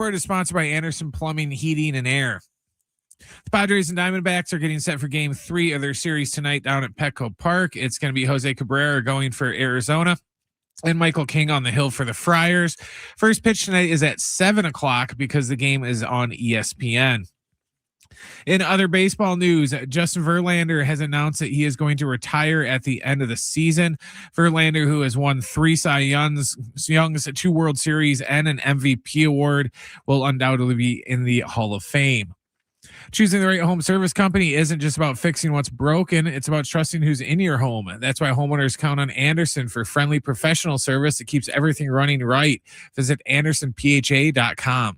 Report is sponsored by Anderson Plumbing, Heating, and Air. The Padres and Diamondbacks are getting set for Game 3 of their series tonight down at Petco Park. It's going to be Jose Cabrera going for Arizona and Michael King on the hill for the Friars. First pitch tonight is at 7 o'clock because the game is on ESPN. In other baseball news, Justin Verlander has announced that he is going to retire at the end of the season. Verlander, who has won 3 Cy Youngs, 2 World Series, and an MVP award, will undoubtedly be in the Hall of Fame. Choosing the right home service company isn't just about fixing what's broken. It's about trusting who's in your home. That's why homeowners count on Anderson for friendly professional service that keeps everything running right. Visit AndersonPHA.com.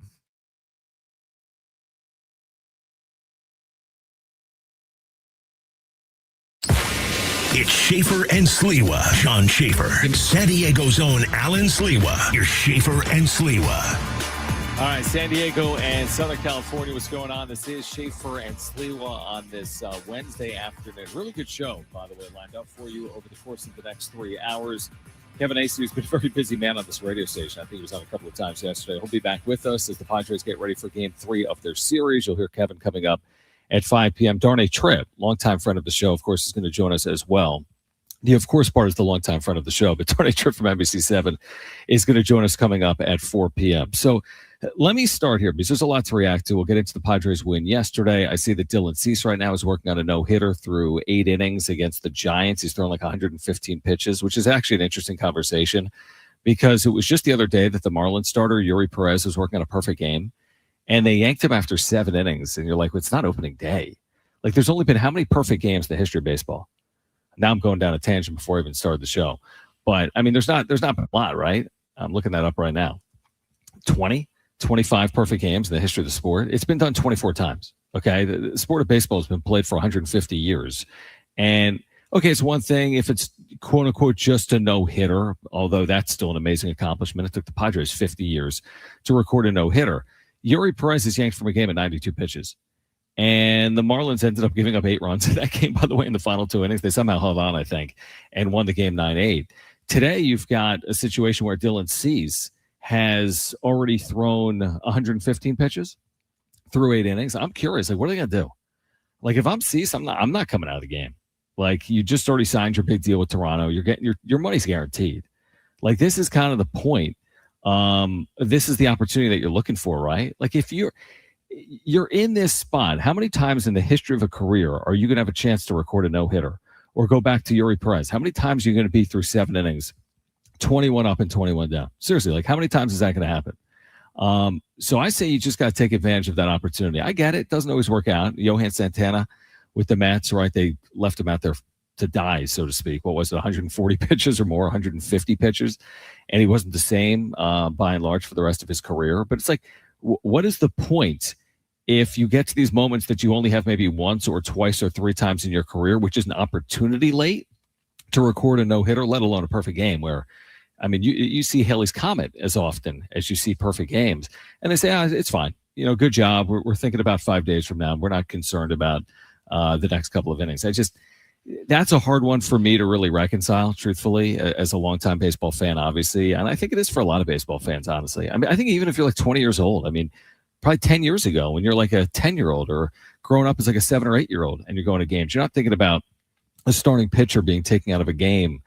It's Schaeffer and Sliwa. John Schaeffer. San Diego's own Alan Sliwa. You're Schaeffer and Sliwa. All right, San Diego and Southern California, what's going on? This is Schaeffer and Sliwa on this Wednesday afternoon. Really good show, by the way, lined up for you over the course of the next 3 hours. Kevin Acee, who's been a very busy man on this radio station. I think he was on a couple of times yesterday. He'll be back with us as the Padres get ready for Game 3 of their series. You'll hear Kevin coming up at 5 p.m. Darnay Tripp, longtime friend of the show, of course, is going to join us as well. The Of Course part is the longtime friend of the show, but Darnay Tripp from NBC7 is going to join us coming up at 4 p.m. So let me start here because there's a lot to react to. We'll get into the Padres win yesterday. I see that Dylan Cease right now is working on a no-hitter through 8 innings against the Giants. He's thrown like 115 pitches, which is actually an interesting conversation because it was just the other day that the Marlins starter, Yuri Perez, was working on a perfect game. And they yanked him after 7 innings. And you're like, well, it's not opening day. Like, there's only been how many perfect games in the history of baseball? Now I'm going down a tangent before I even started the show. But, I mean, there's not a lot, right? I'm looking that up right now. 20, 25 perfect games in the history of the sport. It's been done 24 times, okay? The sport of baseball has been played for 150 years. And, okay, it's one thing if it's, quote-unquote, just a no-hitter, although that's still an amazing accomplishment. It took the Padres 50 years to record a no-hitter. Yuri Perez is yanked from a game at 92 pitches. And the Marlins ended up giving up 8 runs in that game, by the way, in the final 2 innings. They somehow held on, I think, and won the game 9-8. Today, you've got a situation where Dylan Cease has already thrown 115 pitches through 8 innings. I'm curious, like, what are they going to do? Like, if I'm Cease, I'm not coming out of the game. Like, you just already signed your big deal with Toronto. You're getting your money's guaranteed. Like, this is kind of the point. This is the opportunity that you're looking for, right? Like if you're in this spot, how many times in the history of a career are you going to have a chance to record a no-hitter or go back to Yuri Perez? How many times are you going to be through 7 innings, 21 up and 21 down? Seriously, like how many times is that going to happen? So I say you just got to take advantage of that opportunity. I get it. Doesn't always work out. Johan Santana with the Mets, right? They left him out there to die, so to speak. What was it, 140 pitches or more, 150 pitches? And he wasn't the same by and large for the rest of his career. But it's like, what is the point if you get to these moments that you only have maybe once or twice or 3 times in your career, which is an opportunity late to record a no-hitter, let alone a perfect game where, I mean, you see Halley's Comet as often as you see perfect games. And they say, it's fine. You know, good job. We're thinking about 5 days from now. We're not concerned about the next couple of innings. That's a hard one for me to really reconcile, truthfully, as a longtime baseball fan, obviously. And I think it is for a lot of baseball fans, honestly. I mean, I think even if you're like 20 years old, I mean, probably 10 years ago when you're like a 10-year-old or growing up as like a 7 or 8-year-old and you're going to games, you're not thinking about a starting pitcher being taken out of a game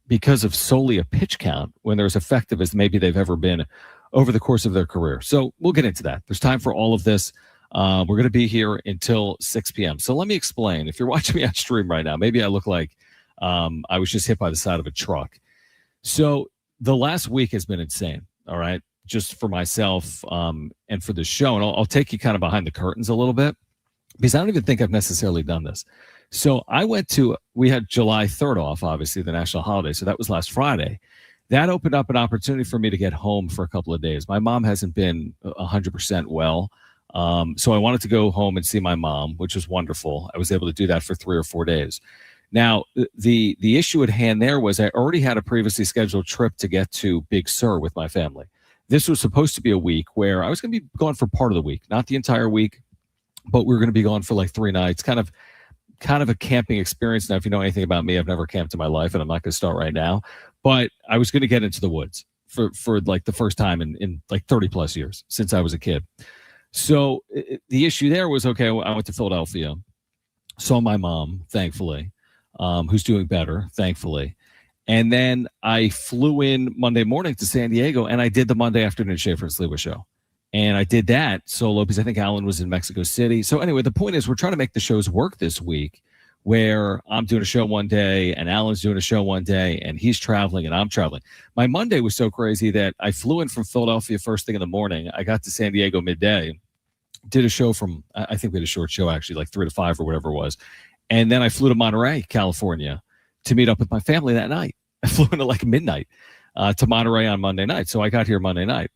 because of solely a pitch count when they're as effective as maybe they've ever been over the course of their career. So we'll get into that. There's time for all of this. We're going to be here until 6 p.m. So let me explain. If you're watching me on stream right now, maybe I look like I was just hit by the side of a truck. So the last week has been insane, all right, just for myself and for the show. And I'll take you kind of behind the curtains a little bit because I don't even think I've necessarily done this. So we had July 3rd off, obviously, the national holiday. So that was last Friday. That opened up an opportunity for me to get home for a couple of days. My mom hasn't been 100% well. So I wanted to go home and see my mom, which was wonderful. I was able to do that for 3 or 4 days. Now, the issue at hand there was I already had a previously scheduled trip to get to Big Sur with my family. This was supposed to be a week where I was going to be gone for part of the week, not the entire week, but we were going to be gone for like 3 nights, kind of a camping experience. Now, if you know anything about me, I've never camped in my life, and I'm not going to start right now. But I was going to get into the woods for like the first time in like 30 plus years since I was a kid. So the issue there was, okay, I went to Philadelphia, saw my mom, thankfully, who's doing better, thankfully. And then I flew in Monday morning to San Diego, and I did the Monday afternoon Schaeffer Sliwa show. And I did that solo because I think Alan was in Mexico City. So anyway, the point is we're trying to make the shows work this week, where I'm doing a show one day and Alan's doing a show one day and he's traveling and I'm traveling. My Monday was so crazy that I flew in from Philadelphia first thing in the morning. I got to San Diego midday, did a show from, I think we had a short show actually, like 3 to 5 or whatever it was. And then I flew to Monterey, California to meet up with my family that night. I flew into like midnight to Monterey on Monday night. So I got here Monday night.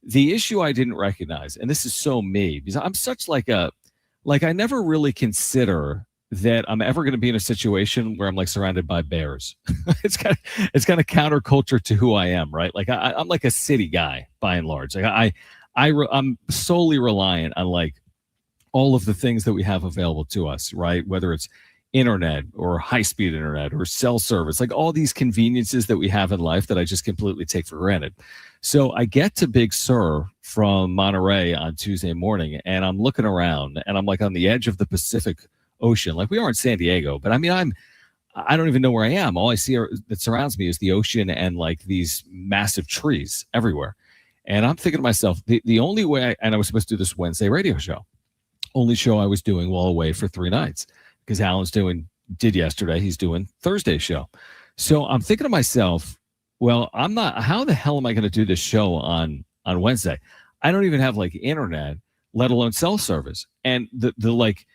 The issue I didn't recognize, and this is so me, because I'm such like I never really consider that I'm ever going to be in a situation where I'm like surrounded by bears. It's kind of counterculture to who I am, right? Like I'm like a city guy by and large. Like I'm solely reliant on like all of the things that we have available to us, right? Whether it's internet or high-speed internet or cell service, like all these conveniences that we have in life that I just completely take for granted. So I get to Big Sur from Monterey on Tuesday morning, and I'm looking around, and I'm like on the edge of the Pacific Ocean. Like we are in San Diego, but I mean, I don't even know where I am. All I see that surrounds me is the ocean and like these massive trees everywhere. And I'm thinking to myself, the only way, and I was supposed to do this Wednesday radio show, only show I was doing while away for 3 nights, because Alan's did yesterday. He's doing Thursday show. So I'm thinking to myself, well, how the hell am I going to do this show on Wednesday? I don't even have like internet, let alone cell service. And the like,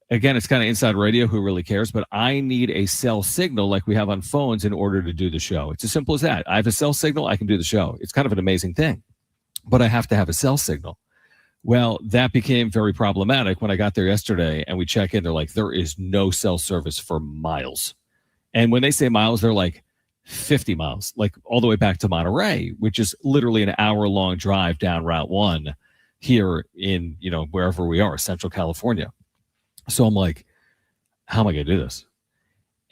again, it's kind of inside radio, who really cares, but I need a cell signal like we have on phones in order to do the show. It's as simple as that. I have a cell signal, I can do the show. It's kind of an amazing thing, but I have to have a cell signal. Well, that became very problematic when I got there yesterday and we check in. They're like, there is no cell service for miles. And when they say miles, they're like 50 miles, like all the way back to Monterey, which is literally an hour-long drive down Route 1 here in, wherever we are, Central California. So I'm like, how am I going to do this?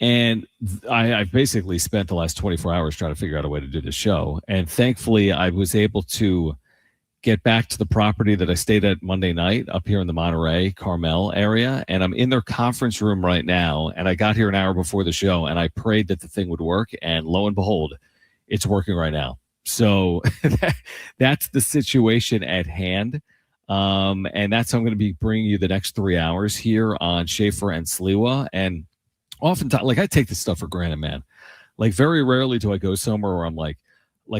And I've basically spent the last 24 hours trying to figure out a way to do this show. And thankfully, I was able to get back to the property that I stayed at Monday night up here in the Monterey, Carmel area. And I'm in their conference room right now. And I got here an hour before the show and I prayed that the thing would work. And lo and behold, it's working right now. So that's the situation at hand. And that's how I'm going to be bringing you the next 3 hours here on Schaeffer and Sliwa. And oftentimes, like I take this stuff for granted, man. Like very rarely do I go somewhere where I'm like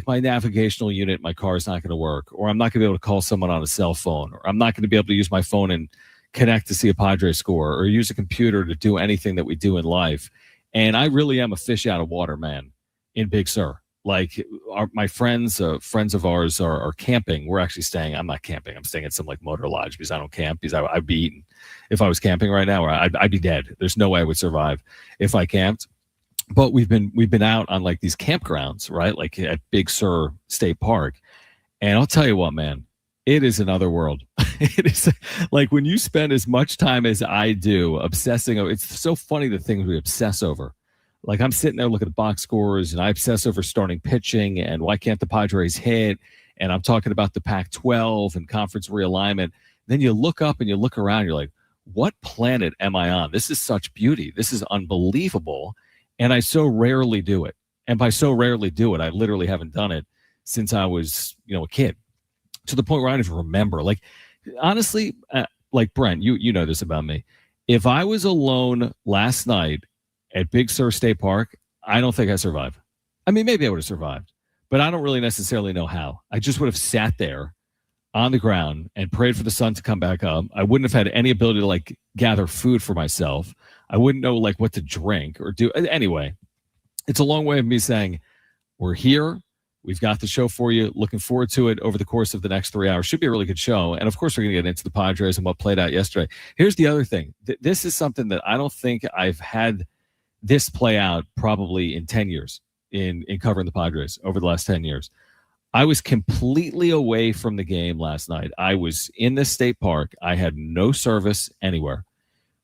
my navigational unit, my car is not going to work, or I'm not going to be able to call someone on a cell phone, or I'm not going to be able to use my phone and connect to see a Padres score, or use a computer to do anything that we do in life. And I really am a fish out of water, man, in Big Sur. Like my friends of ours are camping. We're actually staying. I'm not camping. I'm staying at some like motor lodge because I don't camp, because I'd be eaten if I was camping right now, or I'd be dead. There's no way I would survive if I camped. But we've been out on like these campgrounds, right? Like at Big Sur State Park. And I'll tell you what, man, it is another world. It is like when you spend as much time as I do obsessing over, it's so funny the things we obsess over. Like I'm sitting there looking at box scores and I obsess over starting pitching and why can't the Padres hit? And I'm talking about the Pac-12 and conference realignment. Then you look up and you look around, you're like, what planet am I on? This is such beauty. This is unbelievable. And I so rarely do it. And by so rarely do it, I literally haven't done it since I was, a kid, to the point where I don't even remember. Like, honestly, like Brent, you know this about me. If I was alone last night at Big Sur State Park, I don't think I survived. I mean, maybe I would have survived, but I don't really necessarily know how. I just would have sat there on the ground and prayed for the sun to come back up. I wouldn't have had any ability to like gather food for myself. I wouldn't know like what to drink or do. Anyway, it's a long way of me saying we're here. We've got the show for you. Looking forward to it over the course of the next 3 hours. Should be a really good show. And of course, we're going to get into the Padres and what played out yesterday. Here's the other thing. This is something that I don't think I've had this play out probably in 10 years in covering the Padres over the last 10 years. I was completely away from the game last night. I was in this state park. I had no service anywhere,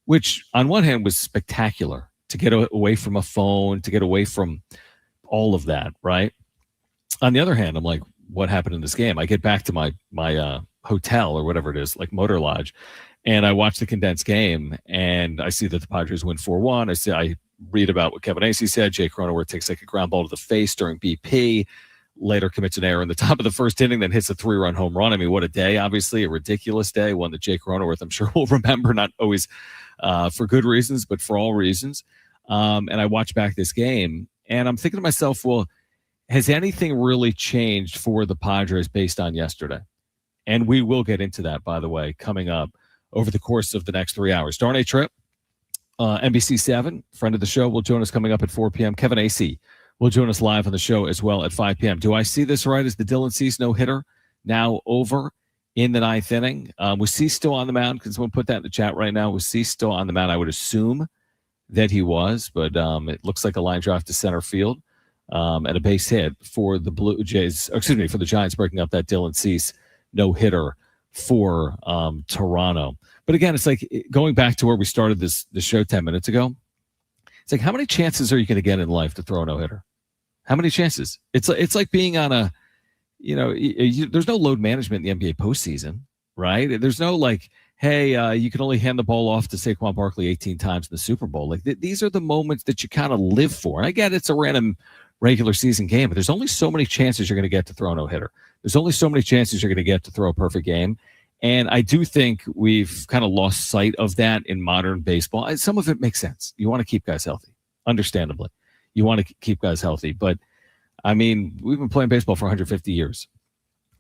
which on one hand was spectacular to get away from a phone, to get away from all of that, right? On the other hand, I'm like, what happened in this game? I get back to my hotel or whatever it is, like Motor Lodge, and I watch the condensed game, and I see that the Padres win 4-1. I read about what Kevin Acee said. Jake Cronenworth takes like a ground ball to the face during BP, later commits an error in the top of the first inning, then hits a 3-run home run. I mean, what a day, obviously, a ridiculous day, one that Jake Cronenworth, I'm sure, will remember, not always for good reasons, but for all reasons. And I watch back this game, and I'm thinking to myself, well, has anything really changed for the Padres based on yesterday? And we will get into that, by the way, coming up over the course of the next 3 hours. Darnay Tripp, NBC7, friend of the show, will join us coming up at 4 p.m. Kevin Acee will join us live on the show as well at 5 p.m. Do I see this right? Is the Dylan Cease no-hitter now over in the ninth inning? Was Cease still on the mound? Can someone put that in the chat right now? Was Cease still on the mound? I would assume that he was, but it looks like a line drive to center field and a base hit for the Blue Jays, for the Giants, breaking up that Dylan Cease no-hitter for Toronto. But again, it's like going back to where we started the show 10 minutes ago. It's like, how many chances are you going to get in life to throw a no-hitter? How many chances? It's like being on a, there's no load management in the NBA postseason, right? There's no like, hey, you can only hand the ball off to Saquon Barkley 18 times in the Super Bowl. Like these are the moments that you kind of live for. And I get it's a random regular season game, but there's only so many chances you're going to get to throw a no-hitter. There's only so many chances you're going to get to throw a perfect game. And I do think we've kind of lost sight of that in modern baseball. Some of it makes sense. You want to keep guys healthy, understandably. You want to keep guys healthy. But, I mean, we've been playing baseball for 150 years.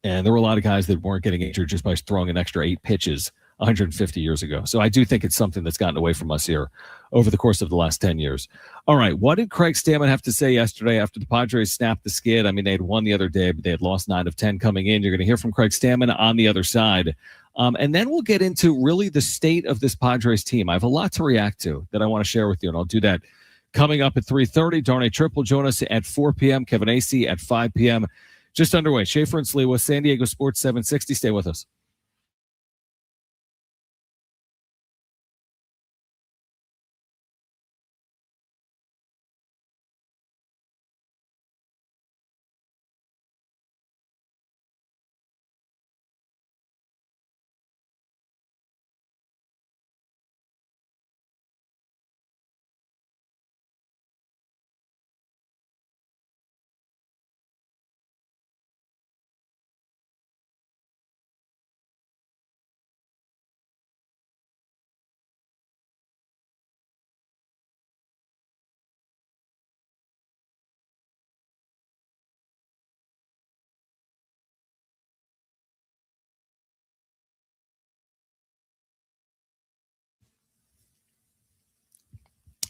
And there were a lot of guys that weren't getting injured just by throwing an extra 8 pitches 150 years ago. So I do think it's something that's gotten away from us here over the course of the last 10 years. All right, what did Craig Stammen have to say yesterday after the Padres snapped the skid? I mean, they had won the other day, but they had lost 9 of 10 coming in. You're going to hear from Craig Stammen on the other side. And then we'll get into really the state of this Padres team. I have a lot to react to that I want to share with you, and I'll do that coming up at 3:30. Darnay Tripp will join us at 4 p.m. Kevin Acee at 5 p.m. Just underway. Schaeffer and Sliwa, San Diego Sports 760. Stay with us.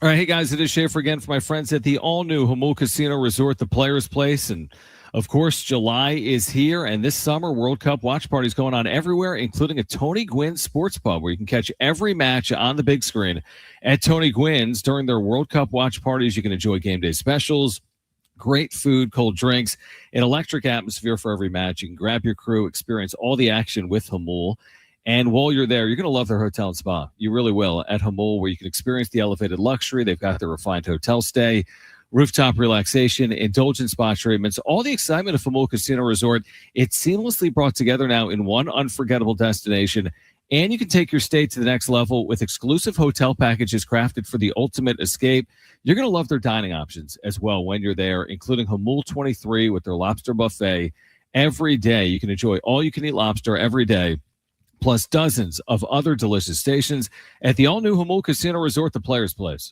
All right, hey guys, it is Schaeffer again for my friends at the all-new Jamul Casino Resort, the Players Place. And of course, July is here, and this summer World Cup watch parties going on everywhere, including a Tony Gwynn Sports Pub, where you can catch every match on the big screen at Tony Gwynn's. During their World Cup watch parties, you can enjoy game day specials, great food, cold drinks, an electric atmosphere for every match. You can grab your crew, experience all the action with Jamul. And while you're there, you're going to love their hotel and spa. You really will at Jamul, where you can experience the elevated luxury. They've got the refined hotel stay, rooftop relaxation, indulgent spa treatments, all the excitement of Jamul Casino Resort. It's seamlessly brought together now in one unforgettable destination. And you can take your stay to the next level with exclusive hotel packages crafted for the ultimate escape. You're going to love their dining options as well when you're there, including Jamul 23 with their lobster buffet. Every day, you can enjoy all-you-can-eat lobster every day, plus dozens of other delicious stations at the all-new Jamul Casino Resort, the Players Place.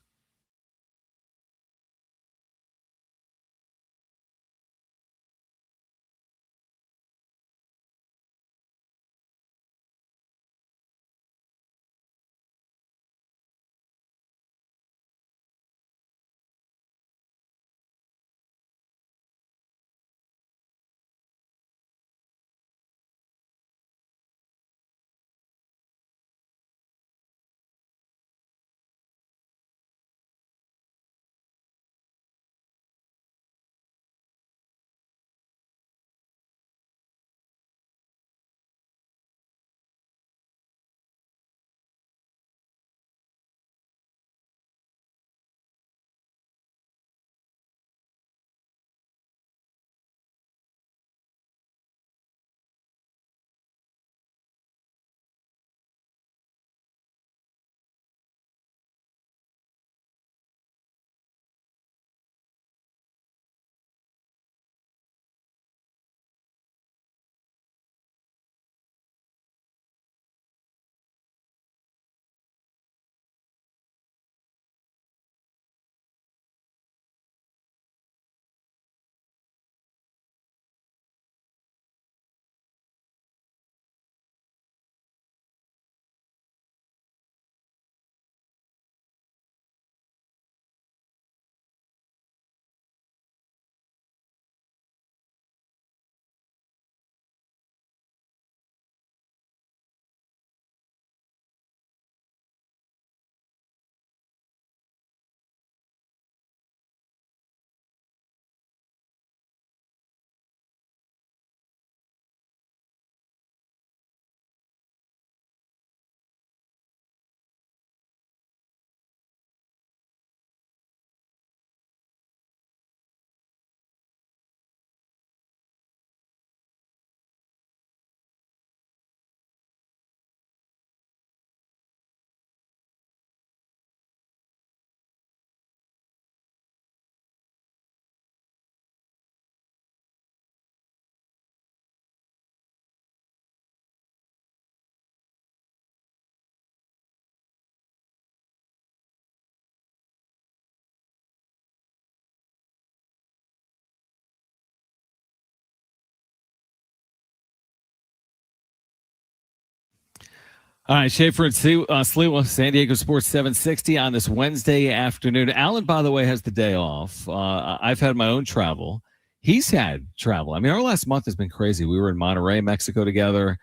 All right, Schaeffer and Sliwa, San Diego Sports 760 on this Wednesday afternoon. Alan, by the way, has the day off. I've had my own travel. He's had travel. I mean, our last month has been crazy. We were in Monterrey, Mexico together.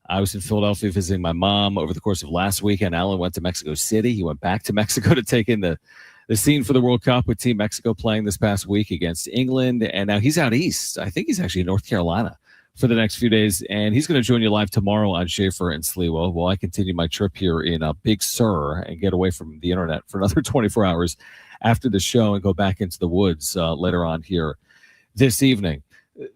I was in Philadelphia visiting my mom over the course of last weekend. Alan went to Mexico City. He went back to Mexico to take in the scene for the World Cup with Team Mexico playing this past week against England. And now he's out east. I think he's actually in North Carolina for the next few days. And he's going to join you live tomorrow on Schaeffer and Sliwa while I continue my trip here in Big Sur and get away from the internet for another 24 hours after the show and go back into the woods later on here this evening.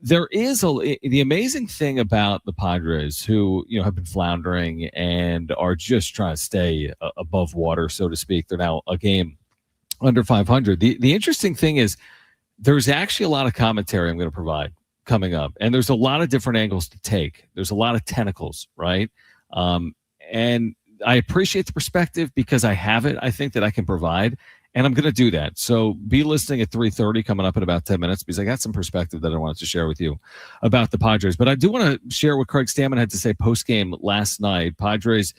There is the amazing thing about the Padres, who have been floundering and are just trying to stay above water, so to speak. They're now a game under 500. The interesting thing is there's actually a lot of commentary I'm going to provide coming up, and there's a lot of different angles to take. There's a lot of tentacles, right? And I appreciate the perspective because I have it. I think that I can provide. And I'm going to do that. So be listening at 3:30 coming up in about 10 minutes because I got some perspective that I wanted to share with you about the Padres. But I do want to share what Craig Stammen had to say post-game last night. Padres,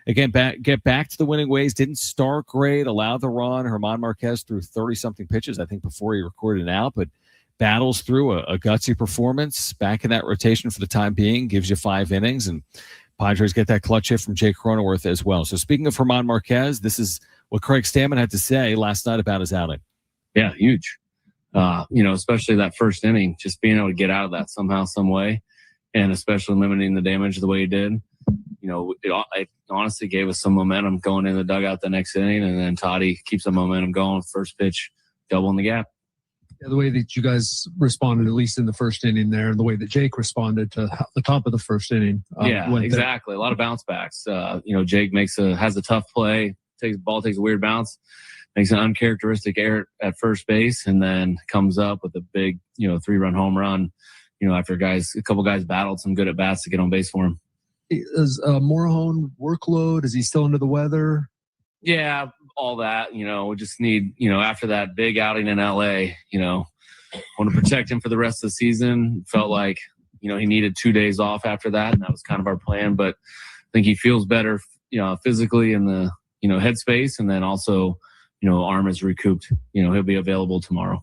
again, get back to the winning ways. Didn't start great, allowed the run. German Marquez threw 30-something pitches, I think, before he recorded it out. But battles through a gutsy performance. Back in that rotation for the time being. Gives you 5 innings. And Padres get that clutch hit from Jake Cronenworth as well. So speaking of German Marquez, this is what Craig Stammen had to say last night about his outing. Yeah, huge. Especially that first inning, just being able to get out of that somehow, some way, and especially limiting the damage the way he did. It honestly gave us some momentum going in the dugout the next inning, and then Toddy keeps the momentum going. First pitch, double in the gap. Yeah, the way that you guys responded, at least in the first inning there, and the way that Jake responded to the top of the first inning. Exactly. A lot of bounce backs. Jake has a tough play. Ball takes a weird bounce, makes an uncharacteristic error at first base, and then comes up with a big, 3-run home run. After a couple guys battled some good at bats to get on base for him. Is Morahone workload? Is he still under the weather? Yeah, all that. We just need, after that big outing in LA, want to protect him for the rest of the season. Felt like, he needed 2 days off after that, and that was kind of our plan. But I think he feels better, physically in the headspace, and then also, arm is recouped. He'll be available tomorrow.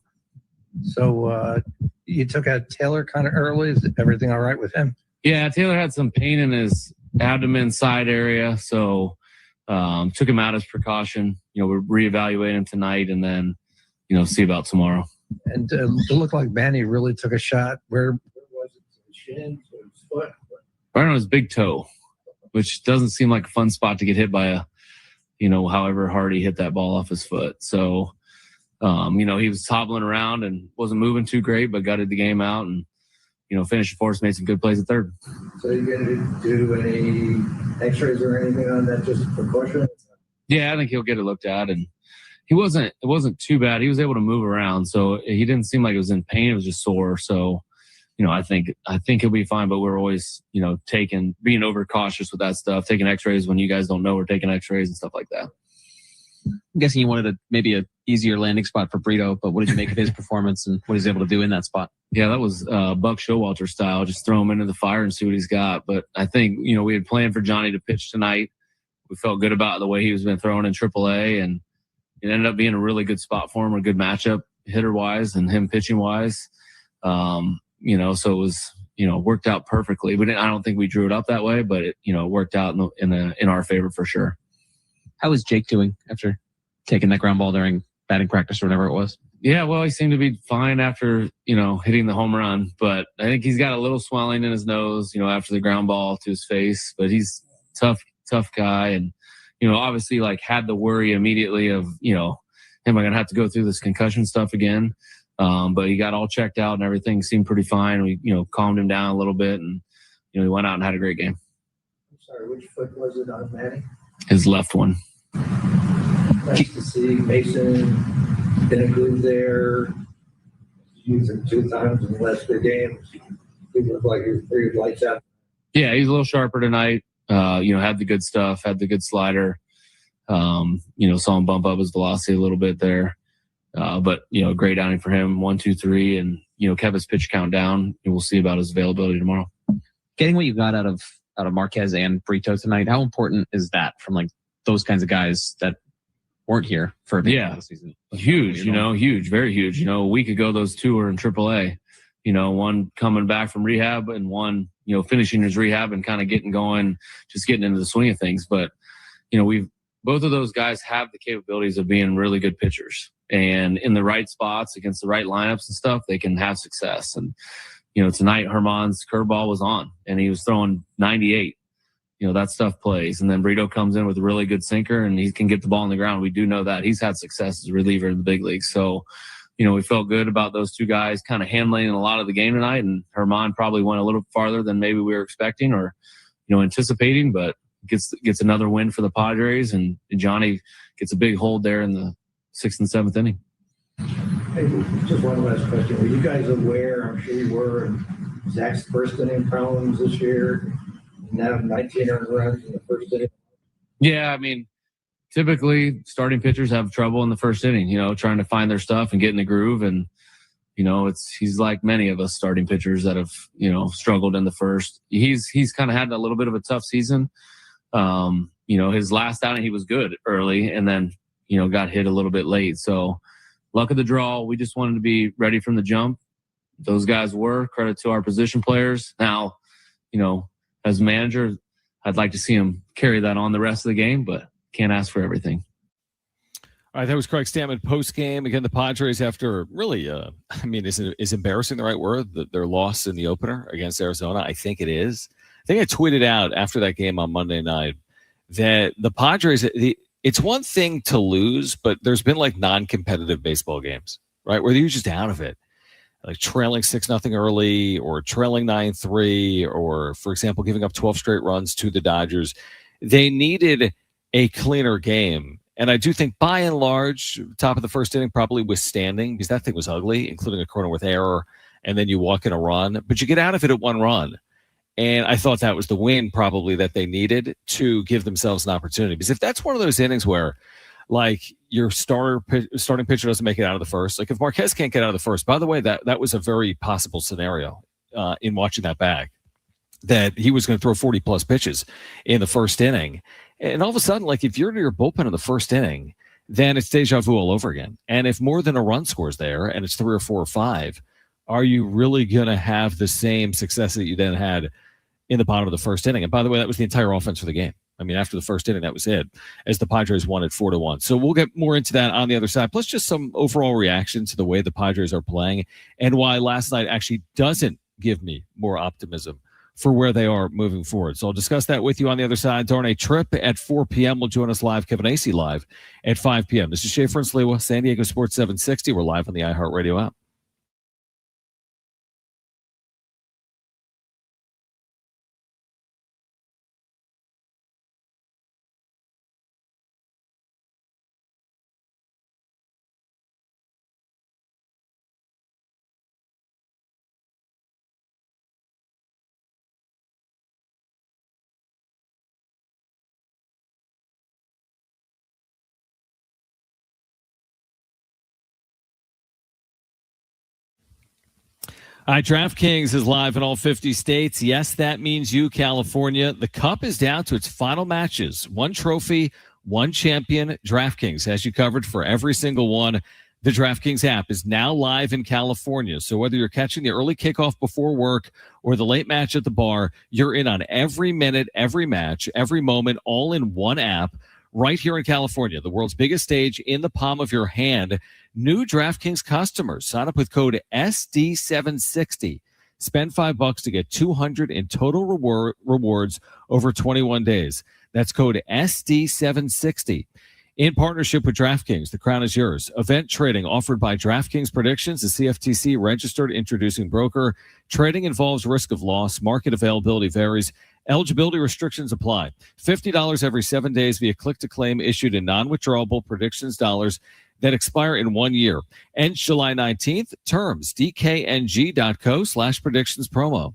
So you took out Taylor kind of early. Is everything all right with him? Yeah, Taylor had some pain in his abdomen side area, so took him out as precaution. We're reevaluating him tonight, and then, see about tomorrow. And it looked like Manny really took a shot. Where was it? His shin, his foot? Right on his big toe, which doesn't seem like a fun spot to get hit by however hard he hit that ball off his foot. So, he was hobbling around and wasn't moving too great, but gutted the game out and, finished fourth, made some good plays at third. So you going to do any x-rays or anything on that, just precaution? Yeah, I think he'll get it looked at. And it wasn't too bad. He was able to move around. So he didn't seem like it was in pain. It was just sore. So, I think he'll be fine, but we're always, being overcautious with that stuff, taking x-rays when you guys don't know we're taking x-rays and stuff like that. I'm guessing you wanted maybe an easier landing spot for Brito, but what did you make of his performance and what he's able to do in that spot? Yeah, that was Buck Showalter style. Just throw him into the fire and see what he's got. But I think, we had planned for Johnny to pitch tonight. We felt good about the way he was been thrown in AAA, and it ended up being a really good spot for him, a good matchup hitter-wise and him pitching-wise. So it was, worked out perfectly. I don't think we drew it up that way, but it, worked out in our favor for sure. How is Jake doing after taking that ground ball during batting practice or whatever it was? Yeah, well, he seemed to be fine after, hitting the home run, but I think he's got a little swelling in his nose, after the ground ball to his face, but he's tough guy. And, obviously had the worry immediately of, am I going to have to go through this concussion stuff again? But he got all checked out and everything seemed pretty fine. We, calmed him down a little bit and, he went out and had a great game. I'm sorry, which foot was it on Manny? His left one. Nice to see Mason been good there. Used him 2 times in the last 2 games. He looked like he was pretty lights out. Yeah, he's a little sharper tonight. Had the good stuff, had the good slider. Saw him bump up his velocity a little bit there. But great outing for him. 1, 2, 3, and kept his pitch count down. We'll see about his availability tomorrow. Getting what you got out of out of Marquez and Brito tonight. How important is that from like those kinds of guys that weren't here for a big part of the season? Huge, huge, very huge. A week ago, those two were in AAA. One coming back from rehab and one, finishing his rehab and kind of getting going, just getting into the swing of things. But, both of those guys have the capabilities of being really good pitchers, and in the right spots against the right lineups and stuff, they can have success. And, tonight Herman's curveball was on and he was throwing 98. That stuff plays. And then Brito comes in with a really good sinker and he can get the ball on the ground. We do know that he's had success as a reliever in the big leagues. So, we felt good about those two guys kind of handling a lot of the game tonight. And Herman probably went a little farther than maybe we were expecting or, anticipating, but gets another win for the Padres. And Johnny gets a big hold there in the 6th and 7th inning. Hey, just one last question. Were you guys aware, I'm sure you were, of Zach's first inning problems this year? Now 19 earned runs in the first inning. Yeah, typically starting pitchers have trouble in the first inning, trying to find their stuff and get in the groove. And, he's like many of us starting pitchers that have, struggled in the first. He's kind of had a little bit of a tough season. His last outing, he was good early and then, got hit a little bit late. So luck of the draw, we just wanted to be ready from the jump. Those guys were. Credit to our position players. Now, as manager, I'd like to see him carry that on the rest of the game, but can't ask for everything. All right, that was Craig Stammen post-game. Again, the Padres after really, is embarrassing the right word? Their loss in the opener against Arizona? I think it is. I think I tweeted out after that game on Monday night that the Padres, it's one thing to lose, but there's been like non-competitive baseball games, right, where you're just out of it. Like trailing 6-0 early or trailing 9-3 or, for example, giving up 12 straight runs to the Dodgers. They needed a cleaner game. And I do think, by and large, top of the first inning probably withstanding because that thing was ugly, including a Cronenworth error, and then you walk in a run. But you get out of it at one run. And I thought that was the win probably that they needed to give themselves an opportunity. Because if that's one of those innings where, like, your starting pitcher doesn't make it out of the first. Like, if Marquez can't get out of the first, by the way, that was a very possible scenario in watching that back, that he was going to throw 40-plus pitches in the first inning. And all of a sudden, like, if you're to your bullpen in the first inning, then it's deja vu all over again. And if more than a run scores there and it's 3 or 4 or 5, are you really going to have the same success that you then had in the bottom of the first inning? And by the way, that was the entire offense for the game. After the first inning, that was it, as the Padres won at 4-1. So we'll get more into that on the other side, plus just some overall reaction to the way the Padres are playing and why last night actually doesn't give me more optimism for where they are moving forward. So I'll discuss that with you on the other side. Darnay Tripp at 4 p.m. will join us live. Kevin Acee live at 5 p.m. This is Schaeffer and Sliwa, San Diego Sports 760. We're live on the iHeartRadio app. All right, DraftKings is live in all 50 states. Yes, that means you, California. The Cup is down to its final matches. One trophy, one champion. DraftKings has you covered for every single one. The DraftKings app is now live in California. So whether you're catching the early kickoff before work or the late match at the bar, you're in on every minute, every match, every moment, all in one app. Right here in California, the world's biggest stage in the palm of your hand. New DraftKings customers sign up with code SD760. Spend $5 to get $200 in total rewards over 21 days. That's code SD760. In partnership with DraftKings, the crown is yours. Event trading offered by DraftKings Predictions, a CFTC registered introducing broker. Trading involves risk of loss. Market availability varies. Eligibility restrictions apply. $50 every 7 days via click-to-claim issued in non-withdrawable predictions dollars that expire in 1 year. Ends July 19th. Terms, dkng.co/predictions promo.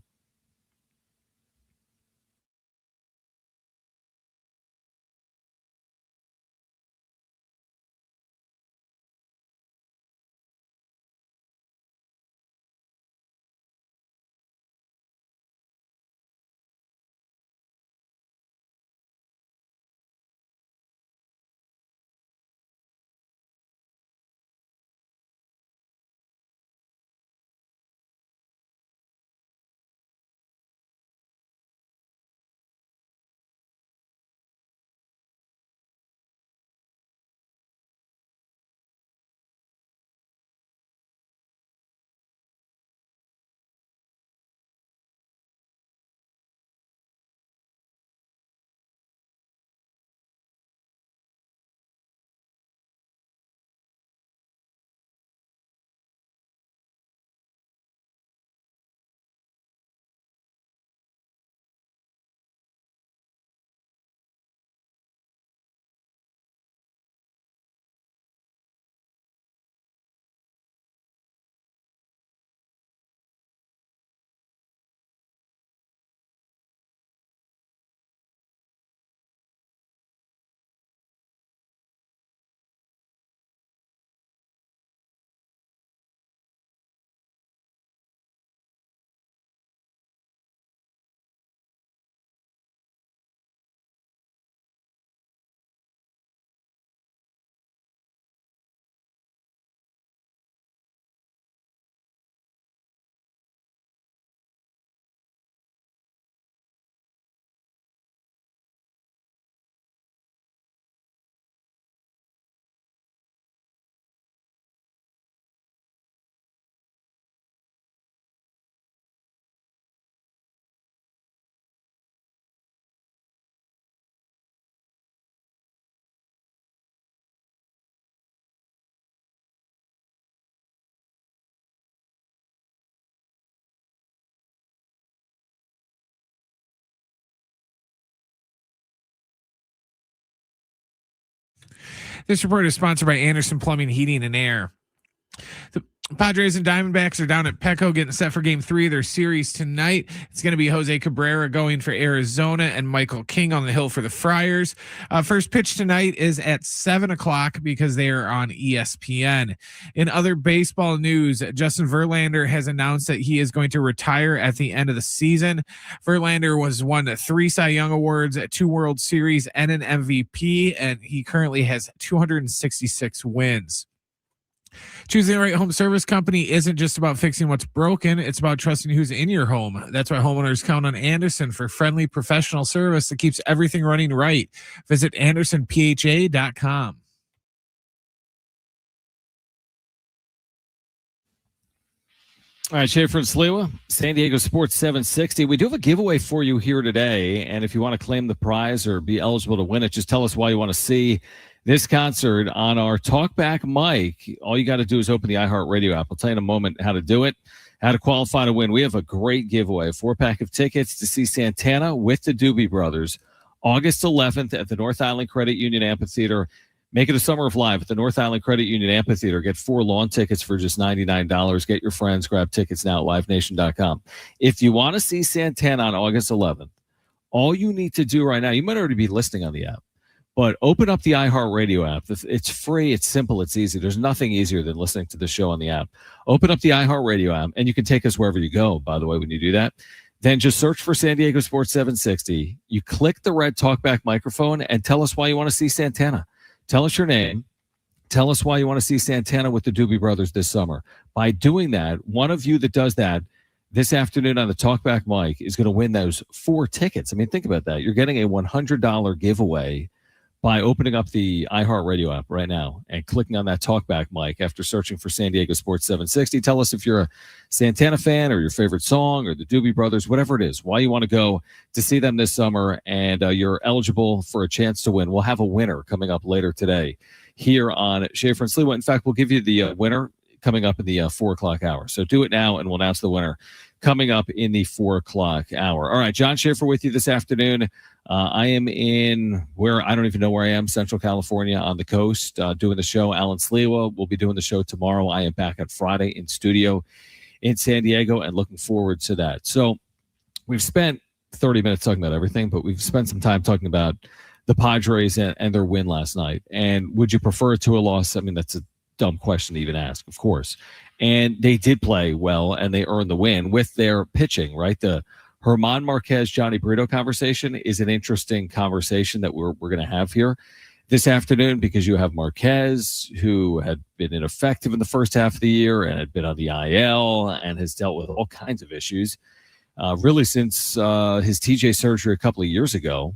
This report is sponsored by Anderson Plumbing, Heating, and Air. The Padres and Diamondbacks are down at Petco getting set for game 3 of their series tonight. It's going to be Jose Cabrera going for Arizona and Michael King on the hill for the Friars. First pitch tonight is at 7 o'clock because they are on ESPN. In other baseball news, Justin Verlander has announced that he is going to retire at the end of the season. Verlander won 3 Cy Young Awards, 2 World Series, and an MVP, and he currently has 266 wins. Choosing the right home service company isn't just about fixing what's broken. It's about trusting who's in your home. That's why homeowners count on Anderson for friendly professional service that keeps everything running right. Visit AndersonPHA.com. All right, Schaeffer and Sliwa, San Diego Sports 760. We do have a giveaway for you here today, and if you want to claim the prize or be eligible to win it, just tell us why you want to see this concert on our Talkback mic. All you got to do is open the iHeartRadio app. I'll tell you in a moment how to do it, how to qualify to win. We have a great giveaway, a 4-pack of tickets to see Santana with the Doobie Brothers, August 11th at the North Island Credit Union Amphitheater. Make it a summer of live at the North Island Credit Union Amphitheater. Get 4 lawn tickets for just $99. Get your friends. Grab tickets now at livenation.com. If you want to see Santana on August 11th, all you need to do right now, you might already be listening on the app, but open up the iHeartRadio app. It's free. It's simple. It's easy. There's nothing easier than listening to the show on the app. Open up the iHeartRadio app, and you can take us wherever you go, by the way, when you do that. Then just search for San Diego Sports 760. You click the red Talkback microphone and tell us why you want to see Santana. Tell us your name. Tell us why you want to see Santana with the Doobie Brothers this summer. By doing that, one of you that does that this afternoon on the Talkback mic is going to win those 4 tickets. I mean, think about that. You're getting a $100 giveaway by opening up the iHeartRadio app right now and clicking on that Talkback mic after searching for San Diego Sports 760. Tell us if you're a Santana fan or your favorite song or the Doobie Brothers, whatever it is, why you want to go to see them this summer, and you're eligible for a chance to win. We'll have a winner coming up later today here on Schaeffer and Sliwa. In fact, we'll give you the winner coming up in the 4 o'clock hour. So do it now, and we'll announce the winner coming up in the 4 o'clock hour. All right, John Schaeffer with you this afternoon. I am in where I don't even know where I am, Central California on the coast, doing the show. Alan Sliwa will be doing the show tomorrow. I am back on Friday in studio in San Diego and looking forward to that. So we've spent 30 minutes talking about everything, but we've spent some time talking about the Padres and their win last night. And would you prefer it to a loss? I mean, that's a dumb question to even ask, of course. And they did play well, and they earned the win with their pitching, right? The German Marquez, Johnny Brito conversation is an interesting conversation that we're going to have here this afternoon, because you have Marquez, who had been ineffective in the first half of the year and had been on the IL and has dealt with all kinds of issues, really since his TJ surgery a couple of years ago.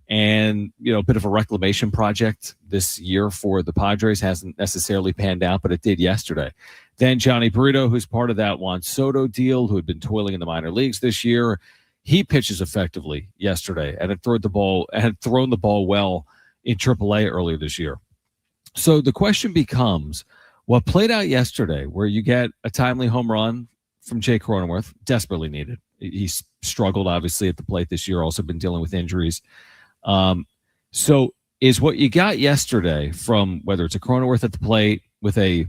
And, you know, a bit of a reclamation project this year for the Padres hasn't necessarily panned out, but it did yesterday. Then Johnny Brito, who's part of that Juan Soto deal, who had been toiling in the minor leagues this year, he pitches effectively yesterday and had thrown the ball well in AAA earlier this year. So the question becomes, what played out yesterday, where you get a timely home run from Jake Cronenworth, desperately needed. He's struggled, obviously, at the plate this year, also been dealing with injuries. So is what you got yesterday from, whether it's a Cronenworth at the plate with a,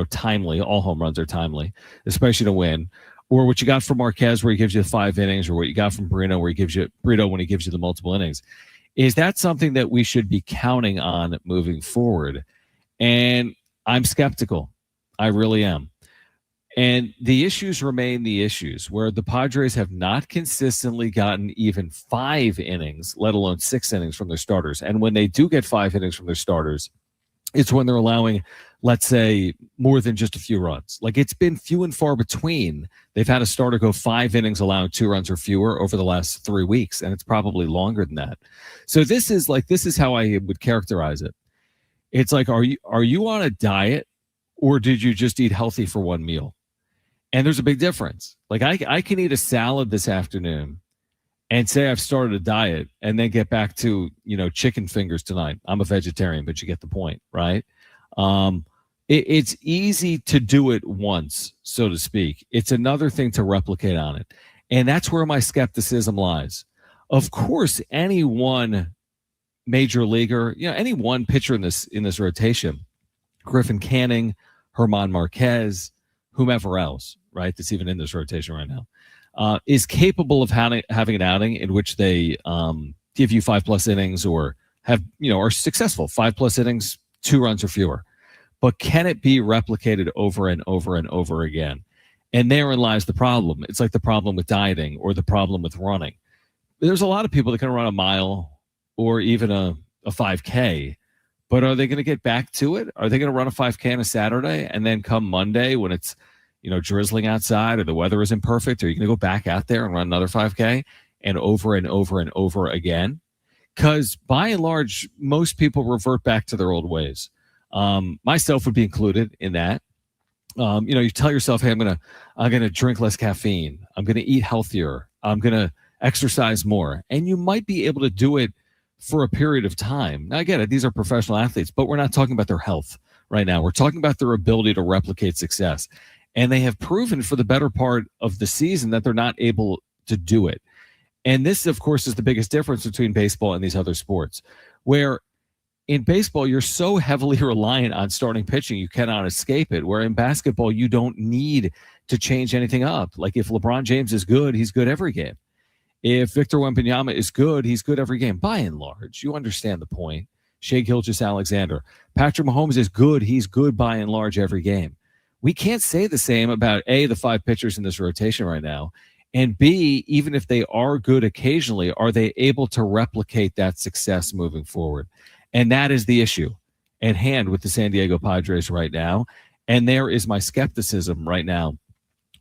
timely, all home runs are timely, especially to win, or what you got from Marquez where he gives you 5 innings, or what you got from Brito when he gives you the multiple innings, is that something that we should be counting on moving forward? And I'm skeptical. I really am. And the issues remain the issues, where the Padres have not consistently gotten even 5 innings, let alone 6 innings from their starters. And when they do get 5 innings from their starters, it's when they're allowing, let's say, more than just a few runs. Like, it's been few and far between. They've had a starter go 5 innings, allowing 2 runs or fewer over the last 3 weeks, and it's probably longer than that. So this is how I would characterize it. It's like, are you on a diet, or did you just eat healthy for one meal? And there's a big difference. Like, I can eat a salad this afternoon and say I've started a diet, and then get back to, chicken fingers tonight. I'm a vegetarian, but you get the point, right? It's easy to do it once, so to speak. It's another thing to replicate on it. And that's where my skepticism lies. Of course, any one major leaguer, any one pitcher in this rotation, Griffin Canning, Germán Marquez, whomever else, right, that's even in this rotation right now, is capable of having an outing in which they give you 5+ innings or are successful 5+ innings, 2 runs or fewer. But can it be replicated over and over and over again? And therein lies the problem. It's like the problem with dieting or the problem with running. There's a lot of people that can run a mile or even a 5K, but are they going to get back to it? Are they going to run a 5K on a Saturday and then come Monday when it's drizzling outside or the weather isn't perfect? Are you going to go back out there and run another 5K and over and over and over again? Because by and large, most people revert back to their old ways. Myself would be included in that. You tell yourself, hey, I'm gonna drink less caffeine. I'm gonna eat healthier. I'm gonna exercise more, and you might be able to do it for a period of time. Now, I get it; these are professional athletes, but we're not talking about their health right now. We're talking about their ability to replicate success, and they have proven for the better part of the season that they're not able to do it. And this, of course, is the biggest difference between baseball and these other sports, where in baseball, you're so heavily reliant on starting pitching, you cannot escape it. Where in basketball, you don't need to change anything up. Like if LeBron James is good, he's good every game. If Victor Wembanyama is good, he's good every game. By and large, you understand the point. Shai Gilgeous-Alexander. Patrick Mahomes is good. He's good by and large every game. We can't say the same about A, the 5 pitchers in this rotation right now, and B, even if they are good occasionally, are they able to replicate that success moving forward? And that is the issue at hand with the San Diego Padres right now. And there is my skepticism right now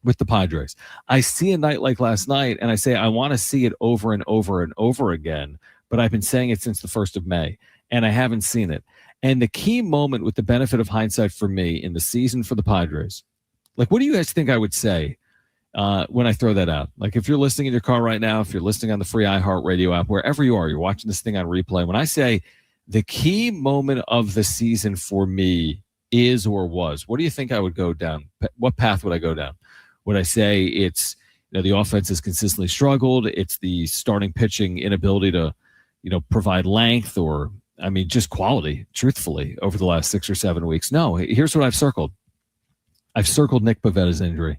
with the Padres. I see a night like last night, and I say I want to see it over and over and over again, but I've been saying it since the 1st of May, and I haven't seen it. And the key moment with the benefit of hindsight for me in the season for the Padres, like, what do you guys think I would say when I throw that out? Like, if you're listening in your car right now, if you're listening on the free iHeartRadio app, wherever you are, you're watching this thing on replay. When I say the key moment of the season for me is or was, what do you think I would go down? What path would I go down? Would I say it's, the offense has consistently struggled, it's the starting pitching inability to, provide length, or, just quality, truthfully, over the last 6 or 7 weeks? No, here's what I've circled. I've circled Nick Pavetta's injury.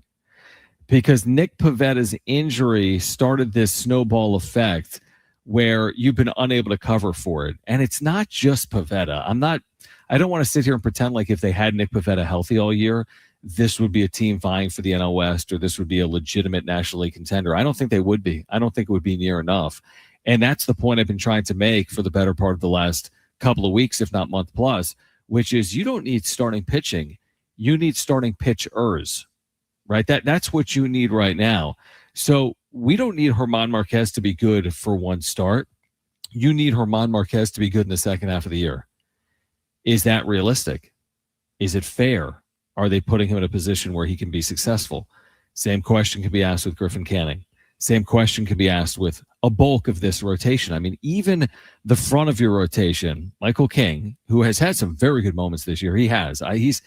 Because Nick Pavetta's injury started this snowball effect where you've been unable to cover for it. And it's not just Pavetta. I don't want to sit here and pretend like if they had Nick Pavetta healthy all year, this would be a team vying for the NL West, or this would be a legitimate National League contender. I don't think they would be. I don't think it would be near enough. And that's the point I've been trying to make for the better part of the last couple of weeks, if not month plus, which is you don't need starting pitching. You need starting pitchers, right? That's what you need right now. So we don't need Germán Marquez to be good for one start. You need Germán Marquez to be good in the second half of the year. Is that realistic? Is it fair? Are they putting him in a position where he can be successful? Same question can be asked with Griffin Canning. Same question can be asked with a bulk of this rotation. Even the front of your rotation, Michael King, who has had some very good moments this year, he's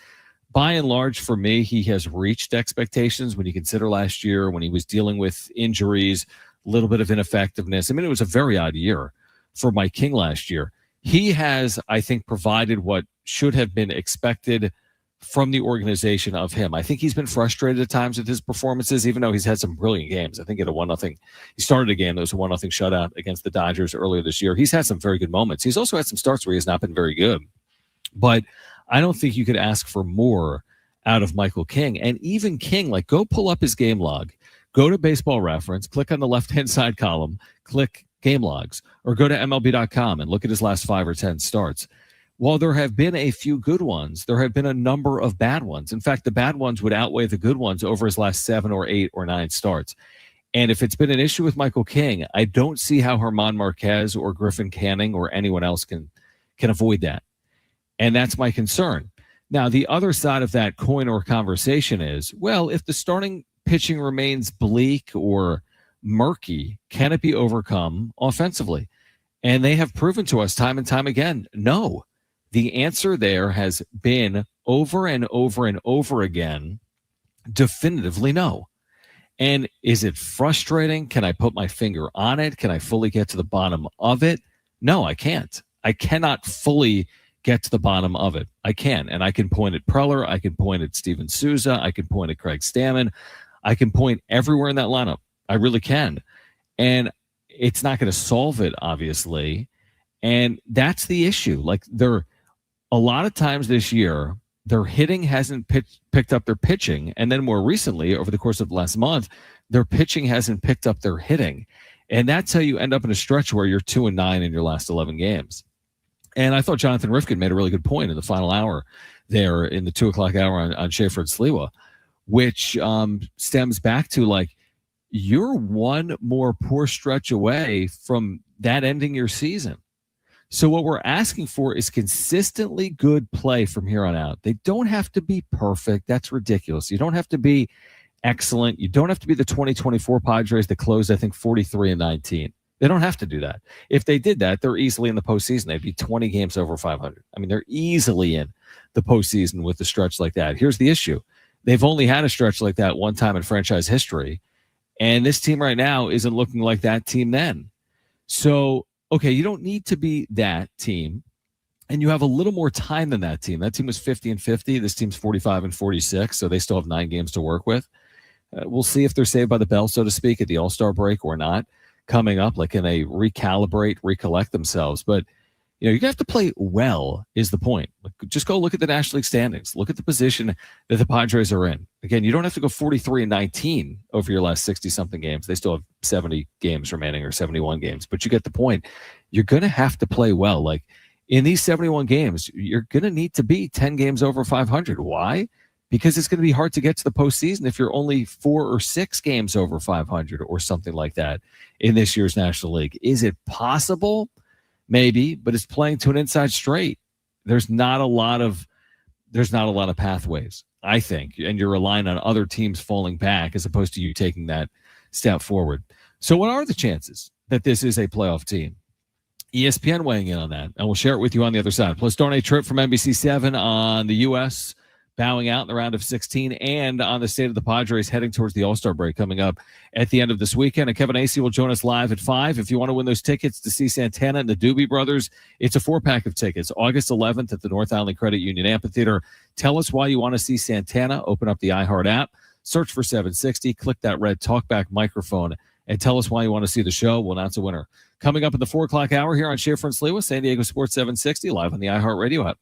by and large, for me, he has reached expectations when you consider last year when he was dealing with injuries, a little bit of ineffectiveness. It was a very odd year for Mike King last year. He has, I think, provided what should have been expected from the organization of him. I think he's been frustrated at times with his performances, even though he's had some brilliant games. I think he had a 1-0. He started a game that was a 1-0 shutout against the Dodgers earlier this year. He's had some very good moments. He's also had some starts where he has not been very good. But I don't think you could ask for more out of Michael King. And even King, go pull up his game log, go to Baseball Reference, click on the left-hand side column, click game logs, or go to MLB.com and look at his last 5 or 10 starts. While there have been a few good ones, there have been a number of bad ones. In fact, the bad ones would outweigh the good ones over his last 7 or 8 or 9 starts. And if it's been an issue with Michael King, I don't see how Germán Marquez or Griffin Canning or anyone else can avoid that. And that's my concern. Now, the other side of that coin or conversation is, well, if the starting pitching remains bleak or murky, can it be overcome offensively? And they have proven to us time and time again, no. The answer there has been over and over and over again, definitively no. And is it frustrating? Can I put my finger on it? Can I fully get to the bottom of it? No, I can't. I cannot fully get to the bottom of it. I can, and I can point at Preller. I can point at Steven Souza. I can point at Craig Stammen. I can point everywhere in that lineup. I really can. And it's not going to solve it, obviously. And that's the issue. Like, a lot of times this year, their hitting hasn't picked up their pitching. And then more recently, over the course of last month, their pitching hasn't picked up their hitting. And that's how you end up in a stretch where you're 2-9 in your last 11 games. And I thought Jonathan Rifkin made a really good point in the final hour there in the 2:00 hour on Schaeffer Sliwa, which stems back to, like, you're one more poor stretch away from that ending your season. So what we're asking for is consistently good play from here on out. They don't have to be perfect. That's ridiculous. You don't have to be excellent. You don't have to be the 2024 Padres that closed, I think, 43-19. They don't have to do that. If they did that, they're easily in the postseason. They'd be 20 games over 500. I mean, they're easily in the postseason with a stretch like that. Here's the issue. They've only had a stretch like that one time in franchise history, and this team right now isn't looking like that team then. So, okay, you don't need to be that team, and you have a little more time than that team. That team was 50-50. This team's 45-46, so they still have 9 games to work with. We'll see if they're saved by the bell, so to speak, at the All-Star break or not coming up. Like, can they recalibrate, recollect themselves? But, you have to play well is the point. Like, just go look at the National League standings. Look at the position that the Padres are in. Again, you don't have to go 43-19 over your last 60-something games. They still have 70 games remaining or 71 games. But you get the point. You're going to have to play well. Like, in these 71 games, you're going to need to be 10 games over 500. Why? Because it's going to be hard to get to the postseason if you're only 4 or 6 games over 500 or something like that in this year's National League. Is it possible? Maybe, but it's playing to an inside straight. There's not a lot of pathways, I think, and you're relying on other teams falling back as opposed to you taking that step forward. So what are the chances that this is a playoff team? ESPN weighing in on that, and we'll share it with you on the other side. Plus, Darnay Tripp from NBC7 on the U.S. bowing out in the round of 16, and on the state of the Padres heading towards the All-Star break coming up at the end of this weekend. And Kevin Acee will join us live at 5. If you want to win those tickets to see Santana and the Doobie Brothers, it's a 4-pack of tickets, August 11th at the North Island Credit Union Amphitheater. Tell us why you want to see Santana. Open up the iHeart app, search for 760, click that red talkback microphone, and tell us why you want to see the show. We'll announce a winner. Coming up at the 4:00 hour here on Schaeffer and Sliwa, San Diego Sports 760, live on the iHeart Radio app.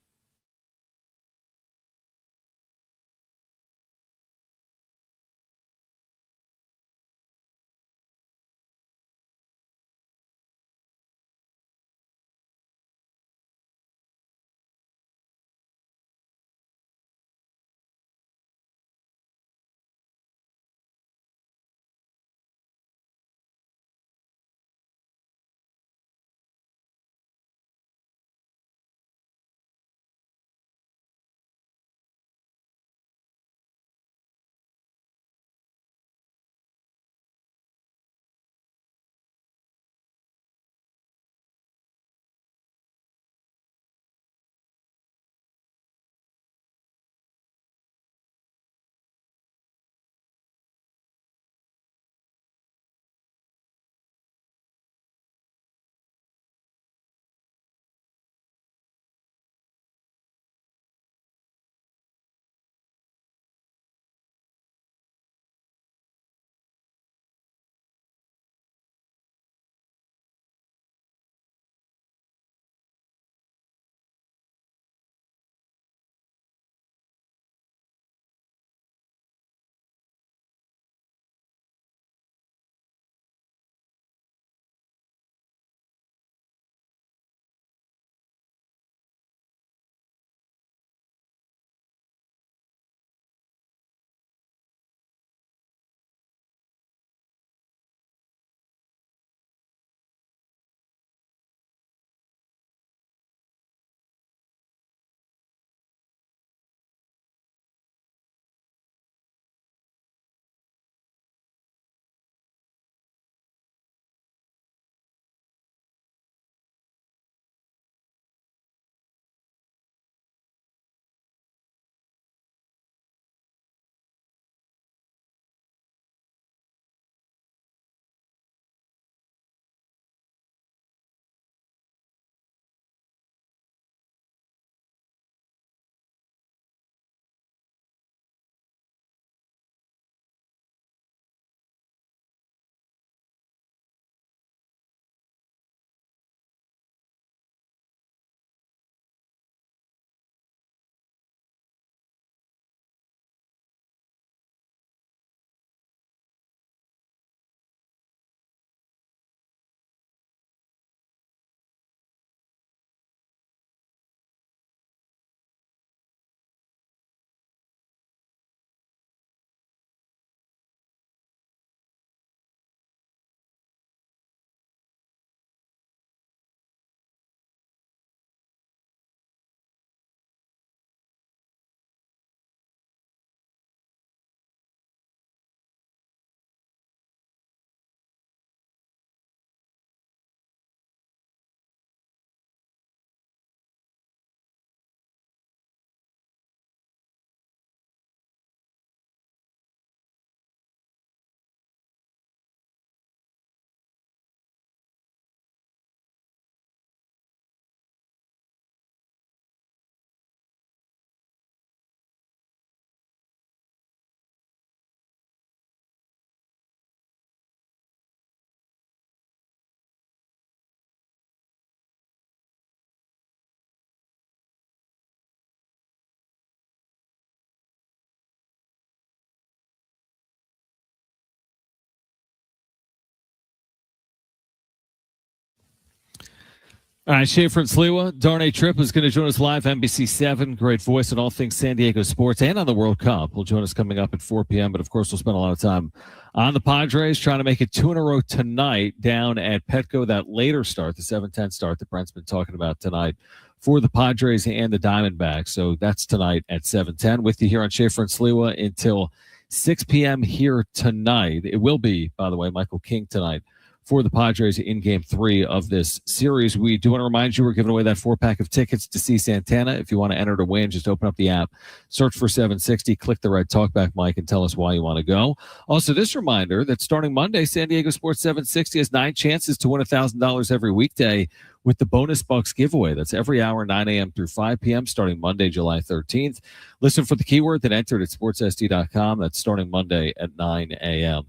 All right, Schaeffer and Sliwa. Darnay Tripp is going to join us live, NBC7. Great voice on all things San Diego sports and on the World Cup. Will join us coming up at 4 p.m. But, of course, we'll spend a lot of time on the Padres, trying to make it 2 in a row tonight down at Petco. That later start, the 7:10 start that Brent's been talking about tonight for the Padres and the Diamondbacks. So that's tonight at 7:10. With you here on Schaeffer and Sliwa until 6 p.m. here tonight. It will be, by the way, Michael King tonight for the Padres in Game 3 of this series. We do want to remind you we're giving away that 4-pack of tickets to see Santana. If you want to enter to win, just open up the app, search for 760, click the red talkback mic, and tell us why you want to go. Also, this reminder that starting Monday, San Diego Sports 760 has 9 chances to win $1,000 every weekday with the Bonus Bucks giveaway. That's every hour, 9 a.m. through 5 p.m., starting Monday, July 13th. Listen for the keyword, then enter it at sportssd.com. That's starting Monday at 9 a.m.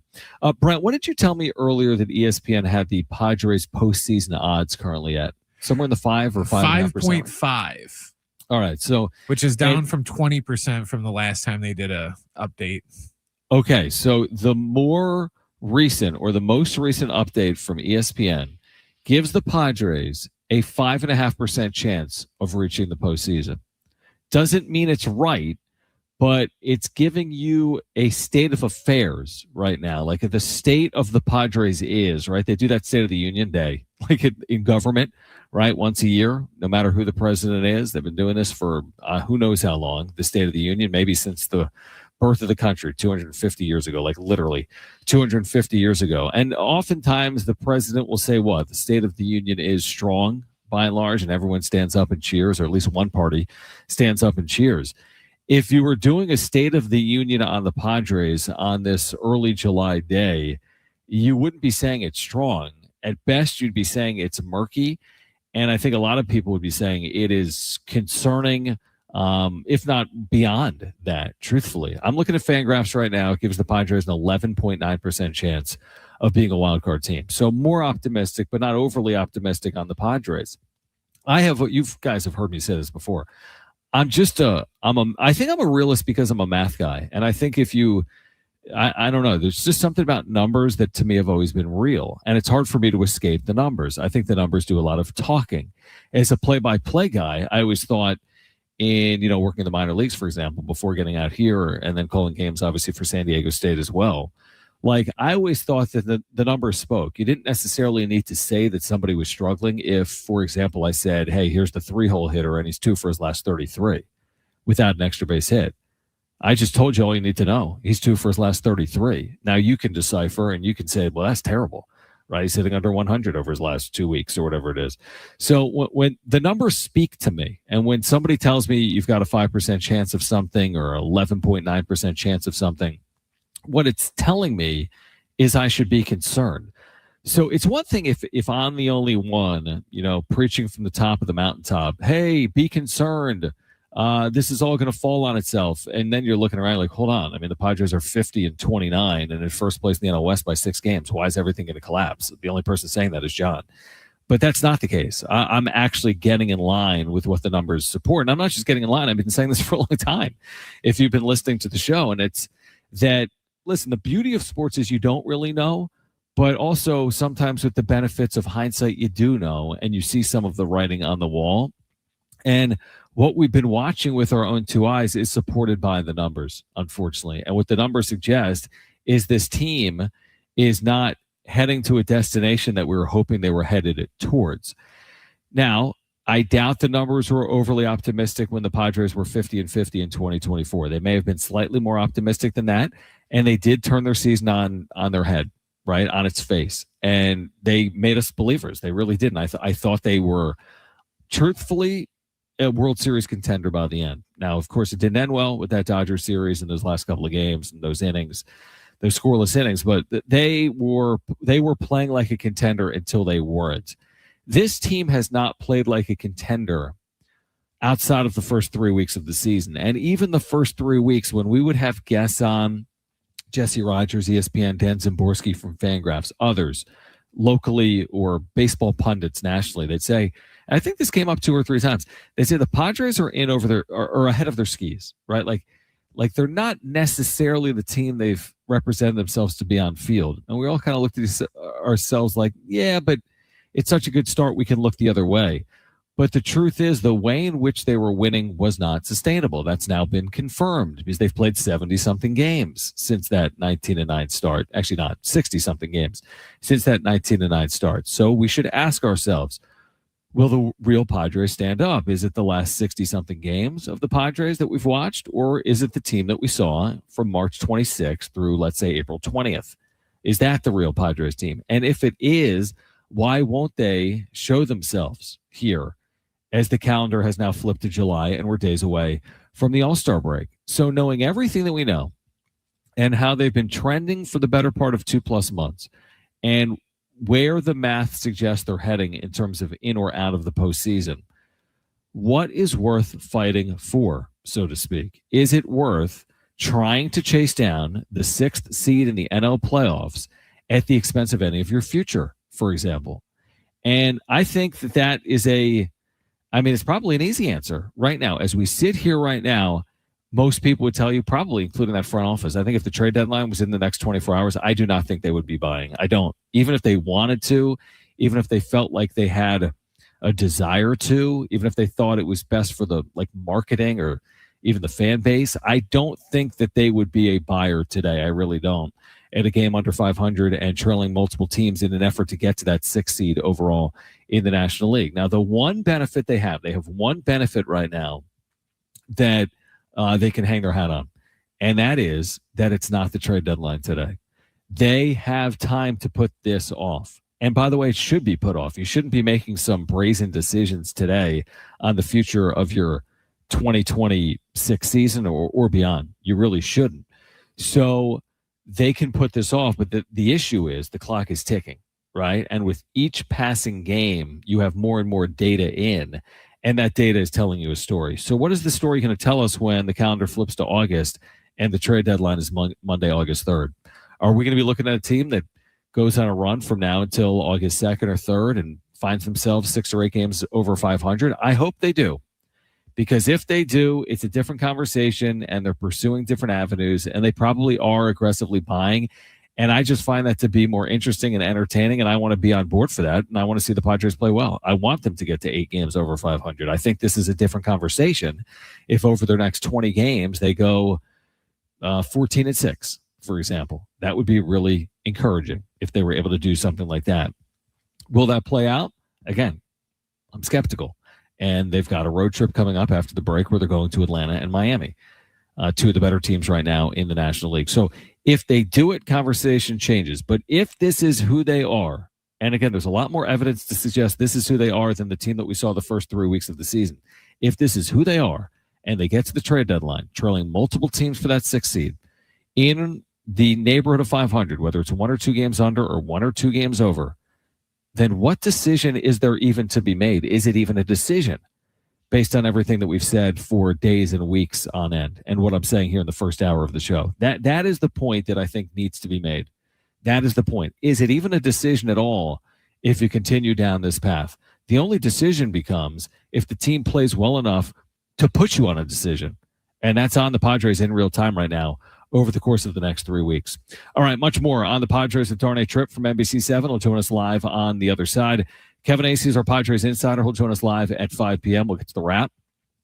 Brent, what did you tell me earlier that ESPN had the Padres postseason odds currently at? Somewhere in the 5 or 5.5%? 5.5. All right. So, which is down from 20% from the last time they did a update. Okay. So the most recent update from ESPN gives the Padres a 5.5% chance of reaching the postseason. Doesn't mean it's right, but it's giving you a state of affairs right now. Like the state of the Padres is, right? They do that State of the Union Day, like in government, right? Once a year, no matter who the president is. They've been doing this for who knows how long, the State of the Union, maybe since the birth of the country 250 years ago, like literally 250 years ago. And oftentimes the president will say, what? The State of the Union is strong by and large, and everyone stands up and cheers, or at least one party stands up and cheers. If you were doing a State of the Union on the Padres on this early July day, you wouldn't be saying it's strong. At best, you'd be saying it's murky. And I think a lot of people would be saying it is concerning, if not beyond that, truthfully. I'm looking at FanGraphs right now. It gives the Padres an 11.9% chance of being a wild card team. So more optimistic, but not overly optimistic on the Padres. You guys have heard me say this before. I think I'm a realist because I'm a math guy. And I think I don't know, there's just something about numbers that to me have always been real. And it's hard for me to escape the numbers. I think the numbers do a lot of talking. As a play-by-play guy, I always thought in, working in the minor leagues, for example, before getting out here and then calling games, obviously, for San Diego State as well. Like, I always thought that the numbers spoke. You didn't necessarily need to say that somebody was struggling if, for example, I said, hey, here's the 3-hole hitter and he's 2 for his last 33 without an extra base hit. I just told you all you need to know. He's 2 for his last 33. Now you can decipher and you can say, well, that's terrible, right? He's hitting under 100 over his last 2 weeks or whatever it is. So when the numbers speak to me, and when somebody tells me you've got a 5% chance of something or 11.9% chance of something, what it's telling me is I should be concerned. So it's one thing if I'm the only one, preaching from the top of the mountaintop, hey, be concerned. This is all going to fall on itself. And then you're looking around like, hold on. I mean, the Padres are 50-29 and in first place in the NL West by 6 games. Why is everything going to collapse? The only person saying that is John. But that's not the case. I'm actually getting in line with what the numbers support. And I'm not just getting in line. I've been saying this for a long time. If you've been listening to the show, and it's that, listen, the beauty of sports is you don't really know, but also sometimes with the benefits of hindsight, you do know, and you see some of the writing on the wall. And what we've been watching with our own 2 eyes is supported by the numbers, unfortunately. And what the numbers suggest is this team is not heading to a destination that we were hoping they were headed towards. Now, I doubt the numbers were overly optimistic when the Padres were 50-50 in 2024. They may have been slightly more optimistic than that, and they did turn their season on their head, right, on its face. And they made us believers. They really did. And I thought they were, truthfully, a World Series contender by the end. Now, of course, it didn't end well with that Dodgers series and those last couple of games and those innings, those scoreless innings, but they were playing like a contender until they weren't. This team has not played like a contender outside of the first 3 weeks of the season. And even the first 3 weeks when we would have guests on, Jesse Rogers, ESPN, Dan Zimborski from FanGraphs, others locally or baseball pundits nationally, they'd say, I think this came up 2 or 3 times. They say the Padres are in over their or ahead of their skis, right? Like they're not necessarily the team they've represented themselves to be on field. And we all kind of looked at ourselves like, yeah, but it's such a good start, we can look the other way. But the truth is, the way in which they were winning was not sustainable. That's now been confirmed because they've played 70-something games since that 19-9 start. Actually, not 60-something games since that 19-9 start. So we should ask ourselves, will the real Padres stand up? Is it the last 60-something games of the Padres that we've watched, or is it the team that we saw from March 26th through, let's say, April 20th? Is that the real Padres team? And if it is, why won't they show themselves here as the calendar has now flipped to July and we're days away from the All-Star break? So knowing everything that we know and how they've been trending for the better part of 2+ months and where the math suggests they're heading in terms of in or out of the postseason, what is worth fighting for, so to speak? Is it worth trying to chase down the 6th seed in the NL playoffs at the expense of any of your future, for example? And I think that is it's probably an easy answer right now. As we sit here right now, most people would tell you, probably including that front office, I think if the trade deadline was in the next 24 hours, I do not think they would be buying. I don't. Even if they wanted to, even if they felt like they had a desire to, even if they thought it was best for the marketing or even the fan base, I don't think that they would be a buyer today. I really don't. At a game under 500 and trailing multiple teams in an effort to get to that 6th seed overall in the National League. Now, the one benefit they have one benefit right now that they can hang their hat on, and that is that it's not the trade deadline today. They have time to put this off. And by the way, it should be put off. You shouldn't be making some brazen decisions today on the future of your 2026 season or beyond. You really shouldn't. So they can put this off, but the issue is the clock is ticking, right? And with each passing game, you have more and more data in, and that data is telling you a story. So what is the story going to tell us when the calendar flips to August and the trade deadline is Monday, August 3rd? Are we going to be looking at a team that goes on a run from now until August 2nd or 3rd and finds themselves 6 or 8 games over 500? I hope they do. Because if they do, it's a different conversation and they're pursuing different avenues and they probably are aggressively buying. And I just find that to be more interesting and entertaining. And I want to be on board for that. And I want to see the Padres play well. I want them to get to 8 games over 500. I think this is a different conversation if over their next 20 games they go 14-6, for example. That would be really encouraging if they were able to do something like that. Will that play out? Again, I'm skeptical. And they've got a road trip coming up after the break where they're going to Atlanta and Miami, 2 of the better teams right now in the National League. So if they do it, conversation changes. But if this is who they are, and again, there's a lot more evidence to suggest this is who they are than the team that we saw the first 3 weeks of the season. If this is who they are, and they get to the trade deadline, trailing multiple teams for that 6th seed, in the neighborhood of 500, whether it's 1 or 2 games under or 1 or 2 games over, then what decision is there even to be made? Is it even a decision based on everything that we've said for days and weeks on end and what I'm saying here in the first hour of the show? That is the point that I think needs to be made. That is the point. Is it even a decision at all if you continue down this path? The only decision becomes if the team plays well enough to put you on a decision. And that's on the Padres in real time right now over the course of the next 3 weeks. All right, much more on the Padres with Darnay Tripp from NBC7. He'll join us live on the other side. Kevin Acee is our Padres insider. He'll join us live at 5 p.m. We'll get to the wrap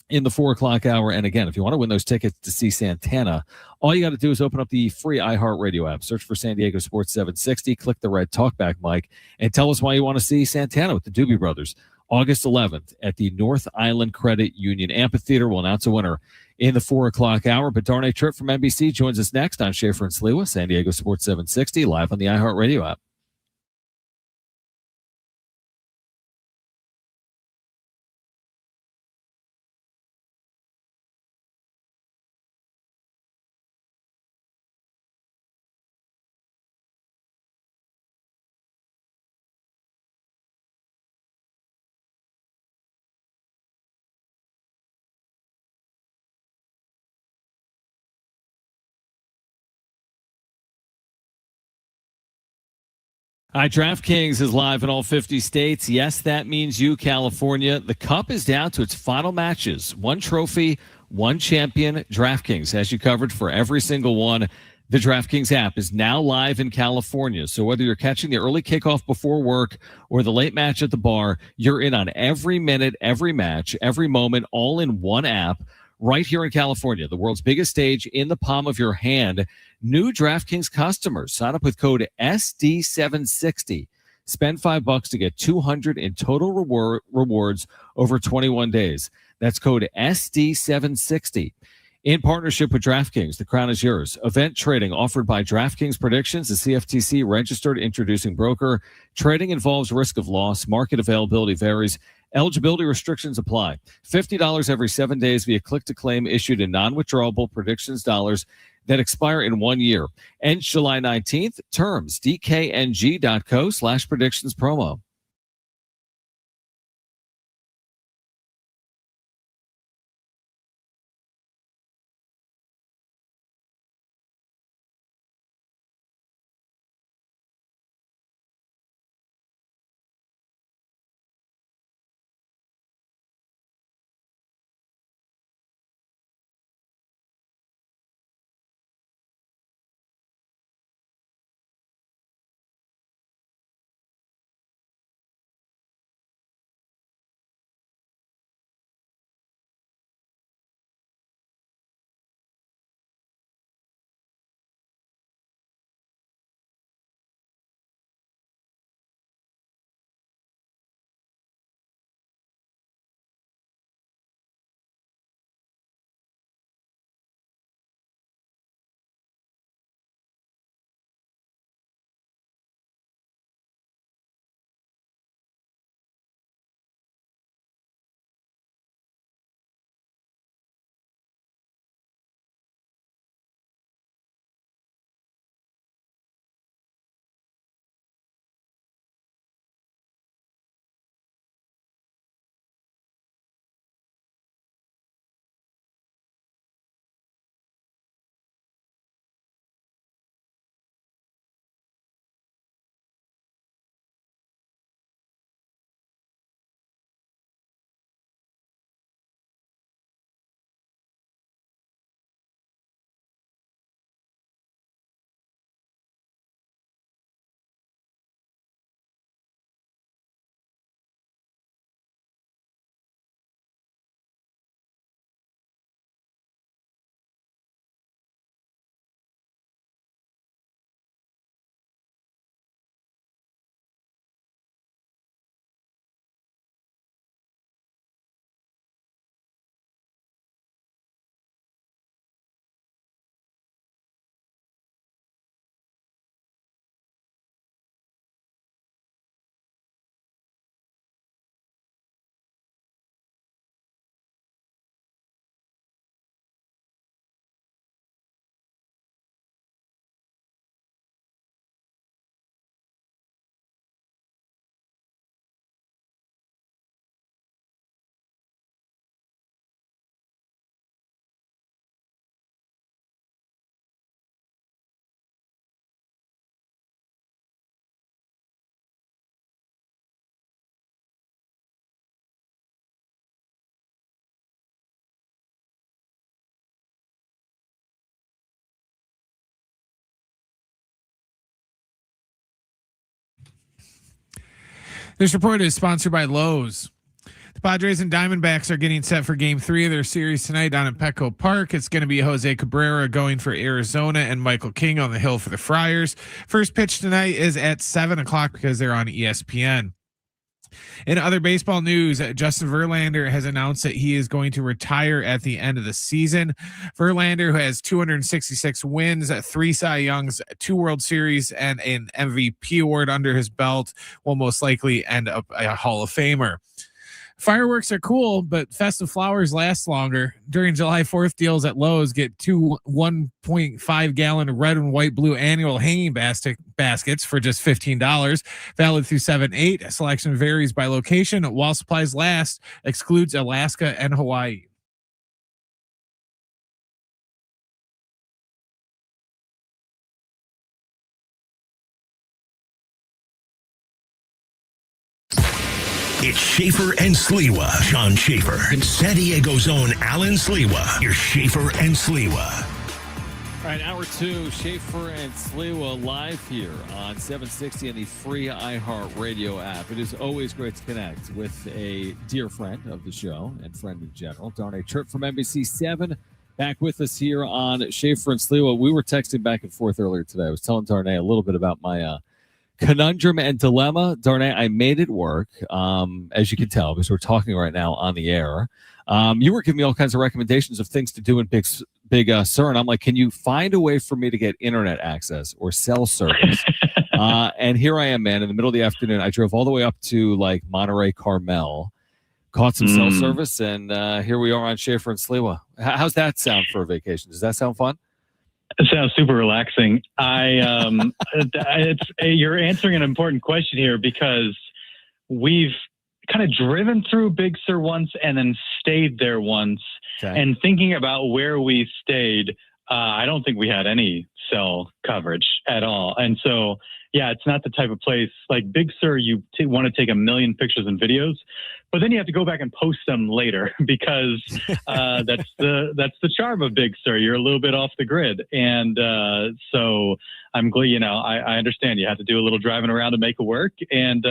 in the 4 o'clock hour. And again, if you want to win those tickets to see Santana, all you got to do is open up the free iHeartRadio app, search for San Diego Sports 760, click the red talkback mic, and tell us why you want to see Santana with the Doobie Brothers. August 11th at the North Island Credit Union Amphitheater. We'll announce a winner in the 4 o'clock hour. But Darnay Tripp from NBC joins us next on Schaeffer and Sliwa, San Diego Sports 760, live on the iHeartRadio app. All right, DraftKings is live in all 50 states. Yes, that means you, California. The Cup is down to its final matches. 1 trophy, 1 champion. DraftKings has you covered for every single one. The DraftKings app is now live in California, so whether you're catching the early kickoff before work or the late match at the bar, you're in on every minute, every match, every moment, all in one app right here in California, the world's biggest stage in the palm of your hand. New DraftKings customers, sign up with code SD760. Spend $5 to get $200 in total rewards over 21 days. That's code SD760. In partnership with DraftKings, the crown is yours. Event trading offered by DraftKings Predictions, a CFTC registered introducing broker. Trading involves risk of loss. Market availability varies. Eligibility restrictions apply. $50 every 7 days via click-to-claim issued in non-withdrawable predictions dollars that expire in 1 year. Ends July 19th. Terms, dkng.co/predictions promo. This report is sponsored by Lowe's. The Padres and Diamondbacks are getting set for Game 3 of their series tonight down at Petco Park. It's going to be Jose Cabrera going for Arizona and Michael King on the hill for the Friars. First pitch tonight is at 7 o'clock because they're on ESPN. In other baseball news, Justin Verlander has announced that he is going to retire at the end of the season. Verlander, who has 266 wins, 3 Cy Youngs, 2 World Series, and an MVP award under his belt, will most likely end up a Hall of Famer. Fireworks are cool, but festive flowers last longer. During July 4th deals at Lowe's, get 2 1.5 gallon red and white blue annual hanging baskets for just $15. Valid through 7/8. Selection varies by location. While supplies last, excludes Alaska and Hawaii. It's Schaeffer and Sliwa. Sean Schaeffer and San Diego's own Alan Sliwa. Your Schaeffer and Sliwa. All right, hour two, Schaeffer and Sliwa live here on 760 and the free iHeartRadio app. It is always great to connect with a dear friend of the show and friend in general, Darnay Tripp from NBC7, back with us here on Schaeffer and Sliwa. We were texting back and forth earlier today. I was telling Darnay a little bit about my conundrum and dilemma. Darnay, I made it work, as you can tell, because we're talking right now on the air. You were giving me all kinds of recommendations of things to do in Big Sur, and I'm like, can you find a way for me to get internet access or cell service? And here I am, man, in the middle of the afternoon. I drove all the way up to like Monterey Carmel, caught some cell service, and here we are on Schaeffer and Sliwa. How's that sound for a vacation? Does that sound fun? It sounds super relaxing. You're answering an important question here, because we've kind of driven through Big Sur once and then stayed there once. Okay. And thinking about where we stayed, I don't think we had any cell coverage at all. And so, yeah, it's not the type of place like Big Sur. You want to take a million pictures and videos, but then you have to go back and post them later because that's the charm of Big Sur. You're a little bit off the grid. And so I'm glad, I understand you have to do a little driving around to make it work. And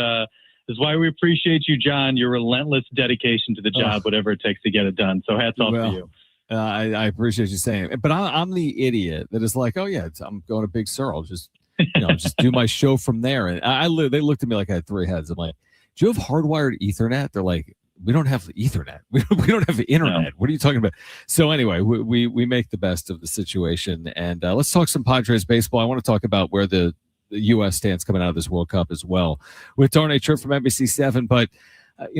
this is why we appreciate you, John, your relentless dedication to the job, whatever it takes to get it done. So hats off to you. I appreciate you saying it, but I'm the idiot that is like, oh yeah, I'm going to Big Sur. I'll just, just do my show from there. And they looked at me like I had three heads. I'm like, do you have hardwired Ethernet? They're like, we don't have Ethernet. We don't have internet. No. What are you talking about? So anyway, we make the best of the situation, and let's talk some Padres baseball. I want to talk about where the U.S. stands coming out of this World Cup as well with Darnay Tripp from NBC7. But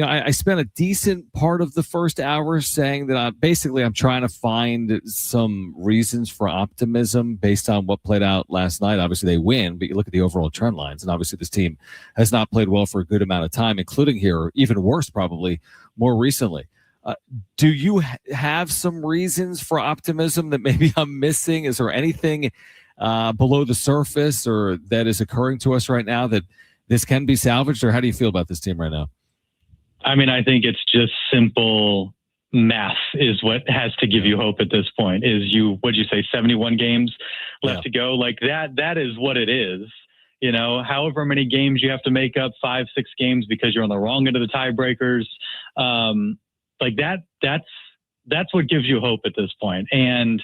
I spent a decent part of the first hour saying that I'm trying to find some reasons for optimism based on what played out last night. Obviously, they win, but you look at the overall trend lines, and obviously this team has not played well for a good amount of time, including here, even worse, probably more recently. Do you have some reasons for optimism that maybe I'm missing? Is there anything below the surface or that is occurring to us right now that this can be salvaged, or how do you feel about this team right now? I mean, I think it's just simple math is what has to give you hope at this point. What'd you say, 71 games left to go? Like that is what it is. However many games you have to make up, 5-6 games because you're on the wrong end of the tiebreakers. Like that's what gives you hope at this point. And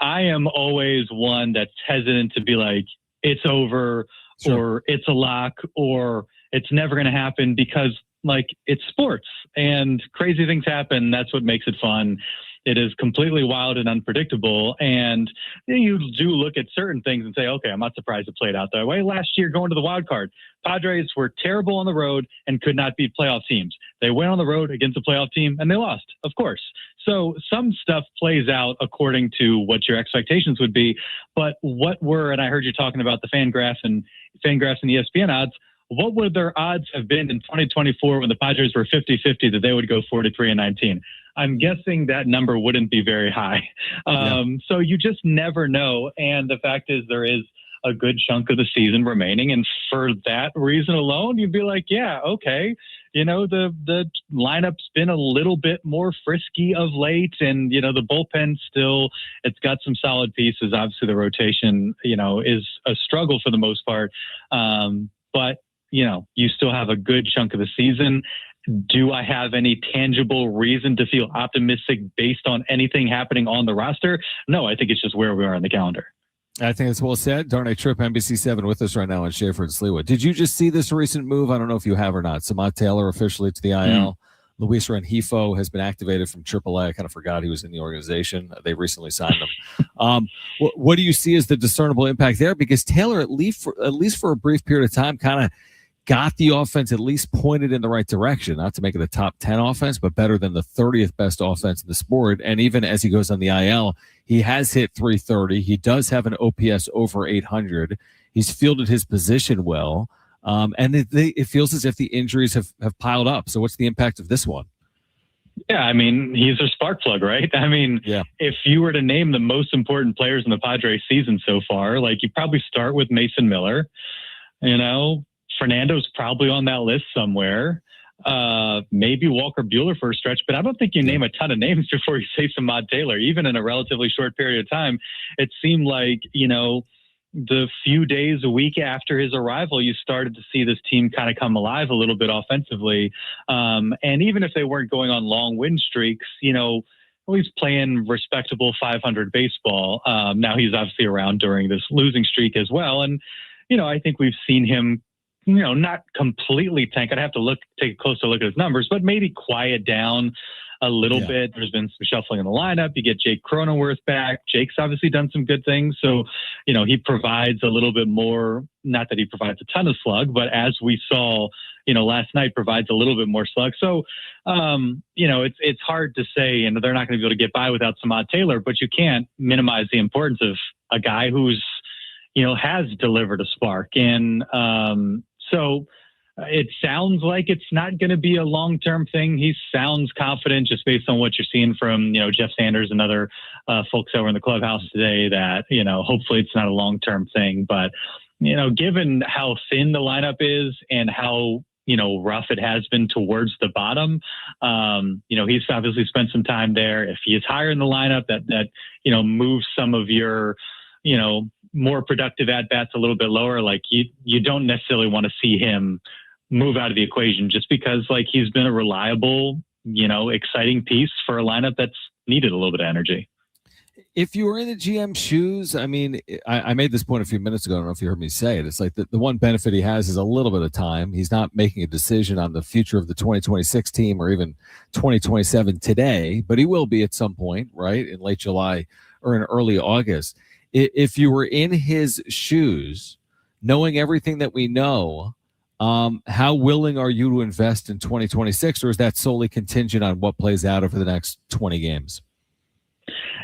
I am always one that's hesitant to be like, it's over, or it's a lock, or it's never going to happen, because like it's sports and crazy things happen. That's what makes it fun. It is completely wild and unpredictable. And you do look at certain things and say, okay, I'm not surprised it played out that way. Last year, going to the wild card, Padres were terrible on the road and could not beat playoff teams. They went on the road against a playoff team and they lost, of course. So some stuff plays out according to what your expectations would be. But and I heard you talking about the Fangraphs and ESPN odds. What would their odds have been in 2024 when the Padres were 50-50 that they would go 43-19? I'm guessing that number wouldn't be very high. So you just never know. And the fact is there is a good chunk of the season remaining. And for that reason alone, you'd be like, yeah, okay. The lineup's been a little bit more frisky of late, and, the bullpen still, it's got some solid pieces. Obviously the rotation, is a struggle for the most part. But you still have a good chunk of the season. Do I have any tangible reason to feel optimistic based on anything happening on the roster? No, I think it's just where we are in the calendar. I think it's well said. Darnay Tripp, NBC7, with us right now on Schaeffer and Sliwa. Did you just see this recent move? I don't know if you have or not. Samad Taylor officially to the IL. Luis Rengifo has been activated from AAA. I kind of forgot he was in the organization. They recently signed him. What do you see as the discernible impact there? Because Taylor, at least for a brief period of time, kind of got the offense at least pointed in the right direction, not to make it a top 10 offense, but better than the 30th best offense in the sport. And even as he goes on the IL, he has hit 330. He does have an OPS over 800. He's fielded his position well. And it feels as if the injuries have piled up. So what's the impact of this one? Yeah, I mean, he's a spark plug, right? I mean, if you were to name the most important players in the Padres season so far, like you probably start with Mason Miller, Fernando's probably on that list somewhere. maybe Walker Buehler for a stretch, but I don't think you name a ton of names before you say Samad Taylor. Even in a relatively short period of time, it seemed like, the few days, a week after his arrival, you started to see this team kind of come alive a little bit offensively. And even if they weren't going on long win streaks, he's playing respectable 500 baseball. Now he's obviously around during this losing streak as well. And, I think we've seen him, not completely tank. I'd have to take a closer look at his numbers, but maybe quiet down a little bit. There's been some shuffling in the lineup. You get Jake Cronenworth back. Jake's obviously done some good things. So, he provides a little bit more, not that he provides a ton of slug, but as we saw, last night, provides a little bit more slug. So, it's hard to say, and they're not going to be able to get by without Samad Taylor, but you can't minimize the importance of a guy who's, has delivered a spark. And so it sounds like it's not going to be a long-term thing. He sounds confident just based on what you're seeing from, Jeff Sanders and other folks over in the clubhouse today that, hopefully it's not a long-term thing. But, given how thin the lineup is and how, rough it has been towards the bottom, he's obviously spent some time there. If he is higher in the lineup, that moves some of your, more productive at-bats a little bit lower. Like you don't necessarily want to see him move out of the equation just because he's been a reliable, exciting piece for a lineup that's needed a little bit of energy. If you were in the GM shoes, I mean, I made this point a few minutes ago. I don't know if you heard me say it. It's like the one benefit he has is a little bit of time. He's not making a decision on the future of the 2026 team or even 2027 today, but he will be at some point, right, in late July or in early August. If you were in his shoes, knowing everything that we know, how willing are you to invest in 2026, or is that solely contingent on what plays out over the next 20 games?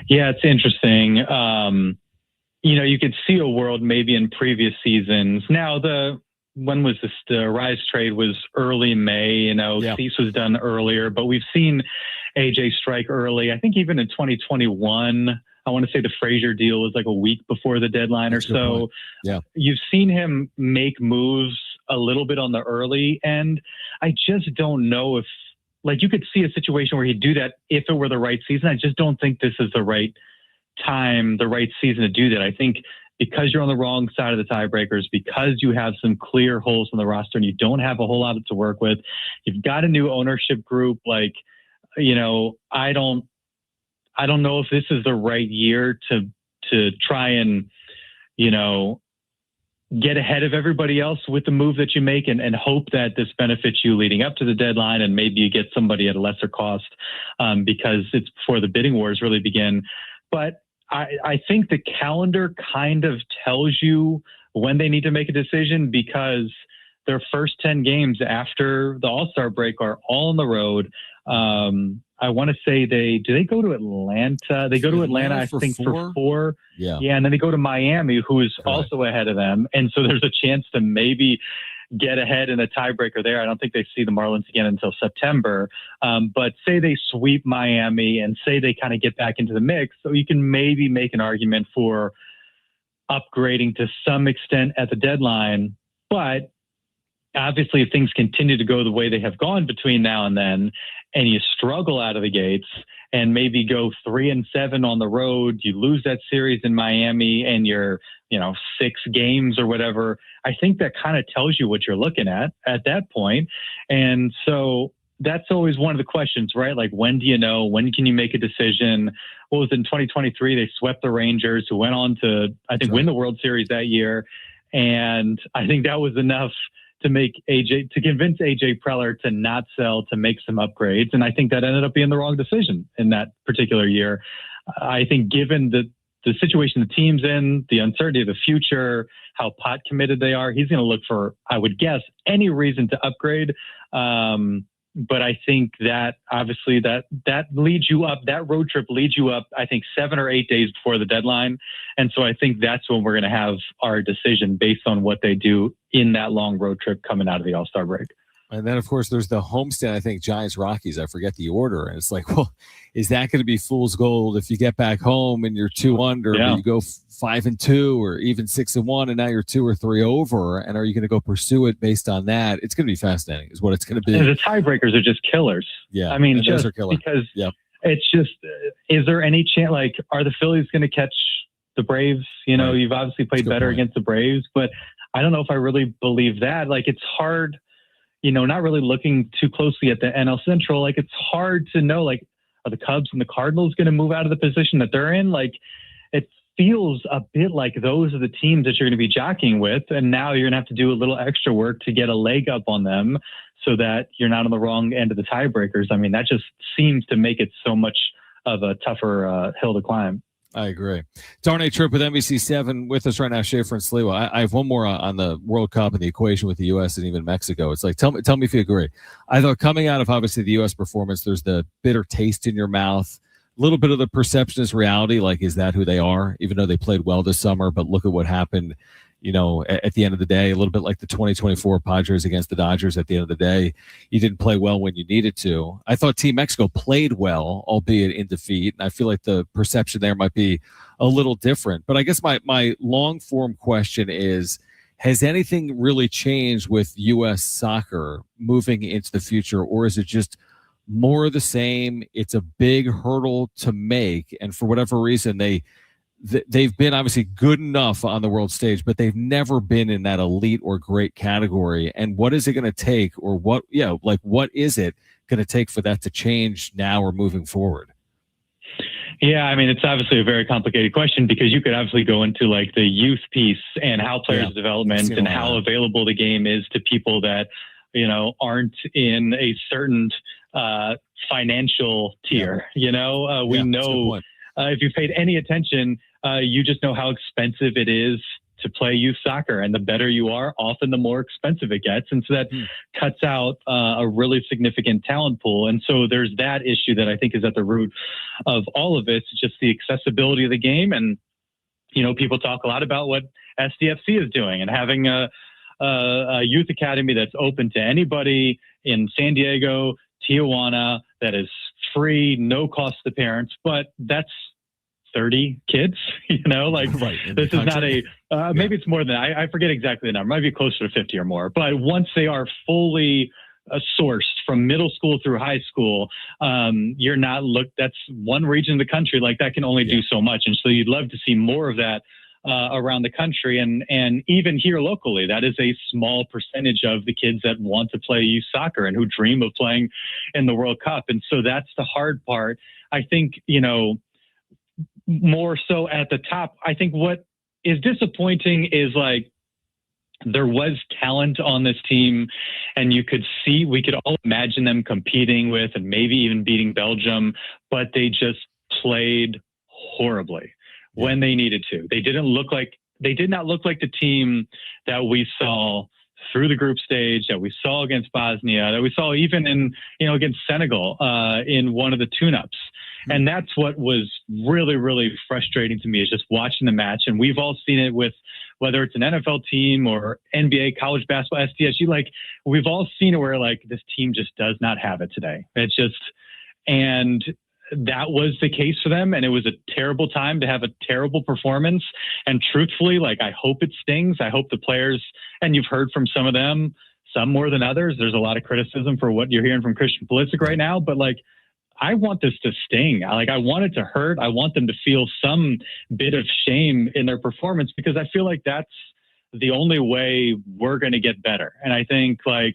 Yeah, it's interesting. You could see a world maybe in previous seasons. Now, when was this? The Rise trade was early May. Cease was done earlier, but we've seen AJ strike early. I think even in 2021, I want to say the Frazier deal was like a week before the deadline or so. Yeah, you've seen him make moves a little bit on the early end. I just don't know if, you could see a situation where he'd do that if it were the right season. I just don't think this is the right time, the right season to do that. I think because you're on the wrong side of the tiebreakers, because you have some clear holes in the roster and you don't have a whole lot to work with, you've got a new ownership group. I don't know if this is the right year to try and, get ahead of everybody else with the move that you make and hope that this benefits you leading up to the deadline. And maybe you get somebody at a lesser cost because it's before the bidding wars really begin. But I think the calendar kind of tells you when they need to make a decision because their first 10 games after the All-Star break are all on the road. I want to say they go to Atlanta. They go to Atlanta, I think, for 4. Yeah. And then they go to Miami, who is also ahead of them. And so there's a chance to maybe get ahead in a tiebreaker there. I don't think they see the Marlins again until September. But say they sweep Miami and say they kind of get back into the mix. So you can maybe make an argument for upgrading to some extent at the deadline. But obviously, if things continue to go the way they have gone between now and then, and you struggle out of the gates and maybe go 3-7 on the road, you lose that series in Miami and you're, 6 games or whatever, I think that kind of tells you what you're looking at that point. And so that's always one of the questions, right? Like, when do you know? When can you make a decision? What was it, in 2023? They swept the Rangers, who went on to, I think, win the World Series that year. And I think that was enough to convince AJ Preller to not sell, to make some upgrades. And I think that ended up being the wrong decision in that particular year. I think given the situation the team's in, the uncertainty of the future, how pot committed they are, he's going to look for, I would guess, any reason to upgrade. But I think that obviously that leads you up, that road trip leads you up, I think 7 or 8 days before the deadline. And so I think that's when we're going to have our decision based on what they do in that long road trip coming out of the All-Star break. And then, of course, there's the homestand, I think, Giants-Rockies. I forget the order. And it's like, well, is that going to be fool's gold if you get back home and you're 2 under, but you go 5-2 or even 6-1, and now you're 2 or 3 over? And are you going to go pursue it based on that? It's going to be fascinating, is what it's going to be. And the tiebreakers are just killers. Yeah. I mean, just because it's just, is there any chance, like, are the Phillies going to catch the Braves? You know, you've obviously played better against the Braves, but I don't know if I really believe that. Like, it's hard. You know, not really looking too closely at the NL Central, like it's hard to know, like, are the Cubs and the Cardinals going to move out of the position that they're in? Like, it feels a bit like those are the teams that you're going to be jockeying with. And now you're going to have to do a little extra work to get a leg up on them so that you're not on the wrong end of the tiebreakers. I mean, that just seems to make it so much of a tougher hill to climb. I agree. Darnay Tripp with NBC7 with us right now, Schaeffer and Sliwa. I have one more on the World Cup and the equation with the U.S. and even Mexico. It's like, tell me if you agree. I thought coming out of, obviously, the U.S. performance, there's the bitter taste in your mouth, a little bit of the perception is reality. Like, is that who they are? Even though they played well this summer, but look at what happened, you know, at the end of the day, a little bit like the 2024 Padres against the Dodgers. At the end of the day, you didn't play well when you needed to. I thought Team Mexico played well, albeit in defeat. And I feel like the perception there might be a little different. But I guess my long form question is, has anything really changed with U.S. soccer moving into the future? Or is it just more of the same? It's a big hurdle to make. And for whatever reason, they've been obviously good enough on the world stage, but they've never been in that elite or great category. And what is it going to take, or what is it going to take for that to change now or moving forward? Yeah, I mean, it's obviously a very complicated question because you could obviously go into like the youth piece and how players development and how available the game is to people that, you know, aren't in a certain financial tier. You know, we know if you've paid any attention, you just know how expensive it is to play youth soccer, and the better you are, often the more expensive it gets. And so that cuts out a really significant talent pool. And so there's that issue that I think is at the root of all of it, just the accessibility of the game. And, you know, people talk a lot about what SDFC is doing and having a youth academy that's open to anybody in San Diego, Tijuana, that is free, no cost to parents, but that's 30 kids, you know, like this is not a, maybe it's more than that. I forget exactly the number, might be closer to 50 or more, but once they are fully sourced from middle school through high school, you're not that's one region of the country, like that can only do so much. And so you'd love to see more of that around the country. And even here locally, that is a small percentage of the kids that want to play youth soccer and who dream of playing in the World Cup. And so that's the hard part. I think, you know, more so at the top, I think what is disappointing is like there was talent on this team and we could all imagine them competing with and maybe even beating Belgium, but they just played horribly when they needed to. They did not look like the team that we saw through the group stage, that we saw against Bosnia, that we saw even in, you know, against Senegal in one of the tune-ups. And that's what was really, really frustrating to me, is just watching the match. And we've all seen it with whether it's an NFL team or NBA, college basketball, SDSU, like we've all seen it where like this team just does not have it today. It's just, and that was the case for them. And it was a terrible time to have a terrible performance. And truthfully, like, I hope it stings. I hope the players, and you've heard from some of them, some more than others. There's a lot of criticism for what you're hearing from Christian Pulisic right now, but like, I want this to sting. I want it to hurt. I want them to feel some bit of shame in their performance, because I feel like that's the only way we're going to get better. And I think, like,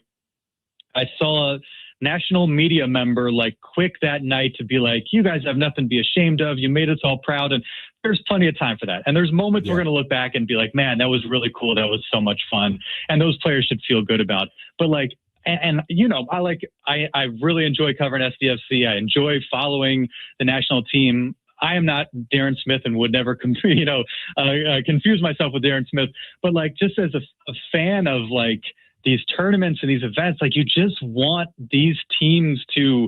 I saw a national media member like quick that night to be like, you guys have nothing to be ashamed of. You made us all proud. And there's plenty of time for that. And there's moments we're going to look back and be like, man, that was really cool. That was so much fun. And those players should feel good about. But like, and you know, I really enjoy covering SDFC. I enjoy following the national team. I am not Darren Smith and would never confuse myself with Darren Smith. But like, just as a fan of like these tournaments and these events, like you just want these teams to,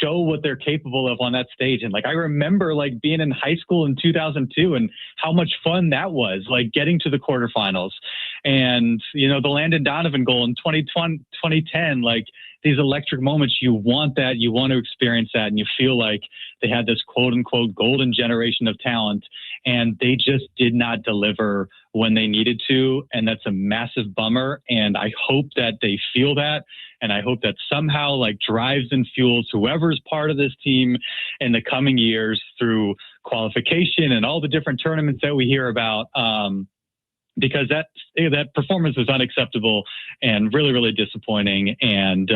show what they're capable of on that stage. And like, I remember like being in high school in 2002 and how much fun that was, like getting to the quarterfinals and, the Landon Donovan goal in 2010, like these electric moments. You want that, you want to experience that. And you feel like they had this quote unquote golden generation of talent and they just did not deliver when they needed to. And that's a massive bummer. And I hope that they feel that. And I hope that somehow like drives and fuels whoever's part of this team in the coming years through qualification and all the different tournaments that we hear about. Because that performance was unacceptable and really, really disappointing. And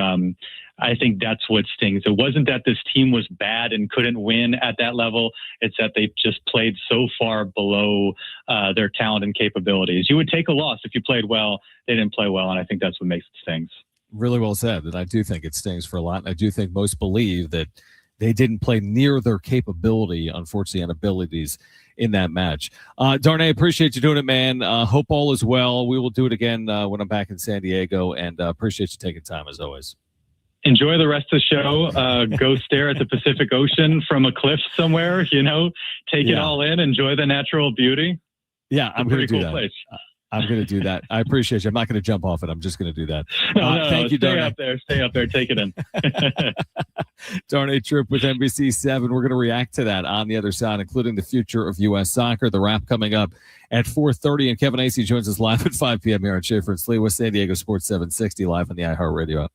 I think that's what stings. It wasn't that this team was bad and couldn't win at that level. It's that they just played so far below their talent and capabilities. You would take a loss if you played well. They didn't play well, and I think that's what makes it stings. Really well said. And I do think it stings for a lot. And I do think most believe that they didn't play near their capability, unfortunately, and abilities in that match. Darnay, appreciate you doing it, man. Hope all is well. We will do it again when I'm back in San Diego, and appreciate you taking time as always. Enjoy the rest of the show. Go stare at the Pacific Ocean from a cliff somewhere, take it all in, enjoy the natural beauty. Yeah, I'm going to do cool that. Place. I'm going to do that. I appreciate you. I'm not going to jump off it. I'm just going to do that. Thank you, Darnay. Stay up there. Take it in. Darnay Tripp with NBC7. We're going to react to that on the other side, including the future of U.S. soccer. The wrap coming up at 4:30. And Kevin Acee joins us live at 5 p.m. here on Schaeffer and Sliwa, San Diego Sports 760, live on the iHeartRadio app.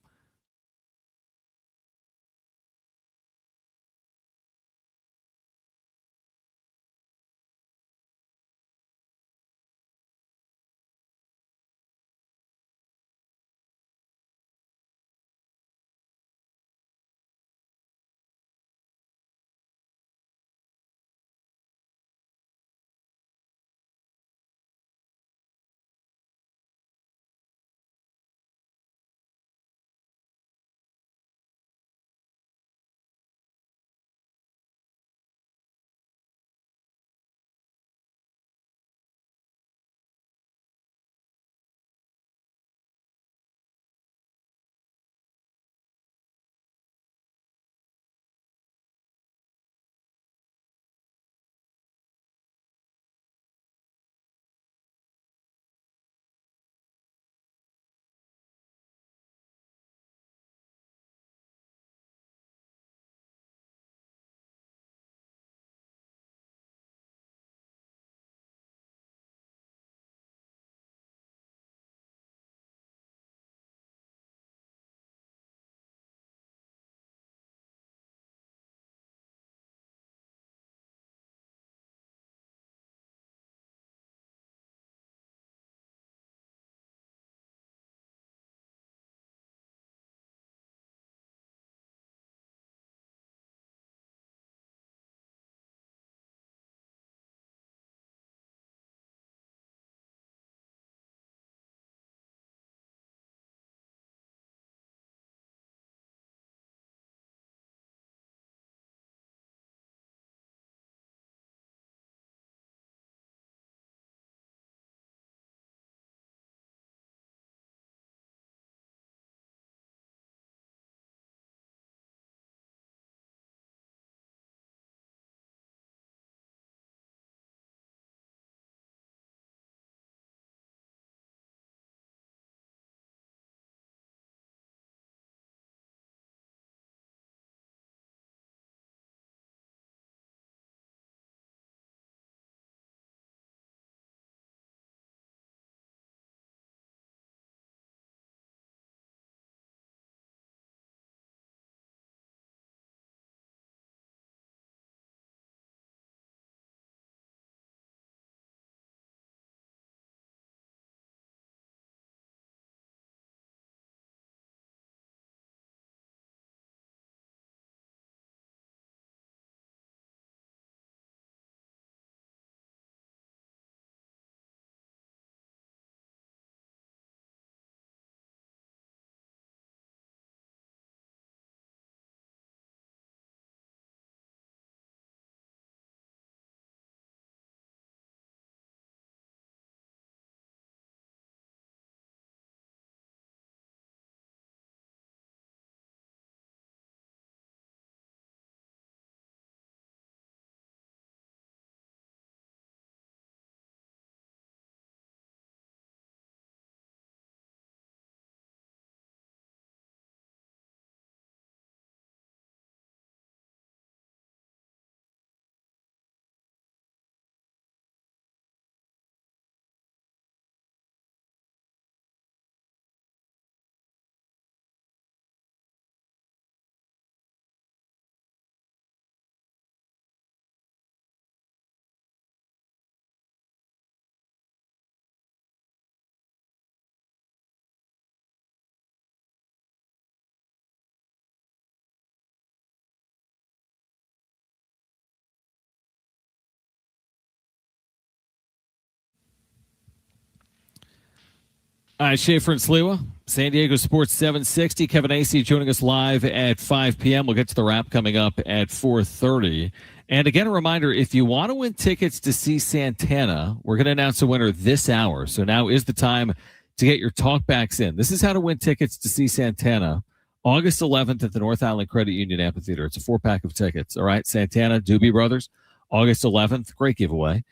Schaeffer and Sliwa, San Diego Sports 760. Kevin Acee joining us live at 5 p.m. We'll get to the wrap coming up at 4:30. And again, a reminder, if you want to win tickets to see Santana, we're going to announce a winner this hour. So now is the time to get your talkbacks in. This is how to win tickets to see Santana, August 11th at the North Island Credit Union Amphitheater. It's a 4-pack of tickets. All right, Santana, Doobie Brothers, August 11th. Great giveaway.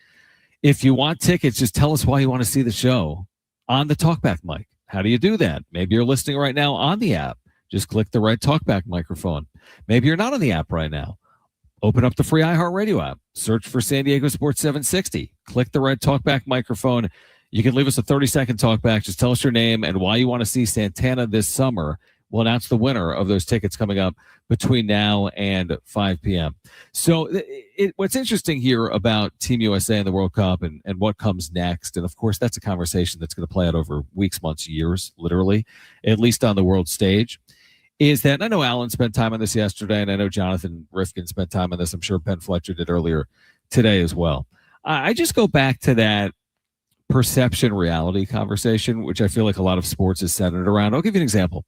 If you want tickets, just tell us why you want to see the show on the talkback mic. How do you do that? Maybe you're listening right now on the app. Just click the red talkback microphone. Maybe you're not on the app right now. Open up the free iHeartRadio app. Search for San Diego Sports 760. Click the red talkback microphone. You can leave us a 30-second talkback. Just tell us your name and why you want to see Santana this summer. We'll announce the winner of those tickets coming up between now and 5 p.m. So what's interesting here about Team USA and the World Cup and what comes next, and of course that's a conversation that's going to play out over weeks, months, years, literally, at least on the world stage, is that, and I know Alan spent time on this yesterday, and I know Jonathan Rifkin spent time on this. I'm sure Ben Fletcher did earlier today as well. I just go back to that perception reality conversation, which I feel like a lot of sports is centered around. I'll give you an example.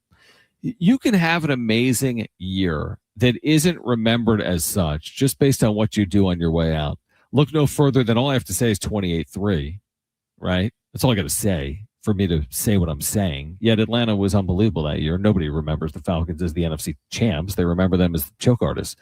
You can have an amazing year that isn't remembered as such just based on what you do on your way out. Look no further than all I have to say is 28-3, right? That's all I got to say for me to say what I'm saying. Yet Atlanta was unbelievable that year. Nobody remembers the Falcons as the NFC champs. They remember them as choke artists.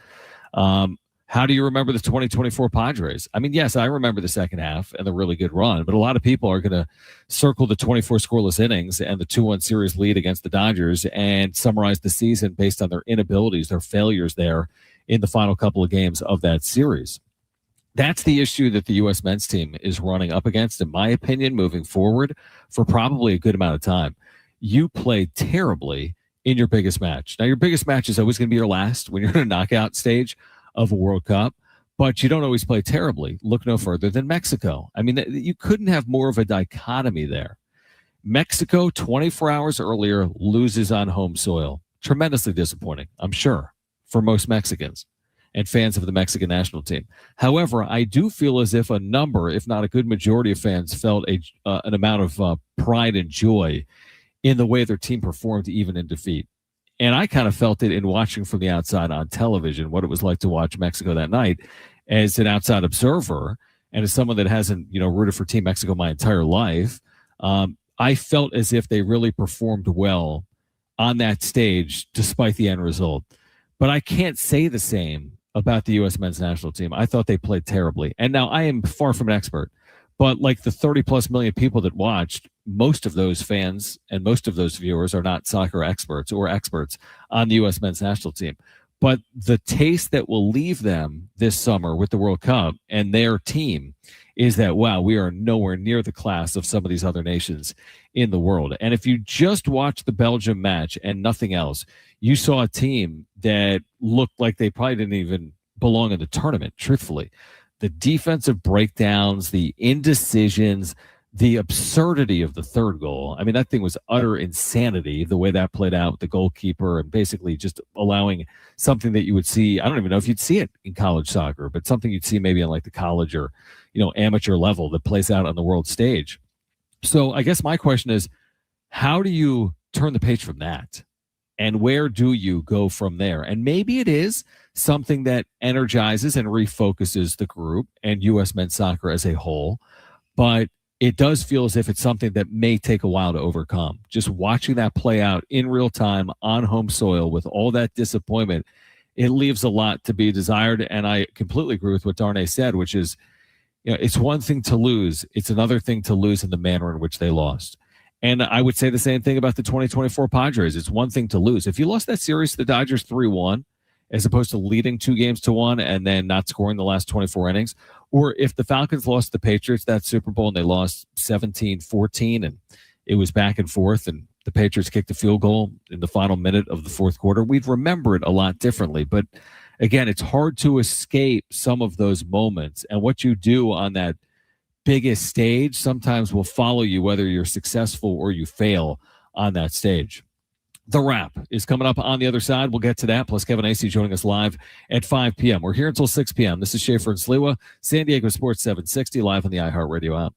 How do you remember the 2024 Padres? I mean, yes, I remember the second half and the really good run, but a lot of people are going to circle the 24 scoreless innings and the 2-1 series lead against the Dodgers and summarize the season based on their inabilities, their failures there in the final couple of games of that series. That's the issue that the U.S. men's team is running up against, in my opinion, moving forward for probably a good amount of time. You played terribly in your biggest match. Now, your biggest match is always going to be your last when you're in a knockout stage of a World Cup, but you don't always play terribly. Look no further than Mexico. I mean, you couldn't have more of a dichotomy there. Mexico, 24 hours earlier, loses on home soil. Tremendously disappointing, I'm sure, for most Mexicans and fans of the Mexican national team. However, I do feel as if a number, if not a good majority of fans, felt an amount of pride and joy in the way their team performed, even in defeat. And I kind of felt it in watching from the outside on television, what it was like to watch Mexico that night as an outside observer and as someone that hasn't, rooted for Team Mexico my entire life. I felt as if they really performed well on that stage despite the end result. But I can't say the same about the U.S. men's national team. I thought they played terribly. And now I am far from an expert, but like the 30+ million people that watched, most of those fans and most of those viewers are not soccer experts or experts on the U.S. men's national team. But the taste that will leave them this summer with the World Cup and their team is that, wow, we are nowhere near the class of some of these other nations in the world. And if you just watch the Belgium match and nothing else, you saw a team that looked like they probably didn't even belong in the tournament, truthfully. The defensive breakdowns, the indecisions, the absurdity of the third goal. I mean, that thing was utter insanity, the way that played out with the goalkeeper and basically just allowing something that you would see. I don't even know if you'd see it in college soccer, but something you'd see maybe on like the college or, amateur level that plays out on the world stage. So I guess my question is, how do you turn the page from that? And where do you go from there? And maybe it is something that energizes and refocuses the group and U.S. men's soccer as a whole. But it does feel as if it's something that may take a while to overcome. Just watching that play out in real time on home soil with all that disappointment, it leaves a lot to be desired. And I completely agree with what Darnay said, which is, it's one thing to lose. It's another thing to lose in the manner in which they lost. And I would say the same thing about the 2024 Padres. It's one thing to lose. If you lost that series to the Dodgers 3-1, as opposed to leading 2-1 and then not scoring the last 24 innings, or if the Falcons lost the Patriots that Super Bowl and they lost 17-14 and it was back and forth and the Patriots kicked a field goal in the final minute of the fourth quarter, we'd remember it a lot differently. But again, it's hard to escape some of those moments. And what you do on that biggest stage sometimes will follow you whether you're successful or you fail on that stage. The wrap is coming up on the other side. We'll get to that. Plus, Kevin Acee joining us live at 5 p.m. We're here until 6 p.m. This is Schaeffer and Sliwa, San Diego Sports 760, live on the iHeartRadio app.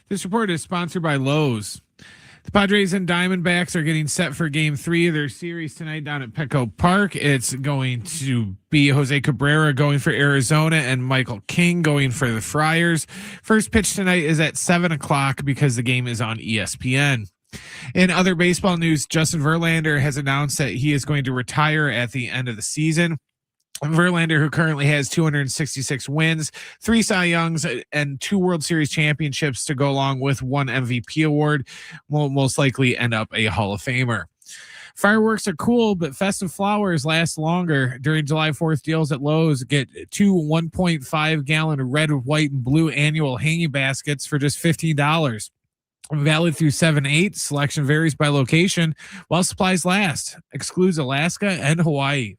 This report is sponsored by Lowe's. The Padres and Diamondbacks are getting set for Game 3 of their series tonight down at Petco Park. It's going to be Jose Cabrera going for Arizona and Michael King going for the Friars. First pitch tonight is at 7 o'clock because the game is on ESPN. In other baseball news, Justin Verlander has announced that he is going to retire at the end of the season. Verlander, who currently has 266 wins, 3 Cy Youngs, and 2 World Series championships to go along with 1 MVP award, will most likely end up a Hall of Famer. Fireworks are cool, but festive flowers last longer. During July 4th deals at Lowe's, get 2 1.5-gallon red, white, and blue annual hanging baskets for just $15. Valid through 7/8. Selection varies by location while supplies last. Excludes Alaska and Hawaii.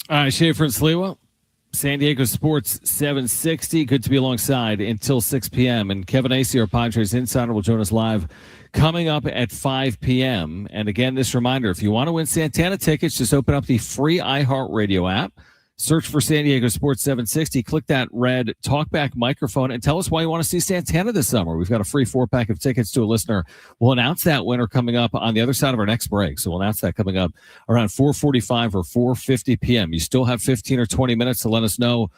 All right, Schaeffer and Sliwa, San Diego Sports 760. Good to be alongside until 6 p.m. And Kevin Acee, our Padres insider, will join us live coming up at 5 p.m. And again, this reminder, if you want to win Santana tickets, just open up the free iHeartRadio app. Search for San Diego Sports 760. Click that red talkback microphone and tell us why you want to see Santana this summer. We've got a free 4-pack of tickets to a listener. We'll announce that winner coming up on the other side of our next break. So we'll announce that coming up around 4:45 or 4:50 p.m. You still have 15 or 20 minutes to let us know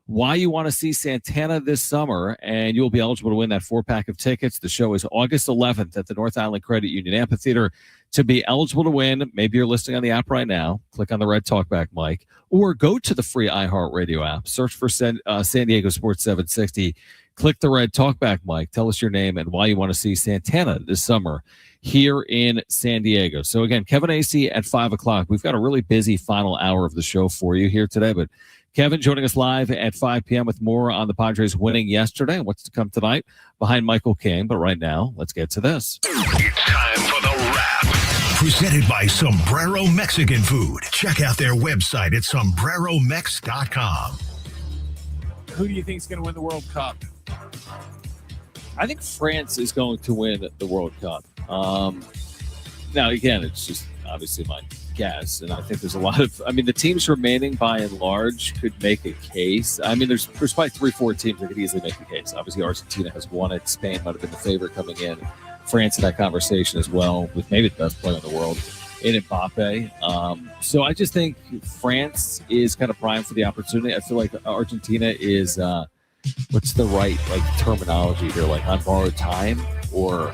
why you want to see Santana this summer, and you'll be eligible to win that 4-pack of tickets. The show is August 11th at the North Island Credit Union Amphitheater. To be eligible to win, maybe you're listening on the app right now. Click on the red talkback mic, or go to the free iHeartRadio app. Search for San Diego Sports 760. Click the red talkback mic. Tell us your name and why you want to see Santana this summer here in San Diego. So again, Kevin Acee at 5 o'clock. We've got a really busy final hour of the show for you here today, but Kevin joining us live at 5 p.m. with more on the Padres winning yesterday and what's to come tonight behind Michael King. But right now, let's get to this. It's time for the wrap. Presented by Sombrero Mexican Food. Check out their website at sombreromex.com. Who do you think is going to win the World Cup? I think France is going to win the World Cup. Now, again, it's just obviously my guess, and I think there's a lot of, the teams remaining by and large could make a case. There's probably 3-4 teams that could easily make a case. Obviously, Argentina has won it. Spain might have been the favorite coming in. France in that conversation as well, with maybe the best player in the world in Mbappe. So I just think France is kind of primed for the opportunity. I feel like Argentina is, what's the right terminology here, on borrowed time, or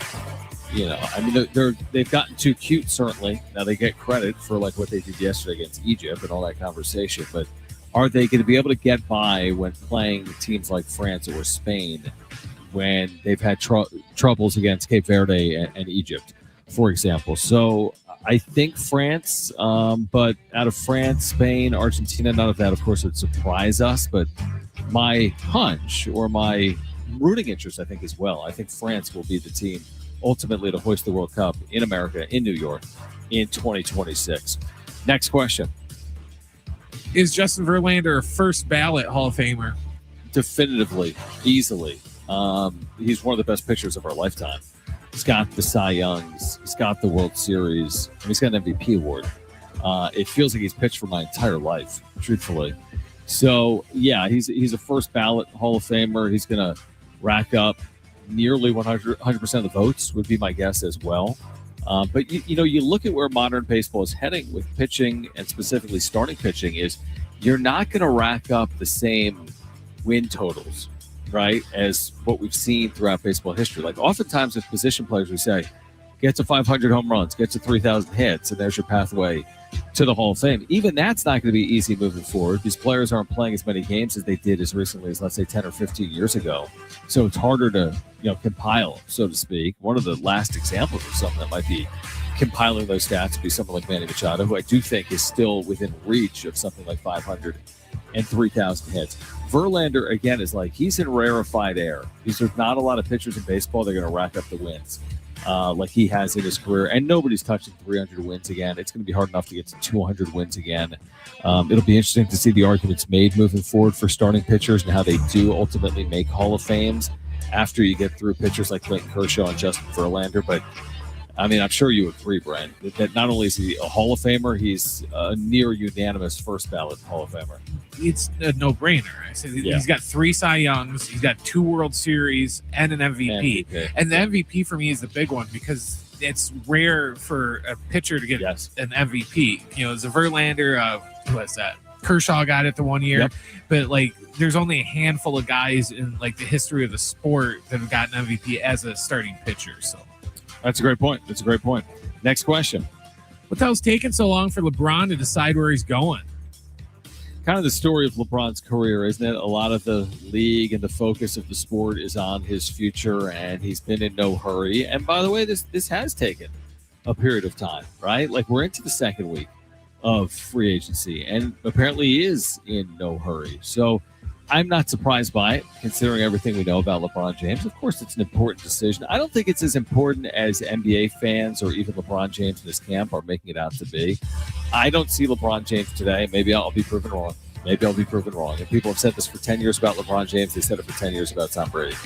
they've gotten too cute, certainly. Now they get credit for what they did yesterday against Egypt and all that conversation, but are they going to be able to get by when playing teams like France or Spain when they've had troubles against Cape Verde and Egypt, for example? So I think France, but out of France, Spain, Argentina, none of that, of course, would surprise us, but my hunch or my rooting interest, I think, as well, I think France will be the team ultimately to hoist the World Cup in America, in New York, in 2026. Next question. Is Justin Verlander a first ballot Hall of Famer? Definitively, easily. He's one of the best pitchers of our lifetime. He's got the Cy Youngs. He's got the World Series. And he's got an MVP award. It feels like he's pitched for my entire life, truthfully. So, yeah, he's a first ballot Hall of Famer. He's going to rack up nearly 100% of the votes, would be my guess as well. But you look at where modern baseball is heading with pitching, and specifically starting pitching, is you're not going to rack up the same win totals, right, as what we've seen throughout baseball history. Oftentimes with position players, we say, get to 500 home runs, get to 3,000 hits, and there's your pathway to the Hall of Fame. Even that's not going to be easy moving forward. These players aren't playing as many games as they did as recently as, let's say, 10 or 15 years ago. So it's harder to, compile, so to speak. One of the last examples of someone that might be compiling those stats would be someone like Manny Machado, who I do think is still within reach of something like 500 and 3,000 hits. Verlander, again, is he's in rarefied air. There's not a lot of pitchers in baseball that are going to rack up the wins like he has in his career, and nobody's touching 300 wins again. It's going to be hard enough to get to 200 wins again. It'll be interesting to see the arguments made moving forward for starting pitchers and how they do ultimately make Hall of Fames. after you get through pitchers like Clayton Kershaw and Justin Verlander. But I mean, I'm sure you agree, Brent, that not only is he a Hall of Famer, he's a near unanimous first ballot Hall of Famer. It's a no-brainer. I said he's got 3 Cy Youngs, he's got 2 World Series, and an MVP. And the MVP for me is the big one because it's rare for a pitcher to get an MVP. You know, it's a Verlander. Who was that? Kershaw got it the one year, but like, there's only a handful of guys in like the history of the sport that have gotten MVP as a starting pitcher. So. That's a great point. Next question. What the hell's taking so long for LeBron to decide where he's going? Kind of the story of LeBron's career, isn't it? A lot of the league and the focus of the sport is on his future, and he's been in no hurry. And by the way, this has taken a period of time, right? Like, we're into the second week of free agency, and apparently he is in no hurry. So I'm not surprised by it, considering everything we know about LeBron James. Of course, it's an important decision. I don't think it's as important as NBA fans or even LeBron James in his camp are making it out to be. I don't see LeBron James today. Maybe I'll be proven wrong. And people have said this for 10 years about LeBron James. They said it for 10 years about Tom Brady.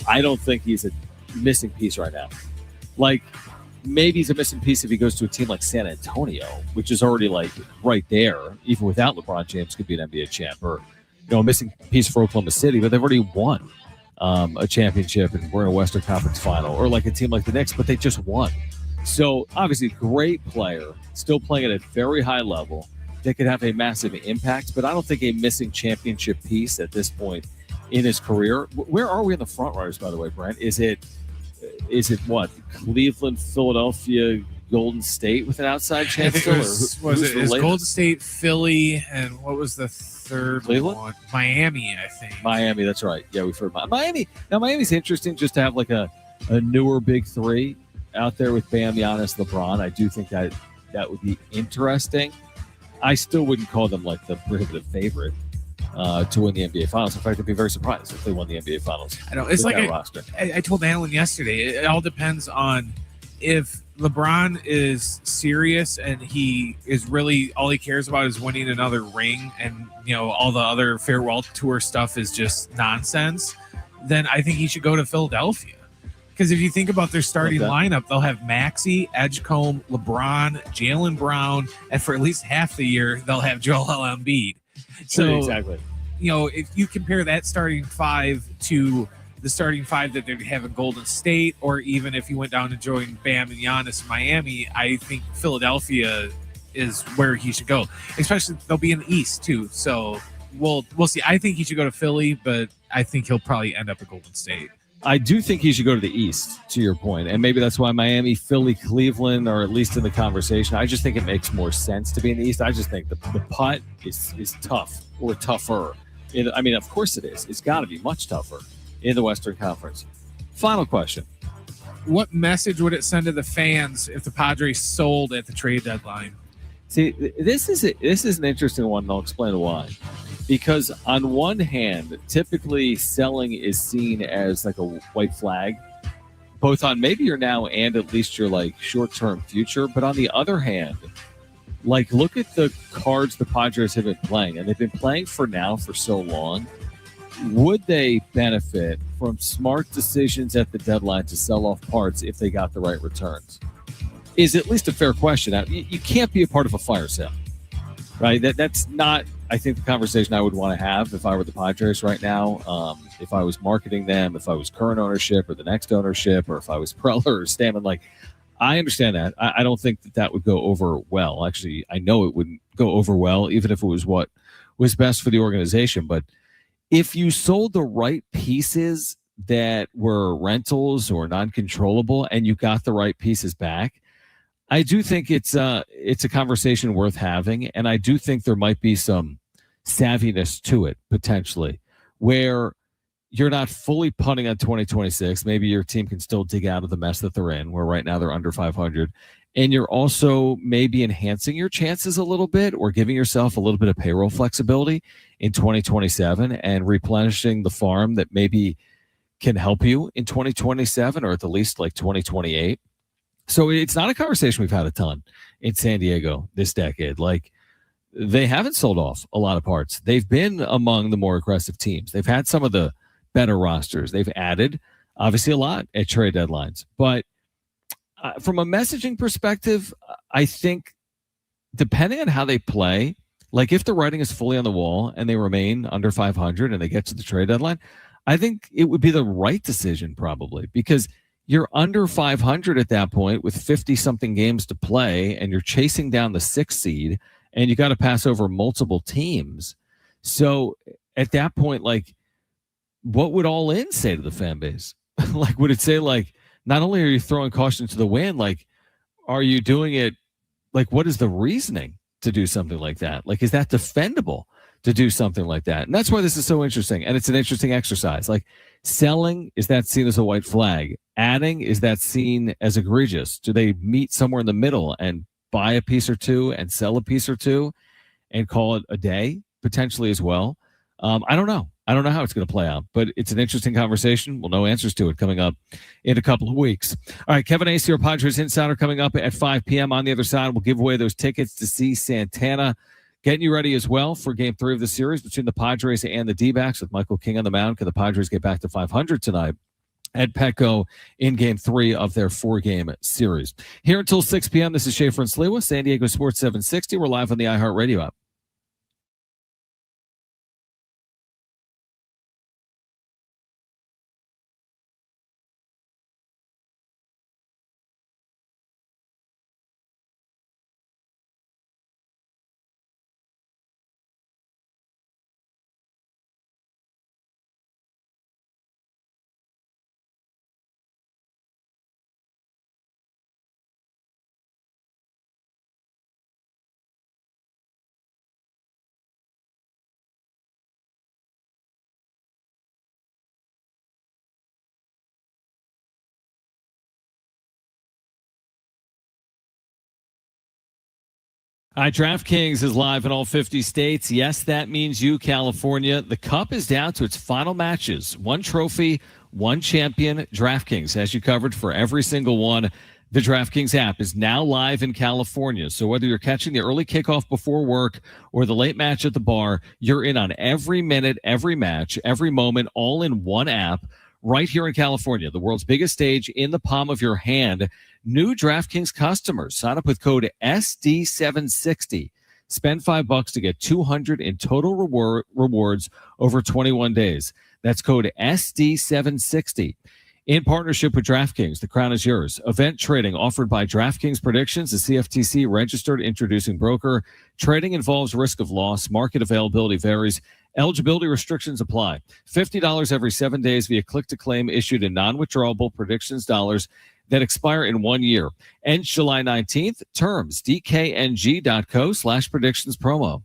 I don't think he's a missing piece right now. Like, maybe he's a missing piece if he goes to a team like San Antonio, which is already like right there. Even without LeBron James, could be an NBA champ, or a missing piece for Oklahoma City, but they've already won a championship and we're in a Western Conference final, or like a team like the Knicks, but they just won. So obviously, great player, still playing at a very high level. They could have a massive impact, but I don't think a missing championship piece at this point in his career. Where are we in the front runners, by the way, Brent? Is it what? Cleveland, Philadelphia, Golden State with an outside chance still? It was Golden State, Philly, and what was the third one? Miami, I think. Miami, that's right. Yeah, we've heard Miami. Now, Miami's interesting just to have like a newer big three out there with Bam, Giannis, LeBron. I do think that would be interesting. I still wouldn't call them like the prohibitive favorite to win the NBA Finals. In fact, I'd be very surprised if they won the NBA Finals. I know. It's like I told Alan yesterday, it all depends on if LeBron is serious and he is really, all he cares about is winning another ring, and all the other farewell tour stuff is just nonsense, then I think he should go to Philadelphia. Because if you think about their starting lineup, they'll have Maxey, Edgecombe, LeBron, Jaylen Brown, and for at least half the year, they'll have Joel Embiid. So, exactly. If you compare that starting 5 to the starting 5 that they'd have in Golden State, or even if you went down to join Bam and Giannis in Miami, I think Philadelphia is where he should go. Especially they'll be in the East too. So we'll see. I think he should go to Philly, but I think he'll probably end up at Golden State. I do think he should go to the East, to your point, and maybe that's why Miami, Philly, Cleveland are at least in the conversation. I just think it makes more sense to be in the East. I just think the putt is tough, or tougher. I mean, of course it is. It's got to be much tougher in the Western Conference. Final question. What message would it send to the fans if the Padres sold at the trade deadline? See, this is an interesting one, and I'll explain why. Because on one hand, typically selling is seen as like a white flag, both on maybe your now and at least your like short-term future. But on the other hand, like, look at the cards the Padres have been playing, and they've been playing for so long. Would they benefit from smart decisions at the deadline to sell off parts if they got the right returns? Is at least a fair question. You can't be a part of a fire sale, right? That's not, I think, the conversation I would want to have if I were the Padres right now. If I was marketing them, if I was current ownership or the next ownership, or if I was Preller or Stammen, like, I understand that. I don't think that would go over well. Actually, I know it wouldn't go over well, even if it was what was best for the organization. But if you sold the right pieces that were rentals or non-controllable and you got the right pieces back, I do think it's a conversation worth having, and I do think there might be some savviness to it potentially, where you're not fully punting on 2026. Maybe your team can still dig out of the mess that they're in, where right now they're under 500, and you're also maybe enhancing your chances a little bit, or giving yourself a little bit of payroll flexibility in 2027 and replenishing the farm that maybe can help you in 2027, or at the least like 2028. So it's not a conversation we've had a ton in San Diego this decade. Like, they haven't sold off a lot of parts. They've been among the more aggressive teams. They've had some of the better rosters. They've added, obviously, a lot at trade deadlines. But from a messaging perspective, I think depending on how they play, like if the writing is fully on the wall and they remain under 500 and they get to the trade deadline, I think it would be the right decision probably, because you're under 500 at that point with 50 something games to play and you're chasing down the 6th seed and you got to pass over multiple teams. So at that point, like, what would All In say to the fan base? Like, would it say, like, not only are you throwing caution to the wind, like, are you doing it? Like, what is the reasoning to do something like that? Like, is that defendable to do something like that? And that's why this is so interesting. And it's an interesting exercise. Like, selling, is that seen as a white flag? Adding, is that seen as egregious? Do they meet somewhere in the middle and buy a piece or two and sell a piece or two and call it a day potentially as well? I don't know. I don't know how it's going to play out, but it's an interesting conversation. We'll know answers to it coming up in a couple of weeks. All right, Kevin Acee, our Padres Insider, coming up at 5 p.m. On the other side, we'll give away those tickets to see Santana. Getting you ready as well for Game 3 of the series between the Padres and the D-backs with Michael King on the mound. Can the Padres get back to 500 tonight at Petco in Game 3 of their 4-game series? Here until 6 p.m., this is Schaeffer and Sliwa, San Diego Sports 760. We're live on the iHeartRadio app. All right, DraftKings is live in all 50 states. Yes, that means you, California. The Cup is down to its final matches. One trophy, one champion. DraftKings has you covered for every single one. The DraftKings app is now live in California. So whether you're catching the early kickoff before work or the late match at the bar, you're in on every minute, every match, every moment, all in one app. Right here in California, the world's biggest stage in the palm of your hand. New DraftKings customers sign up with code SD760. Spend $5 to get $200 in total rewards over 21 days. That's code SD760. In partnership with DraftKings, the crown is yours. Event trading offered by DraftKings Predictions, a CFTC registered introducing broker. Trading involves risk of loss. Market availability varies. Eligibility restrictions apply. $50 every 7 days via click-to-claim issued in non-withdrawable predictions dollars that expire in 1 year. Ends July 19th. Terms, dkng.co/predictions promo.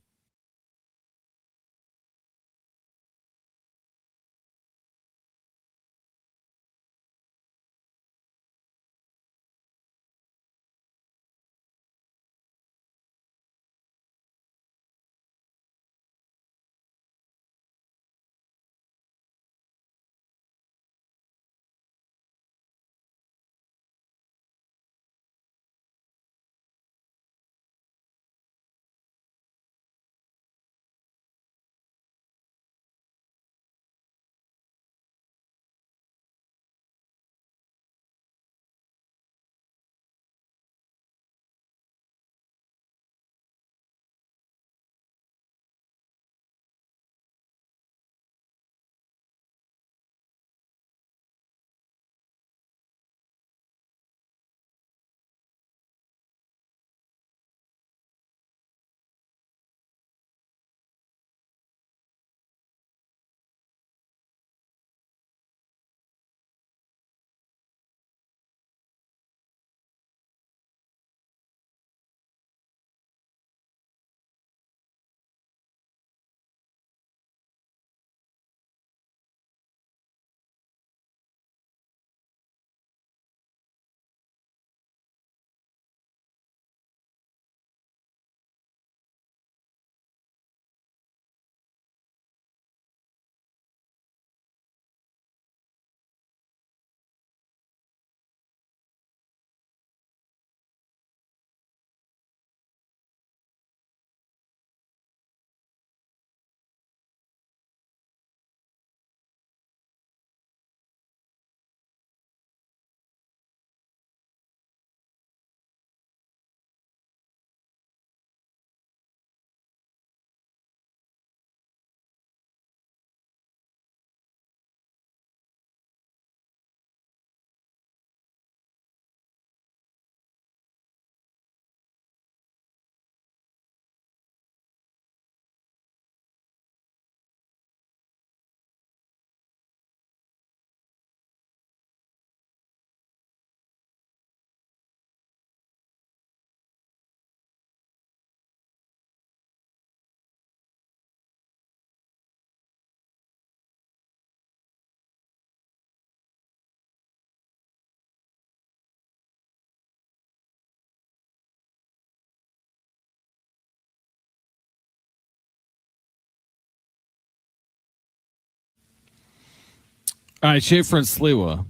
All right, Schaeffer and Sliwa.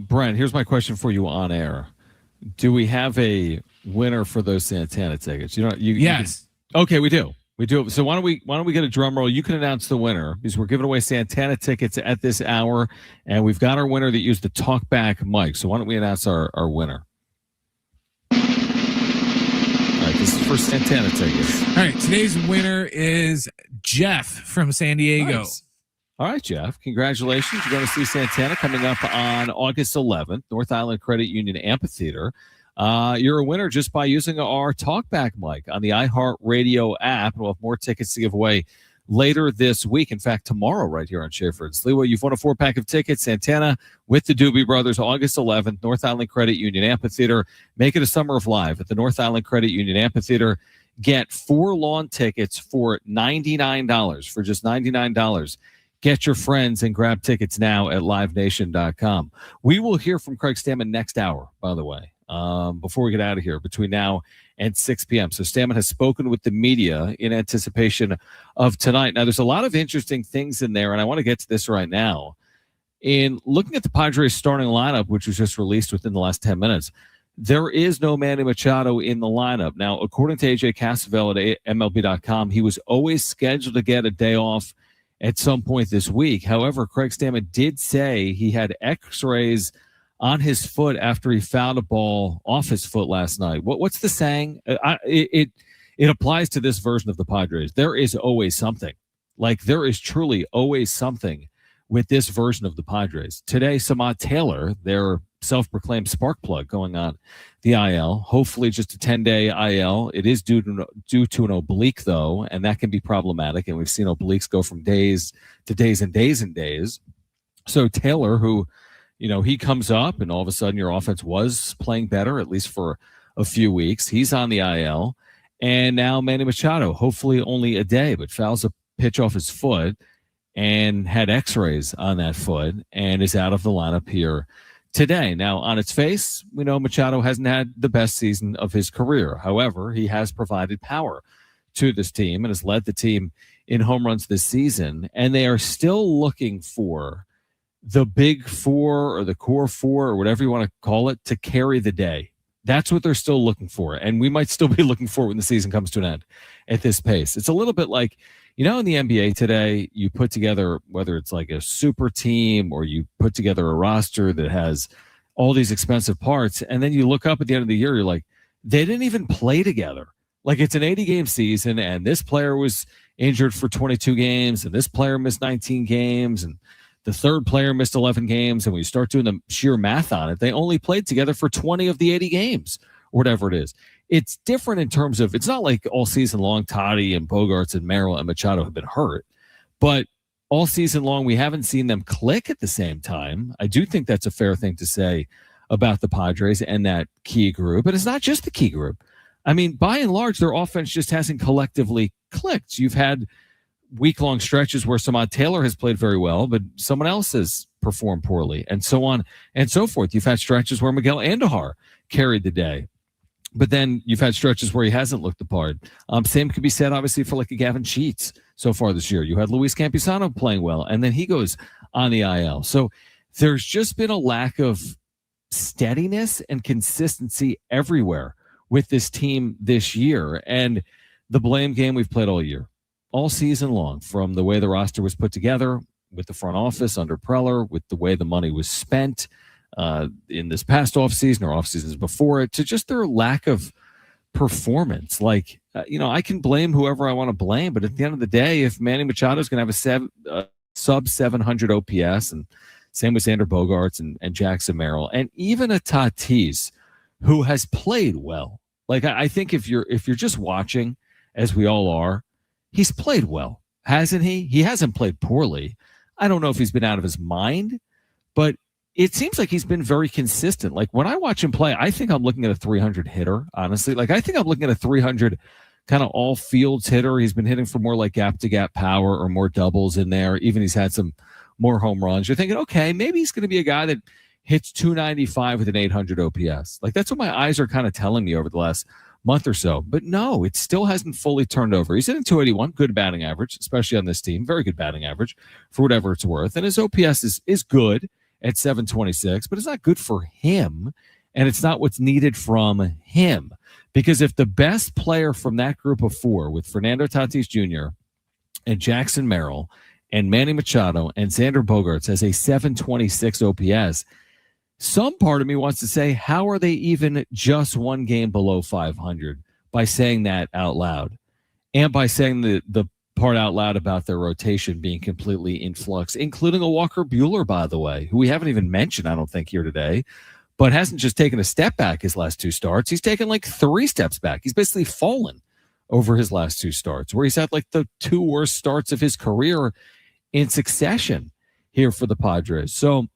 Brent, here's my question for you on air. Do we have a winner for those Santana tickets? Yes. Okay, we do. We do. So why don't we get a drum roll? You can announce the winner because we're giving away Santana tickets at this hour, and we've got our winner that used the talkback mic. So why don't we announce our winner? All right, this is for Santana tickets. All right, today's winner is Jeff from San Diego. Nice. All right, Jeff. Congratulations. You're going to see Santana coming up on August 11th, North Island Credit Union Amphitheater. You're a winner just by using our talkback mic on the iHeartRadio app. And we'll have more tickets to give away later this week. In fact, tomorrow, right here on Schaeffer and Sliwa, you've won a 4-pack of tickets. Santana with the Doobie Brothers, August 11th, North Island Credit Union Amphitheater. Make it a summer of live at the North Island Credit Union Amphitheater. Get 4 lawn tickets for $99, for just $99. Get your friends and grab tickets now at livenation.com. We will hear from Craig Stammen next hour, by the way, before we get out of here, between now and 6 p.m. So Stammen has spoken with the media in anticipation of tonight. Now, there's a lot of interesting things in there, and I want to get to this right now. In looking at the Padres starting lineup, which was just released within the last 10 minutes, there is no Manny Machado in the lineup. Now, according to AJ Cassavell at MLB.com, he was always scheduled to get a day off at some point this week. However, Craig Stammen did say he had x-rays on his foot after he fouled a ball off his foot last night. What's the saying? It applies to this version of the Padres. There is always something. Like, there is truly always something with this version of the Padres. Today, Samad Taylor, their self-proclaimed spark plug, going on the IL. Hopefully just a 10-day IL. It is due to an oblique, though, and that can be problematic. And we've seen obliques go from days to days and days and days. So Taylor, who, he comes up and all of a sudden your offense was playing better, at least for a few weeks. He's on the IL. And now Manny Machado, hopefully only a day, but fouls a pitch off his foot and had x-rays on that foot and is out of the lineup here today. Now, on its face, we know Machado hasn't had the best season of his career. However, he has provided power to this team and has led the team in home runs this season. And they are still looking for the big four or the core four or whatever you want to call it to carry the day. That's what they're still looking for. And we might still be looking for it when the season comes to an end at this pace. It's a little bit like, in the NBA today, you put together, whether it's like a super team or you put together a roster that has all these expensive parts, and then you look up at the end of the year, you're like, they didn't even play together. Like, it's an 80-game season, and this player was injured for 22 games, and this player missed 19 games, and the third player missed 11 games, and when you start doing the sheer math on it, they only played together for 20 of the 80 games, or whatever it is. It's different in terms of, it's not like all season long Toddy and Bogarts and Merrill and Machado have been hurt, but all season long we haven't seen them click at the same time. I do think that's a fair thing to say about the Padres and that key group. And it's not just the key group. I mean, by and large, their offense just hasn't collectively clicked. You've had week-long stretches where Samad Taylor has played very well, but someone else has performed poorly, and so on and so forth. You've had stretches where Miguel Andujar carried the day. But then you've had stretches where he hasn't looked the part. Same could be said, obviously, for like a Gavin Sheets so far this year. You had Luis Campusano playing well, and then he goes on the IL. So there's just been a lack of steadiness and consistency everywhere with this team this year. And the blame game we've played all year, all season long, from the way the roster was put together with the front office under Preller, with the way the money was spent in this past offseason or off seasons before it, to just their lack of performance. Like, I can blame whoever I want to blame, but at the end of the day, if Manny Machado is going to have a sub 700 OPS, and same with Xander Bogaerts and Jackson Merrill, and even a Tatis who has played well. Like, I think if you're just watching, as we all are, he's played well, hasn't he? He hasn't played poorly. I don't know if he's been out of his mind, but it seems like he's been very consistent. Like, when I watch him play, I think I'm looking at a 300 hitter, honestly. Like, I think I'm looking at a 300 kind of all fields hitter. He's been hitting for more like gap to gap power or more doubles in there. Even he's had some more home runs. You're thinking, okay, maybe he's going to be a guy that hits 295 with an 800 OPS. Like, that's what my eyes are kind of telling me over the last month or so. But no, it still hasn't fully turned over. He's hitting 281, good batting average, especially on this team. Very good batting average for whatever it's worth. And his OPS is good at 726, but it's not good for him. And it's not what's needed from him. Because if the best player from that group of four, with Fernando Tatis Jr. and Jackson Merrill and Manny Machado and Xander Bogaerts has a 726 OPS, some part of me wants to say, how are they even just one game below 500 by saying that out loud? And by saying the part out loud about their rotation being completely in flux, including a Walker Buehler, by the way, who we haven't even mentioned, I don't think, here today, but hasn't just taken a step back his last two starts. He's taken like 3 steps back. He's basically fallen over his last 2 starts, where he's had like the 2 worst starts of his career in succession here for the Padres. So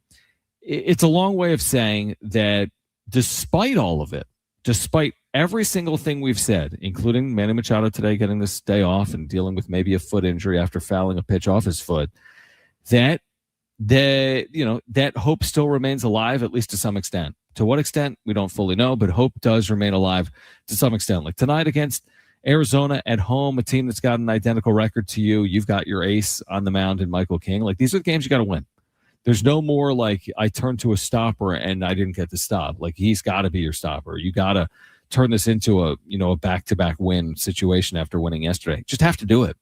it's a long way of saying that despite all of it, despite every single thing we've said, including Manny Machado today getting this day off and dealing with maybe a foot injury after fouling a pitch off his foot, that hope still remains alive, at least to some extent. To what extent, we don't fully know, but hope does remain alive to some extent. Like tonight against Arizona at home, a team that's got an identical record to you. You've got your ace on the mound in Michael King. Like, these are the games you got to win. There's no more like I turned to a stopper and I didn't get the stop. Like, he's got to be your stopper. You got to turn this into a back-to-back win situation after winning yesterday. Just have to do it,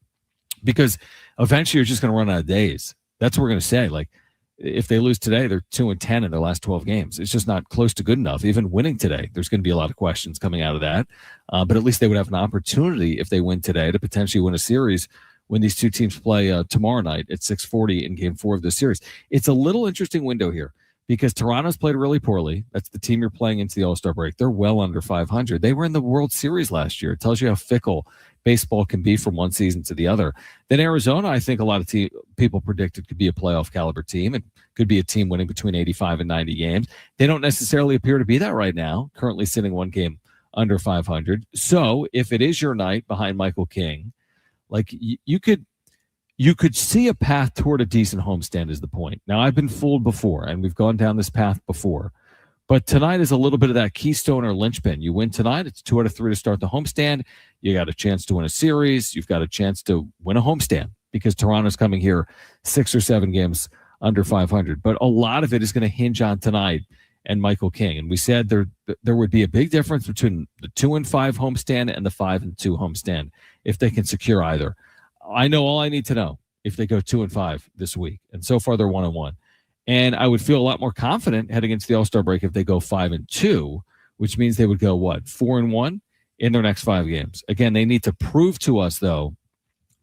because eventually you're just going to run out of days. That's what we're going to say. Like, if they lose today, they're 2-10 in their last 12 games. It's just not close to good enough. Even winning today, there's going to be a lot of questions coming out of that. But at least they would have an opportunity if they win today to potentially win a series when these two teams play tomorrow night at 6:40 in Game 4 of the series. It's a little interesting window here because Toronto's played really poorly. That's the team you're playing into the All-Star break. They're well under 500. They were in the World Series last year. It tells you how fickle baseball can be from one season to the other. Then Arizona, I think a lot of people predicted could be a playoff caliber team and could be a team winning between 85 and 90 games. They don't necessarily appear to be that right now, currently sitting one game under 500. So if it is your night behind Michael King, like you could see a path toward a decent homestand is the point. Now, I've been fooled before, and we've gone down this path before. But tonight is a little bit of that keystone or linchpin. You win tonight, it's 2 out of 3 to start the homestand. You got a chance to win a series. You've got a chance to win a homestand because Toronto's coming here 6 or 7 games under 500. But a lot of it is going to hinge on tonight and Michael King. And we said there would be a big difference between the 2-5 homestand and the 5-2 homestand if they can secure either. I know all I need to know if they go 2-5 this week. And so far they're 1-1. And I would feel a lot more confident heading into the All-Star break if they go 5-2, which means they would go, 4-1 in their next 5 games. Again, they need to prove to us, though,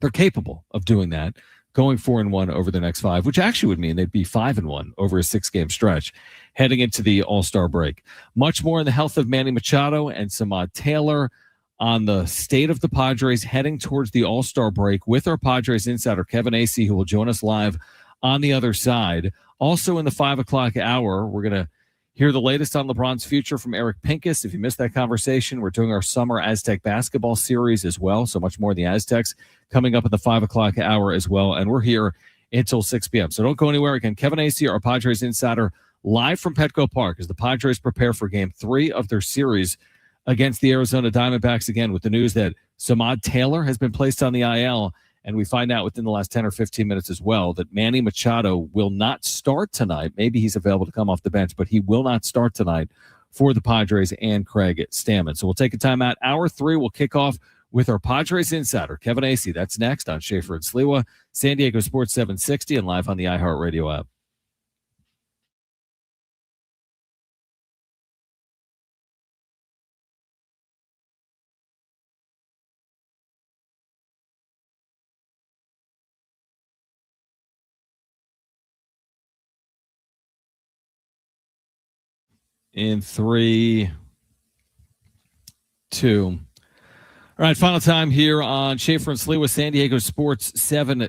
they're capable of doing that, going 4-1 over the next 5, which actually would mean they'd be 5-1 over a 6-game stretch heading into the All-Star break. Much more in the health of Manny Machado and Samad Taylor, on the state of the Padres heading towards the All-Star break with our Padres insider, Kevin Acee, who will join us live on the other side. Also in the 5 o'clock hour, we're going to hear the latest on LeBron's future from Eric Pincus. If you missed that conversation, we're doing our summer Aztec basketball series as well. So much more of the Aztecs coming up at the 5 o'clock hour as well. And we're here until 6 p.m. So don't go anywhere. Again, Kevin Acee, our Padres insider, live from Petco Park as the Padres prepare for Game 3 of their series against the Arizona Diamondbacks, again, with the news that Samad Taylor has been placed on the IL. And we find out within the last 10 or 15 minutes as well that Manny Machado will not start tonight. Maybe he's available to come off the bench, but he will not start tonight for the Padres and Craig Stammen. So we'll take a timeout. Hour 3 will kick off with our Padres insider, Kevin Acee. That's next on Schaeffer and Sliwa, San Diego Sports 760, and live on the iHeartRadio app. In 3, 2. All right, final time here on Schaeffer and Sliwa, San Diego Sports 7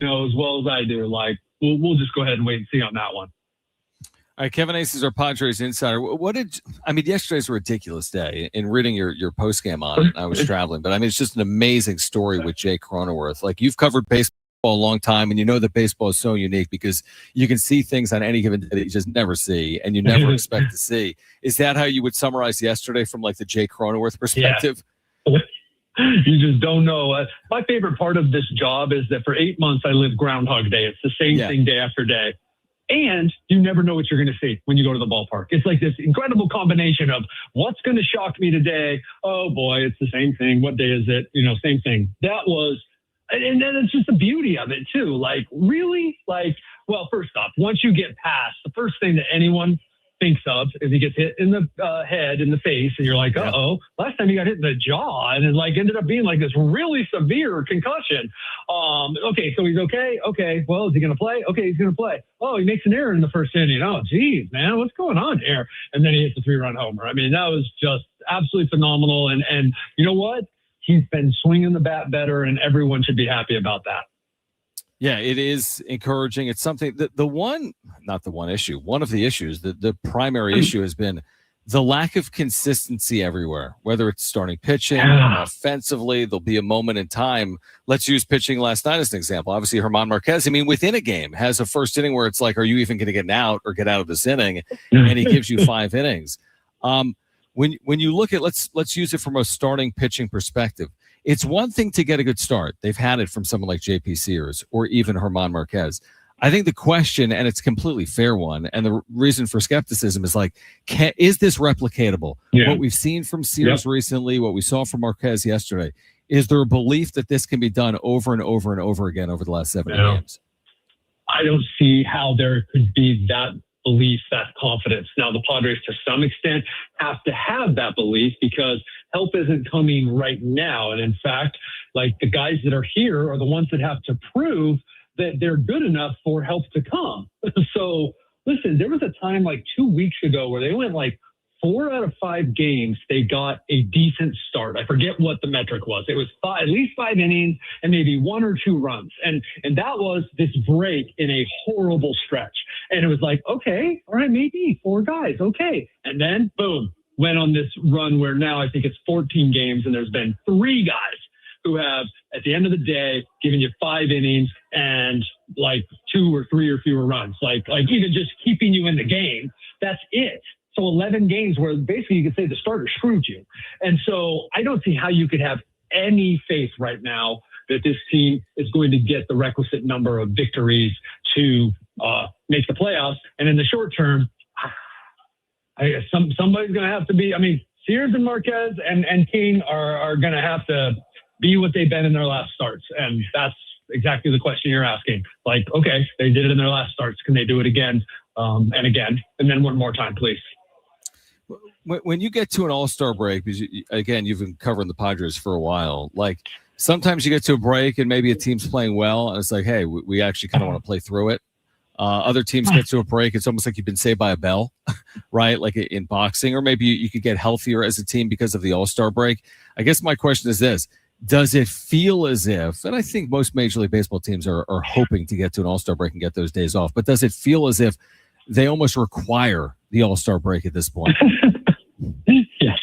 know as well as I do. Like, we'll just go ahead and wait and see on that one. All right, Kevin Acee is our Padres insider. Yesterday's a ridiculous day. In reading your post game on it, I was traveling, but I mean, it's just an amazing story with Jake Cronenworth. Like, you've covered baseball a long time, and you know that baseball is so unique because you can see things on any given day that you just never see and you never expect to see. Is that how you would summarize yesterday from like the Jake Cronenworth perspective? Yeah. You just don't know. My favorite part of this job is that for 8 months I lived Groundhog Day. It's the same thing day after day. And you never know what you're going to see when you go to the ballpark. It's like this incredible combination of what's going to shock me today. Oh boy, it's the same thing. What day is it? Same thing. And then it's just the beauty of it too. Like, really? Like, well, first off, once you get past, the first thing that anyone thinks of is he gets hit in the head, in the face, and you're like, uh-oh, last time he got hit in the jaw, and it like ended up being like this really severe concussion. Okay, so he's okay. Okay, well, is he going to play? Okay, he's going to play. Oh, he makes an error in the first inning. Oh, geez, man, what's going on here? And then he hits a 3-run homer. I mean, that was just absolutely phenomenal. And you know what? He's been swinging the bat better, and everyone should be happy about that. Yeah, it is encouraging. It's something that one of the issues, the primary issue has been the lack of consistency everywhere, whether it's starting pitching, offensively. There'll be a moment in time. Let's use pitching last night as an example. Obviously, German Marquez, I mean, within a game, has a first inning where it's like, are you even going to get an out or get out of this inning? And he gives you 5 innings. When you look at, let's use it from a starting pitching perspective. It's one thing to get a good start. They've had it from someone like JP Sears or even German Marquez. I think the question, and it's a completely fair one, and the reason for skepticism is like, is this replicatable? Yeah. What we've seen from Sears recently, what we saw from Marquez yesterday, is there a belief that this can be done over and over and over again over the last 7 games? I don't see how there could be that belief, that confidence. Now, the Padres, to some extent, have to have that belief because help isn't coming right now. And in fact, like, the guys that are here are the ones that have to prove that they're good enough for help to come. So listen, there was a time like 2 weeks ago where they went like 4 out of 5 games, they got a decent start. I forget what the metric was. It was at least 5 innings and maybe 1 or 2 runs. And that was this break in a horrible stretch. And it was like, okay, all right, maybe 4 guys. Okay. And then boom, went on this run where now I think it's 14 games and there's been 3 guys who have, at the end of the day, given you 5 innings and like 2 or 3 or fewer runs, like even just keeping you in the game. That's it. So 11 games where basically you could say the starter screwed you. And so I don't see how you could have any faith right now that this team is going to get the requisite number of victories to make the playoffs. And in the short term, somebody's going to have to be, I mean, Sears and Marquez and King are going to have to be what they've been in their last starts. And that's exactly the question you're asking. Like, okay, they did it in their last starts. Can they do it again and again? And then one more time, please. When you get to an all-star break, because you've been covering the Padres for a while, like sometimes you get to a break and maybe a team's playing well and it's like, hey, we actually kind of want to play through it. Other teams get to a break. It's almost like you've been saved by a bell, right? Like in boxing, or maybe you could get healthier as a team because of the all-star break. I guess my question is this. Does it feel as if, and I think most Major League Baseball teams are hoping to get to an all-star break and get those days off, but does it feel as if they almost require the all-star break at this point? Yes.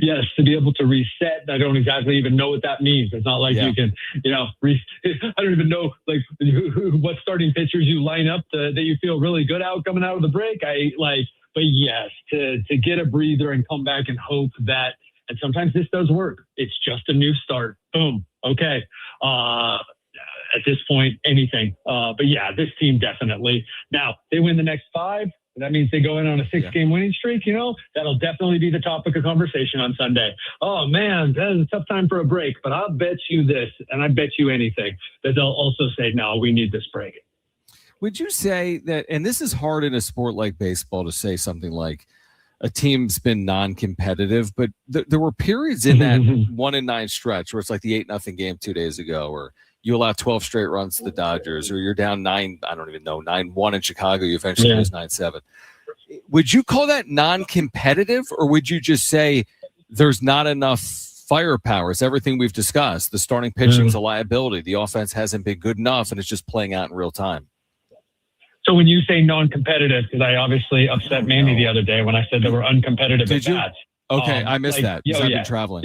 Yes, to be able to reset. I don't exactly even know what that means. It's not like you can, I don't even know like what starting pitchers you line up that you feel really good out coming out of the break. But yes, to get a breather and come back and hope that, and sometimes this does work. It's just a new start. Boom. Okay. At this point, anything. But yeah, this team definitely. Now, they win the next 5. That means they go in on a 6-game winning streak. That'll definitely be the topic of conversation on Sunday. Oh, man, that is a tough time for a break. But I'll bet you this, and I bet you anything, that they'll also say, no, we need this break. Would you say that, and this is hard in a sport like baseball to say something like a team's been non-competitive, but there were periods in that 1-9 stretch where it's like the 8-0 game 2 days ago, or you allow 12 straight runs to the Dodgers, or you're down 9-1 in Chicago, you eventually lose 9-7. Would you call that non-competitive, or would you just say there's not enough firepower. It's everything we've discussed. The starting pitching is a liability. The offense hasn't been good enough, and it's just playing out in real time. So when you say non-competitive, because I obviously upset Manny the other day when I said they were uncompetitive Did you? bats. Okay, I missed that because I've been traveling.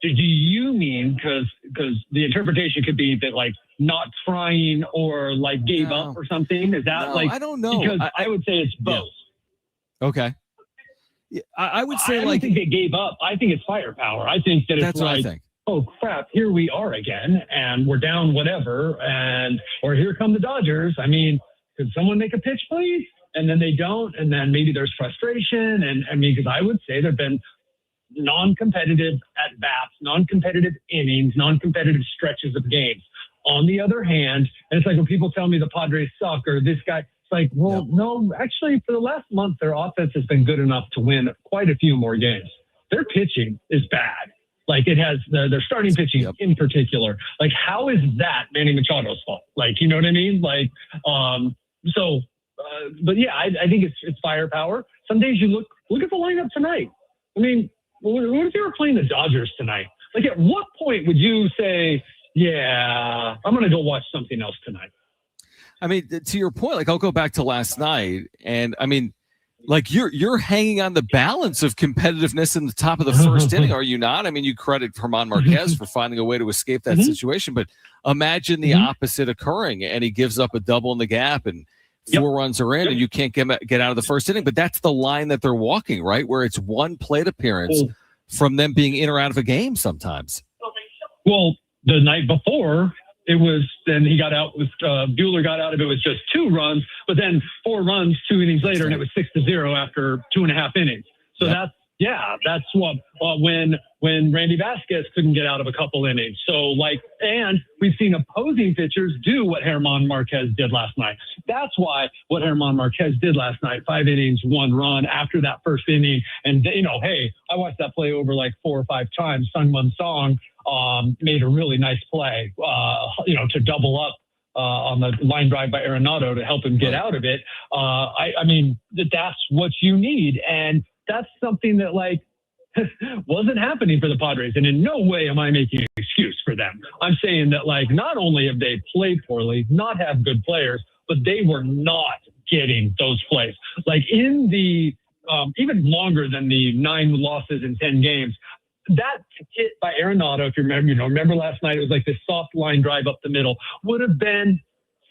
Do you mean because the interpretation could be that like not trying or like gave up or something? Is that like I don't know? Because I would say it's both. Yeah. Okay. Yeah, I would say I don't think they gave up. I think it's firepower. I think that that's it's what like, I think. oh crap, here we are again, and we're down whatever, or here come the Dodgers. I mean, could someone make a pitch, please? And then they don't, and then maybe there's frustration. And I mean, because I would say there've been non-competitive at bats, non-competitive innings, non-competitive stretches of games. On the other hand, and it's like when people tell me the Padres suck or this guy, it's like, well, no, actually, for the last month, their offense has been good enough to win quite a few more games. Their pitching is bad. Like it has their starting pitching in particular. Like, how is that Manny Machado's fault? Like, you know what I mean? Like, but yeah, I think it's firepower. Some days you look at the lineup tonight. I mean, what if you were playing the Dodgers tonight? Like, at what point would you say, yeah, I'm going to go watch something else tonight? I mean, to your point, like I'll go back to last night, and I mean, like you're hanging on the balance of competitiveness in the top of the first inning, are you not? I mean, you credit German Marquez for finding a way to escape that situation, but imagine the opposite occurring, and he gives up a double in the gap, and 4 runs are in, and you can't get out of the first inning. But that's the line that they're walking, right? Where it's one plate appearance from them being in or out of a game sometimes. Well, the night before, it was, then he got out with, Buehler got out of it with just 2 runs, but then 4 runs 2 innings later, and it was 6-0 after 2.5 innings. So that's what, when Randy Vasquez couldn't get out of a couple innings. So and we've seen opposing pitchers do what German Marquez did last night. That's why what German Marquez did last night, 5 innings, 1 run after that first inning. And, hey, I watched that play over like 4 or 5 times. Sungmun Song made a really nice play, to double up on the line drive by Arenado to help him get out of it. I mean, that's what you need. And that's something that wasn't happening for the Padres. And in no way am I making an excuse for them. I'm saying that not only have they played poorly, not have good players, but they were not getting those plays. In the even longer than the 9 losses in 10 games, that hit by Arenado, if you remember last night, it was like this soft line drive up the middle, would have been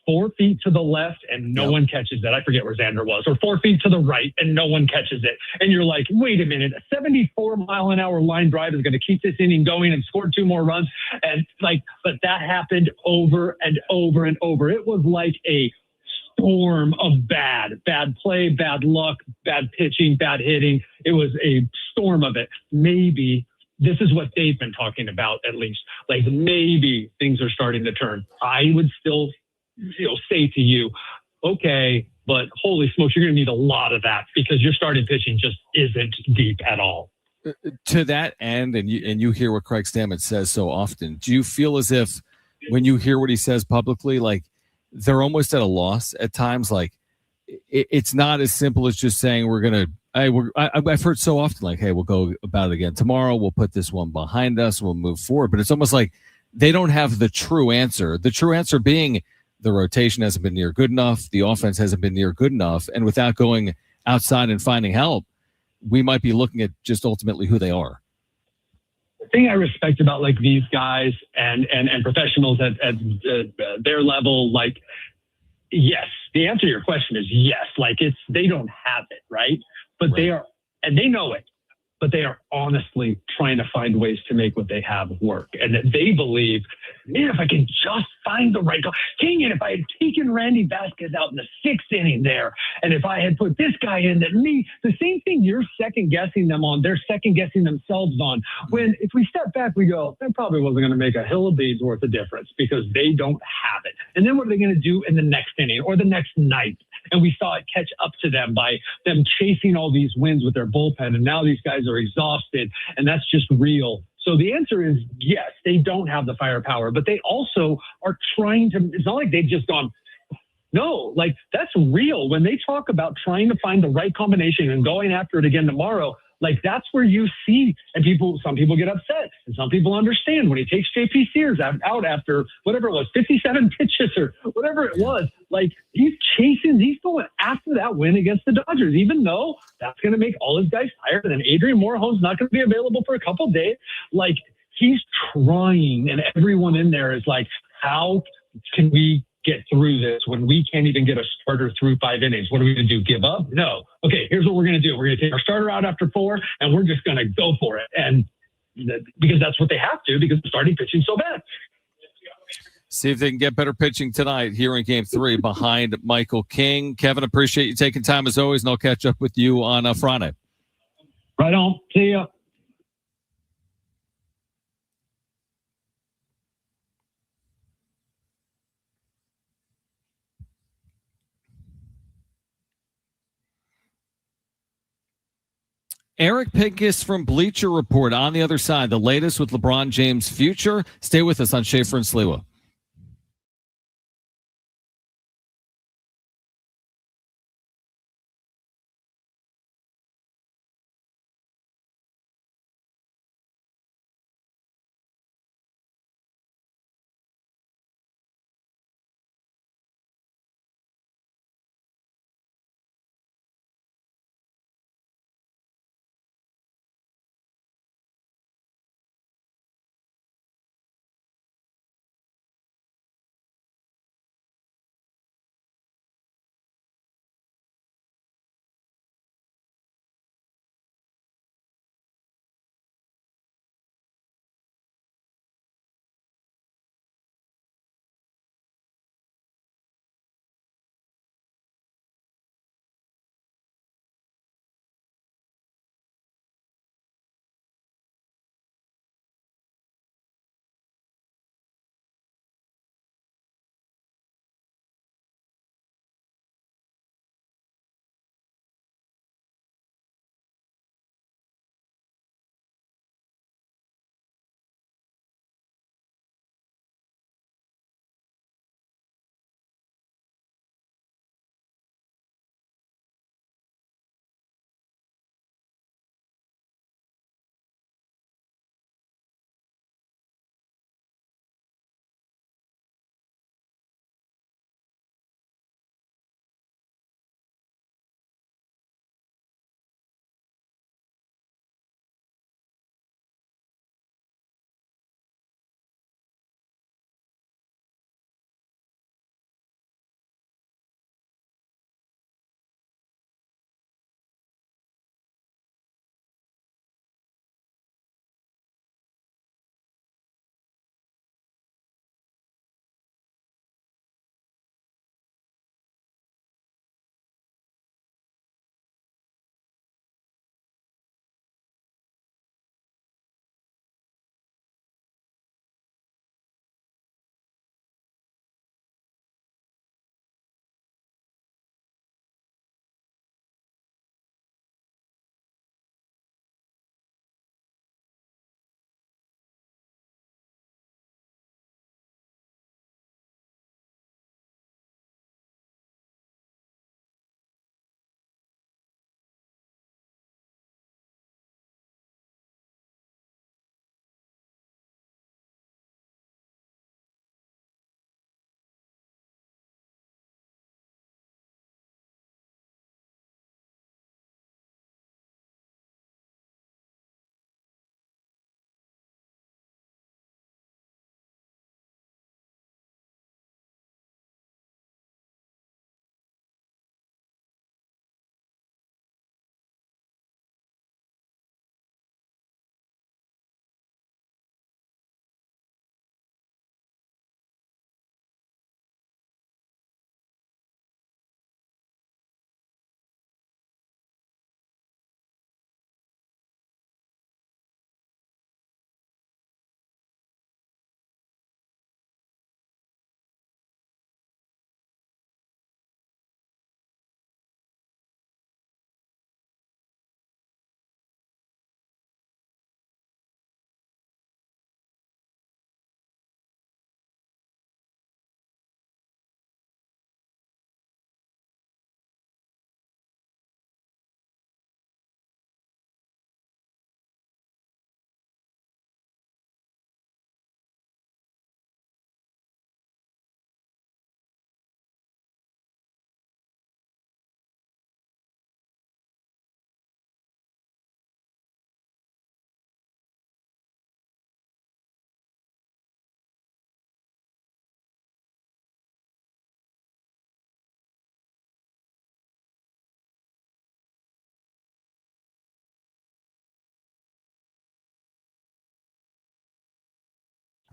4 feet to the left and no one catches it. I forget where Xander was, or 4 feet to the right and no one catches it. And you're like, wait a minute, a 74-mile-an-hour line drive is going to keep this inning going and score 2 more runs. And but that happened over and over and over. It was like a storm of bad play, bad luck, bad pitching, bad hitting. It was a storm of it. Maybe this is what they've been talking about, at least. Maybe things are starting to turn. I would still say to you, okay, but holy smokes, you're going to need a lot of that because your starting pitching just isn't deep at all. To that end, and you hear what Craig Stammen says so often, do you feel as if when you hear what he says publicly, they're almost at a loss at times? It's not as simple as just saying we're going to, I've heard so often, hey, we'll go about it again tomorrow. We'll put this one behind us. We'll move forward. But it's almost like they don't have the true answer. The true answer being the rotation hasn't been near good enough. The offense hasn't been near good enough. And without going outside and finding help, we might be looking at just ultimately who they are. The thing I respect about these guys and professionals at their level, yes, the answer to your question is yes. They don't have it, right? But they are, and they know it, but they are honestly trying to find ways to make what they have work. And that they believe, man, if I can just find the right guy, dang it, if I had taken Randy Vasquez out in the 6th inning there, and if I had put this guy in, the same thing you're second guessing them on, they're second guessing themselves on. When if we step back, we go, that probably wasn't going to make a hill of beans worth of difference because they don't have it. And then what are they going to do in the next inning or the next night? And we saw it catch up to them by them chasing all these wins with their bullpen. And now these guys are exhausted, and that's just real. So the answer is yes, they don't have the firepower, but they also are trying to, it's not like they've just gone, No, like that's real. When they talk about trying to find the right combination and going after it again tomorrow, like that's where you see, and some people get upset and some people understand when he takes JP Sears out after whatever it was, 57 pitches or whatever it was, like he's going after that win against the Dodgers, even though that's going to make all his guys tired. And then Adrian Morejone's not going to be available for a couple of days. Like he's trying, and everyone in there is like, how can we get through this when we can't even get a starter through 5 innings? What are we going to do? Give up? No. Okay, here's what we're going to do. We're going to take our starter out after 4, and we're just going to go for it. And because that's what they have to, because the starting pitching's so bad. See if they can get better pitching tonight here in Game 3 behind Michael King. Kevin, appreciate you taking time as always, and I'll catch up with you on Friday. Right on. See ya. Eric Pincus from Bleacher Report on the other side. The latest with LeBron James' future. Stay with us on Schaeffer and Sliwa.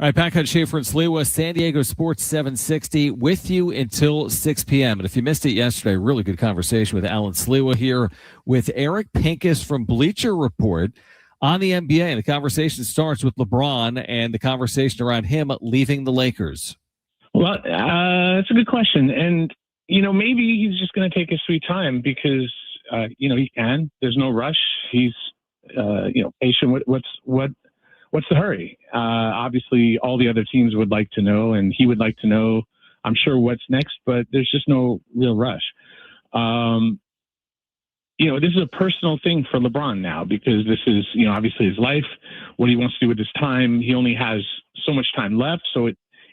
All right, back on Schaeffer and Sliwa, San Diego Sports 760, with you until 6 p.m. And if you missed it yesterday, really good conversation with Alan Sliwa here with Eric Pincus from Bleacher Report on the NBA. And the conversation starts with LeBron and the conversation around him leaving the Lakers. Well, that's a good question. And, maybe he's just going to take his sweet time because, he can. There's no rush. He's, patient. What's the hurry? Obviously, all the other teams would like to know, and he would like to know, I'm sure, what's next, but there's just no real rush. This is a personal thing for LeBron now because this is, obviously his life, what he wants to do with his time. He only has so much time left, so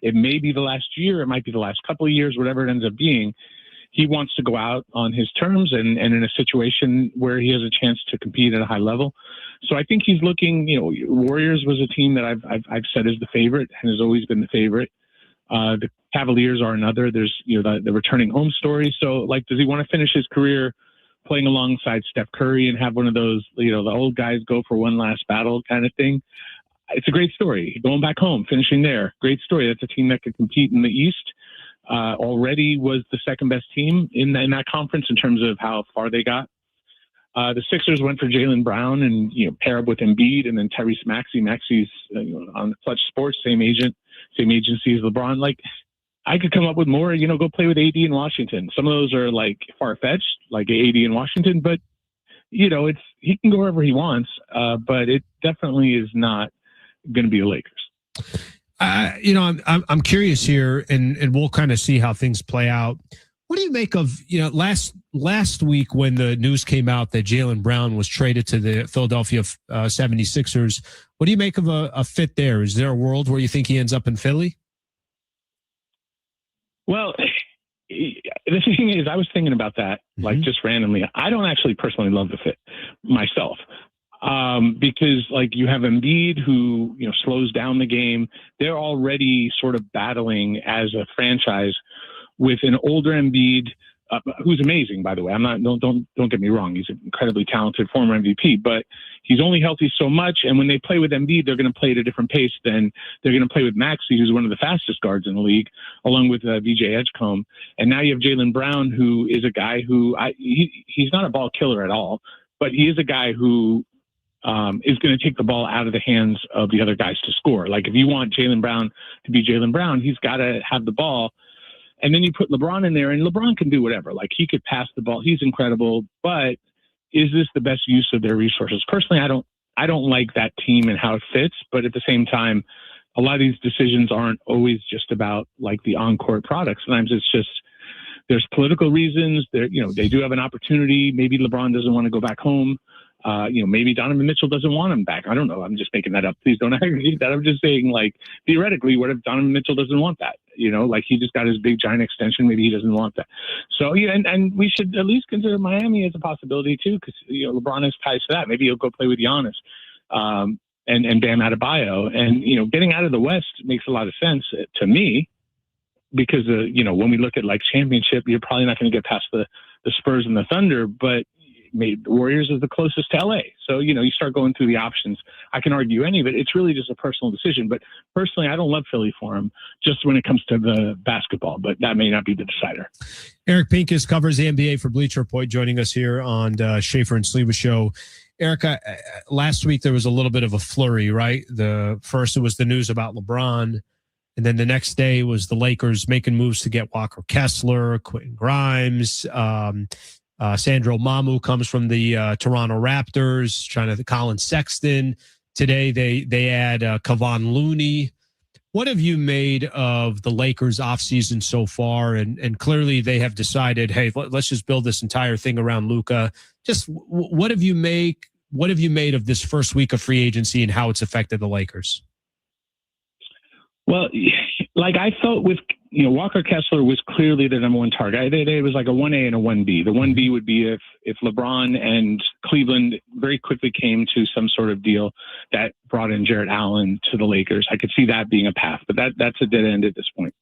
it may be the last year, it might be the last couple of years, whatever it ends up being. He wants to go out on his terms and in a situation where he has a chance to compete at a high level. So I think he's looking, Warriors was a team that I've said is the favorite and has always been the favorite. The Cavaliers are another. There's, the returning home story. So does he want to finish his career playing alongside Steph Curry and have one of those, the old guys go for one last battle kind of thing? It's a great story. Going back home, finishing there. Great story. That's a team that could compete in the East. Already was the second best team in that conference in terms of how far they got. The Sixers went for Jaylen Brown and pair up with Embiid and then Tyrese Maxey. Maxey's on Clutch Sports, same agency as LeBron. I could come up with more. Go play with AD in Washington. Some of those are far fetched, like AD in Washington, but he can go wherever he wants. But it definitely is not going to be the Lakers. I'm curious here, and we'll kind of see how things play out. What do you make of, last week when the news came out that Jaylen Brown was traded to the Philadelphia 76ers? What do you make of a fit there? Is there a world where you think he ends up in Philly? Well, the thing is, I was thinking about that, just randomly. I don't actually personally love the fit myself. Because you have Embiid who, slows down the game. They're already sort of battling as a franchise with an older Embiid, who's amazing, by the way. Don't get me wrong. He's an incredibly talented former MVP, but he's only healthy so much. And when they play with Embiid, they're going to play at a different pace than they're going to play with Maxey, who's one of the fastest guards in the league, along with VJ Edgecombe. And now you have Jaylen Brown, who is a guy who he's not a ball killer at all, but he is a guy who is going to take the ball out of the hands of the other guys to score. If you want Jaylen Brown to be Jaylen Brown, he's got to have the ball. And then you put LeBron in there, and LeBron can do whatever. He could pass the ball. He's incredible. But is this the best use of their resources? Personally, I don't like that team and how it fits. But at the same time, a lot of these decisions aren't always just about the on-court product. Sometimes it's just there's political reasons. They do have an opportunity. Maybe LeBron doesn't want to go back home. Maybe Donovan Mitchell doesn't want him back. I don't know. I'm just making that up. Please don't aggregate that. I'm just saying, theoretically, what if Donovan Mitchell doesn't want that? He just got his big giant extension. Maybe he doesn't want that. So, and we should at least consider Miami as a possibility too, because, LeBron has ties to that. Maybe he'll go play with Giannis, and Bam Adebayo. And, getting out of the West makes a lot of sense to me because, when we look at championship, you're probably not going to get past the Spurs and the Thunder, but the Warriors is the closest to LA. So, you start going through the options. I can argue any of it. It's really just a personal decision. But personally, I don't love Philly for him just when it comes to the basketball, but that may not be the decider. Eric Pincus covers the NBA for Bleacher Report, joining us here on Schaeffer and Sliwa Show. Erica, last week there was a little bit of a flurry, right? First it was the news about LeBron, and then the next day was the Lakers making moves to get Walker Kessler, Quentin Grimes, Sandro Mamu comes from the Toronto Raptors, Colin Sexton. Today they add Kevon Looney. What have you made of the Lakers offseason so far? And clearly they have decided, hey, let's just build this entire thing around Luka. Just what have you made of this first week of free agency and how it's affected the Lakers? Well, I felt with Walker Kessler was clearly the number one target. It was like a 1A and a 1B. The 1B would be if LeBron and Cleveland very quickly came to some sort of deal that brought in Jarrett Allen to the Lakers. I could see that being a path, but that's a dead end at this point.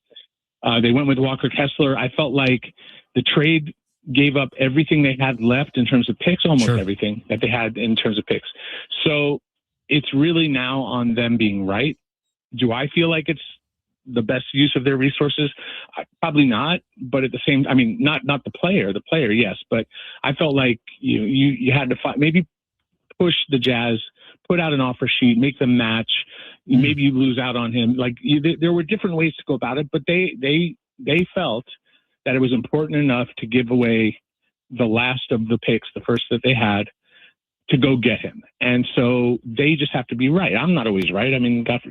They went with Walker Kessler. I felt like the trade gave up everything they had left in terms of picks, almost everything that they had in terms of picks. So it's really now on them being right. Do I feel like it's the best use of their resources? Probably not. But at the same, I mean, not the player, yes. But I felt like you had to maybe push the Jazz, put out an offer sheet, make them match. Maybe you lose out on him. Like there were different ways to go about it, but they felt that it was important enough to give away the last of the picks, the first that they had, to go get him. And so they just have to be right. I'm not always right. I mean, God,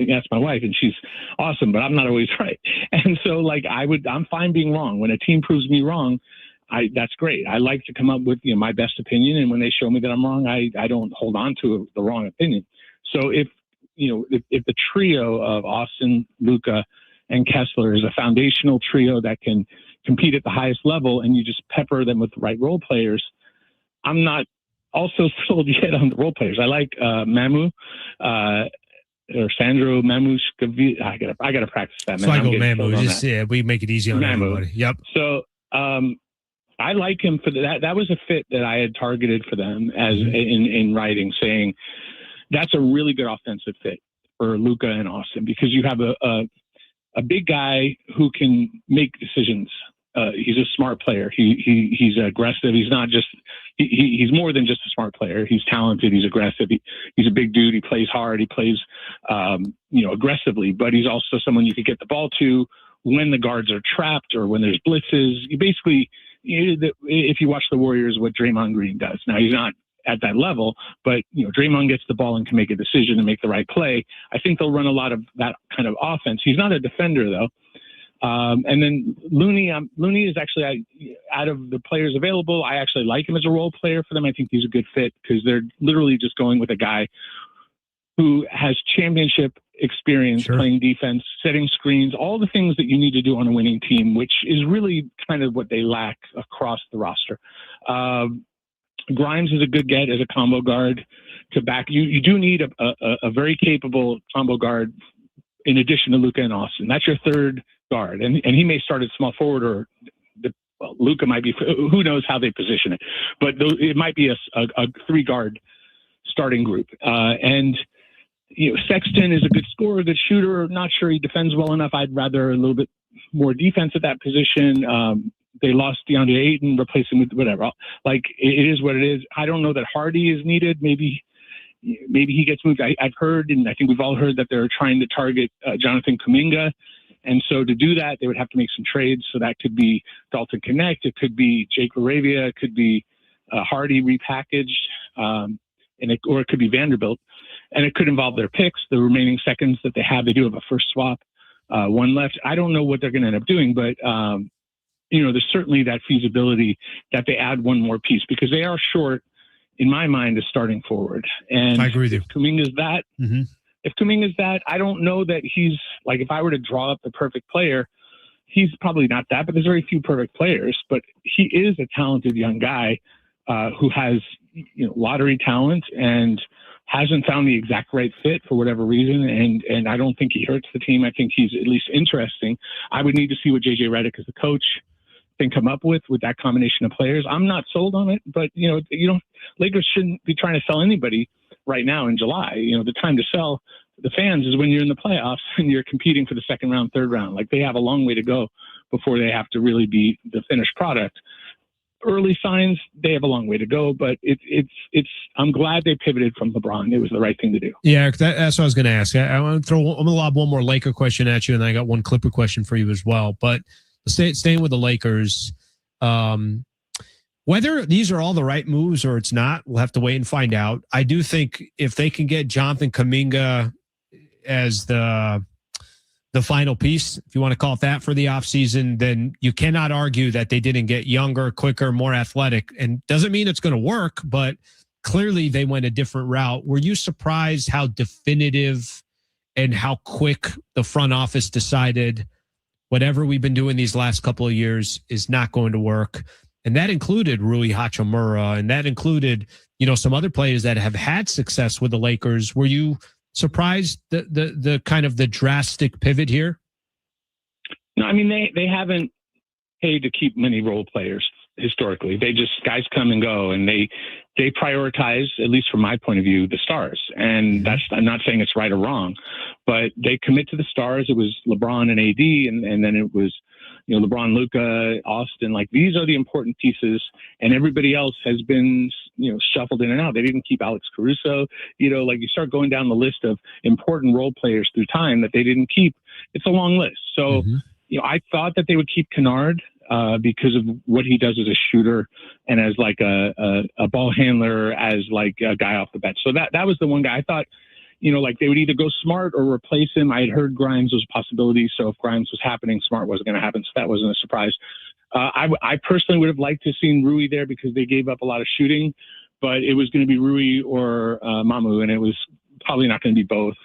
that's my wife and she's awesome, but I'm not always right. And so like I'm fine being wrong. When a team proves me wrong, that's great. I like to come up with my best opinion. And when they show me that I'm wrong, I don't hold on to the wrong opinion. So if the trio of Austin, Luka, and Kessler is a foundational trio that can compete at the highest level, and you just pepper them with the right role players, I'm not also sold yet on the role players. I like Mamu or Sandro Mamu. I gotta practice that. Man. Sligo Mamu. We make it easy on everybody. Yep. So I like him for that. That was a fit that I had targeted for them as in writing, saying that's a really good offensive fit for Luka and Austin, because you have a big guy who can make decisions. He's a smart player. He's aggressive. He's not just, he's more than just a smart player. He's talented. He's aggressive. He's a big dude. He plays hard. He plays, aggressively, but he's also someone you could get the ball to when the guards are trapped or when there's blitzes. You basically, if you watch the Warriors, what Draymond Green does. Now he's not at that level, but Draymond gets the ball and can make a decision and make the right play. I think they'll run a lot of that kind of offense. He's not a defender though. And then Looney is actually, out of the players available, I actually like him as a role player for them. I think he's a good fit because they're literally just going with a guy who has championship experience, playing defense, setting screens, all the things that you need to do on a winning team, which is really kind of what they lack across the roster. Grimes is a good get as a combo guard to back. You do need a very capable combo guard in addition to Luka and Austin. That's your third guard. And he may start at small forward, or Luka might be, who knows how they position it, but it might be a 3-guard starting group. And Sexton is a good scorer, good shooter. Not sure he defends well enough. I'd rather a little bit more defense at that position. They lost DeAndre Ayton, replaced him with whatever. Like, it is what it is. I don't know that Hardy is needed. Maybe he gets moved. I've heard, and I think we've all heard, that they're trying to target Jonathan Kuminga. And so to do that, they would have to make some trades. So that could be Dalton Connect. It could be Jake LaRavia. It could be Hardy repackaged, or it could be Vanderbilt. And it could involve their picks, the remaining seconds that they have. They do have a first swap, one left. I don't know what they're going to end up doing, but there's certainly that feasibility that they add one more piece, because they are short, in my mind, a starting forward. And I agree with you. If Kuminga's that, if Kuminga's that, I don't know that he's, like, if I were to draw up the perfect player, he's probably not that, but there's very few perfect players. But he is a talented young guy who has lottery talent and hasn't found the exact right fit for whatever reason. And I don't think he hurts the team. I think he's at least interesting. I would need to see what JJ Redick as a coach can come up with that combination of players. I'm not sold on it, but Lakers shouldn't be trying to sell anybody right now in July. The time to sell the fans is when you're in the playoffs and you're competing for the second round, third round. Like, they have a long way to go before they have to really be the finished product. Early signs, they have a long way to go, but I'm glad they pivoted from LeBron. It was the right thing to do. Yeah, that's what I was going to ask. I'm going to lob one more Laker question at you, and then I got one Clipper question for you as well. But staying with the Lakers, whether these are all the right moves or it's not, we'll have to wait and find out. I do think if they can get Jonathan Kuminga as the final piece, if you want to call it that, for the offseason, then you cannot argue that they didn't get younger, quicker, more athletic. And doesn't mean it's going to work, but clearly they went a different route. Were you surprised how definitive and how quick the front office decided whatever we've been doing these last couple of years is not going to work? And that included Rui Hachimura, and that included, some other players that have had success with the Lakers. Were you surprised the kind of the drastic pivot here? No, I mean, they haven't paid to keep many role players historically. They just, guys come and go, and they they prioritize, at least from my point of view, the stars. And I'm not saying it's right or wrong, but they commit to the stars. It was LeBron and AD, and then it was, LeBron, Luka, Austin. Like, these are the important pieces, and everybody else has been, shuffled in and out. They didn't keep Alex Caruso. Like, you start going down the list of important role players through time that they didn't keep. It's a long list. So, I thought that they would keep Kennard because of what he does as a shooter and as like a ball handler, as like a guy off the bench. So that was the one guy I thought, like they would either go Smart or replace him. I had heard Grimes was a possibility. So if Grimes was happening, Smart wasn't going to happen. So that wasn't a surprise. I personally would have liked to have seen Rui there because they gave up a lot of shooting, but it was going to be Rui or Mamu, and it was probably not going to be both.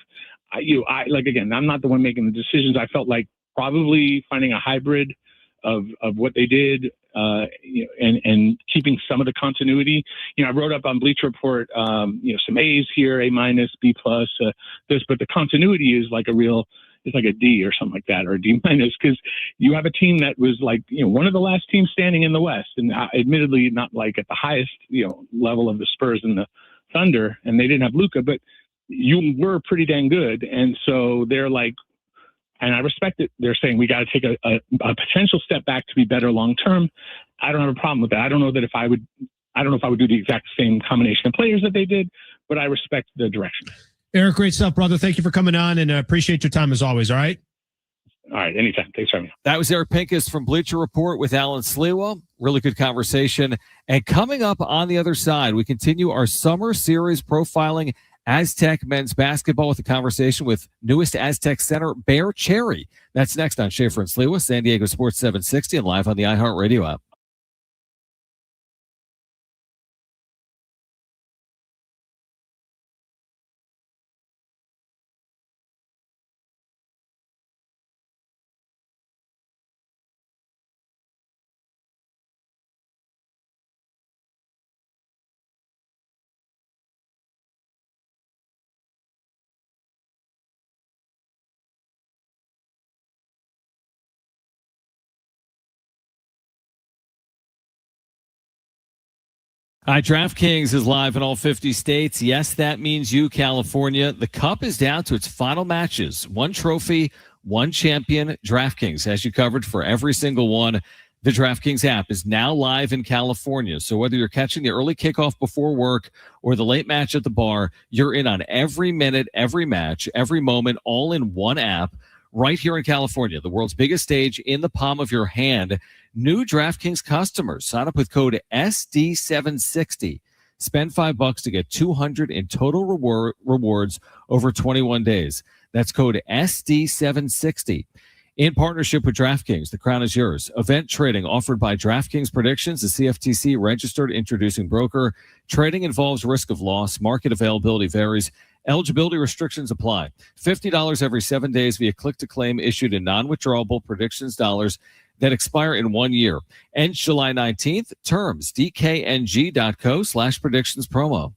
Again, I'm not the one making the decisions. I felt like probably finding a hybrid of what they did, and keeping some of the continuity. I wrote up on Bleacher Report, some A's here, A-, B+, but the continuity is like it's like a D or something like that, or a D-, because you have a team that was like, one of the last teams standing in the West, and admittedly not like at the highest, level of the Spurs and the Thunder, and they didn't have Luka, but you were pretty dang good. And so they're like, and I respect it. They're saying we got to take a potential step back to be better long term. I don't have a problem with that. I don't know if I would do the exact same combination of players that they did, but I respect the direction. Eric, great stuff, brother. Thank you for coming on, and appreciate your time as always. All right. All right. Anytime. Thanks for having me. That was Eric Pincus from Bleacher Report with Alan Sliwa. Really good conversation. And coming up on the other side, we continue our summer series profiling Aztec men's basketball with a conversation with newest Aztec center Bear Cherry. That's next on Schaeffer and Sliwa, San Diego Sports 760, and live on the iHeartRadio app. All right, DraftKings is live in all 50 states. Yes, that means you, California. The Cup is down to its final matches. One trophy, one champion. DraftKings has you covered for every single one. The DraftKings app is now live in California. So whether you're catching the early kickoff before work or the late match at the bar, you're in on every minute, every match, every moment, all in one app. Right here in California, the world's biggest stage in the palm of your hand. New DraftKings customers sign up with code SD760. Spend $5 to get $200 in total rewards over 21 days. That's code SD760. In partnership with DraftKings, the crown is yours. Event trading offered by DraftKings Predictions, a CFTC registered introducing broker. Trading involves risk of loss. Market availability varies. Eligibility restrictions apply. $50 every 7 days via click-to-claim issued in non-withdrawable predictions dollars that expire in 1 year. Ends July 19th. Terms, dkng.co/predictions promo.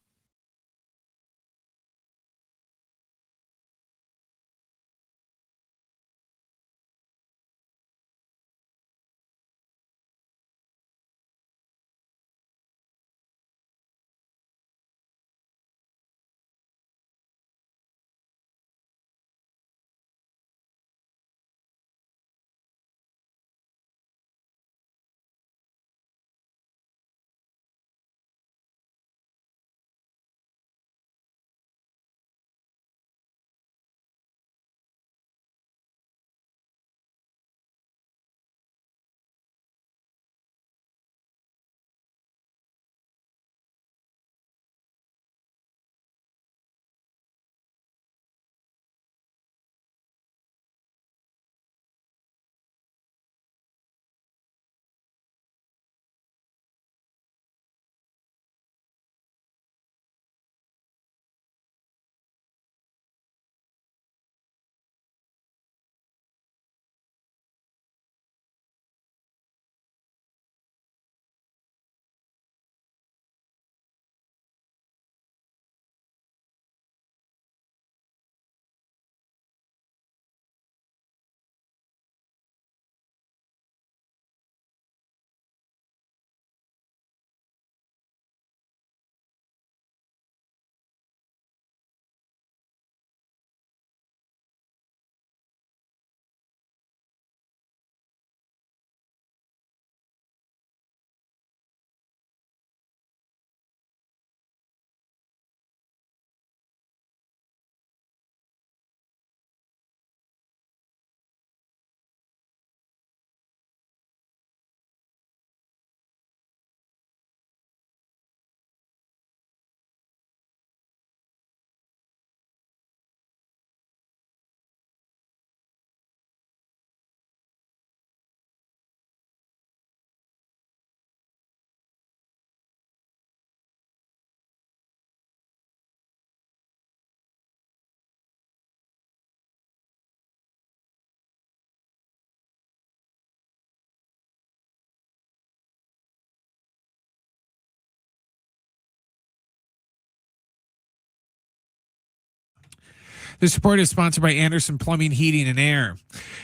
This report is sponsored by Anderson Plumbing, Heating, and Air.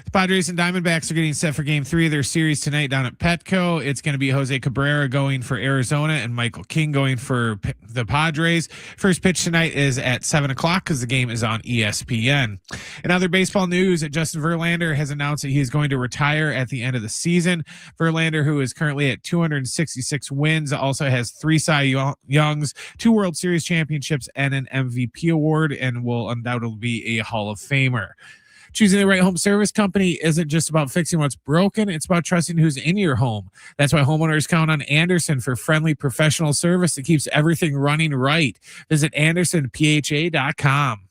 The Padres and Diamondbacks are getting set for Game 3 of their series tonight down at Petco. It's going to be Jose Cabrera going for Arizona and Michael King going for the Padres. First pitch tonight is at 7 o'clock because the game is on ESPN. In other baseball news, Justin Verlander has announced that he is going to retire at the end of the season. Verlander, who is currently at 266 wins, also has 3 Cy Youngs, 2 World Series championships, and an MVP award, and will undoubtedly be a Hall of Famer. Choosing the right home service company isn't just about fixing what's broken. It's about trusting who's in your home. That's why homeowners count on Anderson for friendly professional service that keeps everything running right. Visit AndersonPHA.com.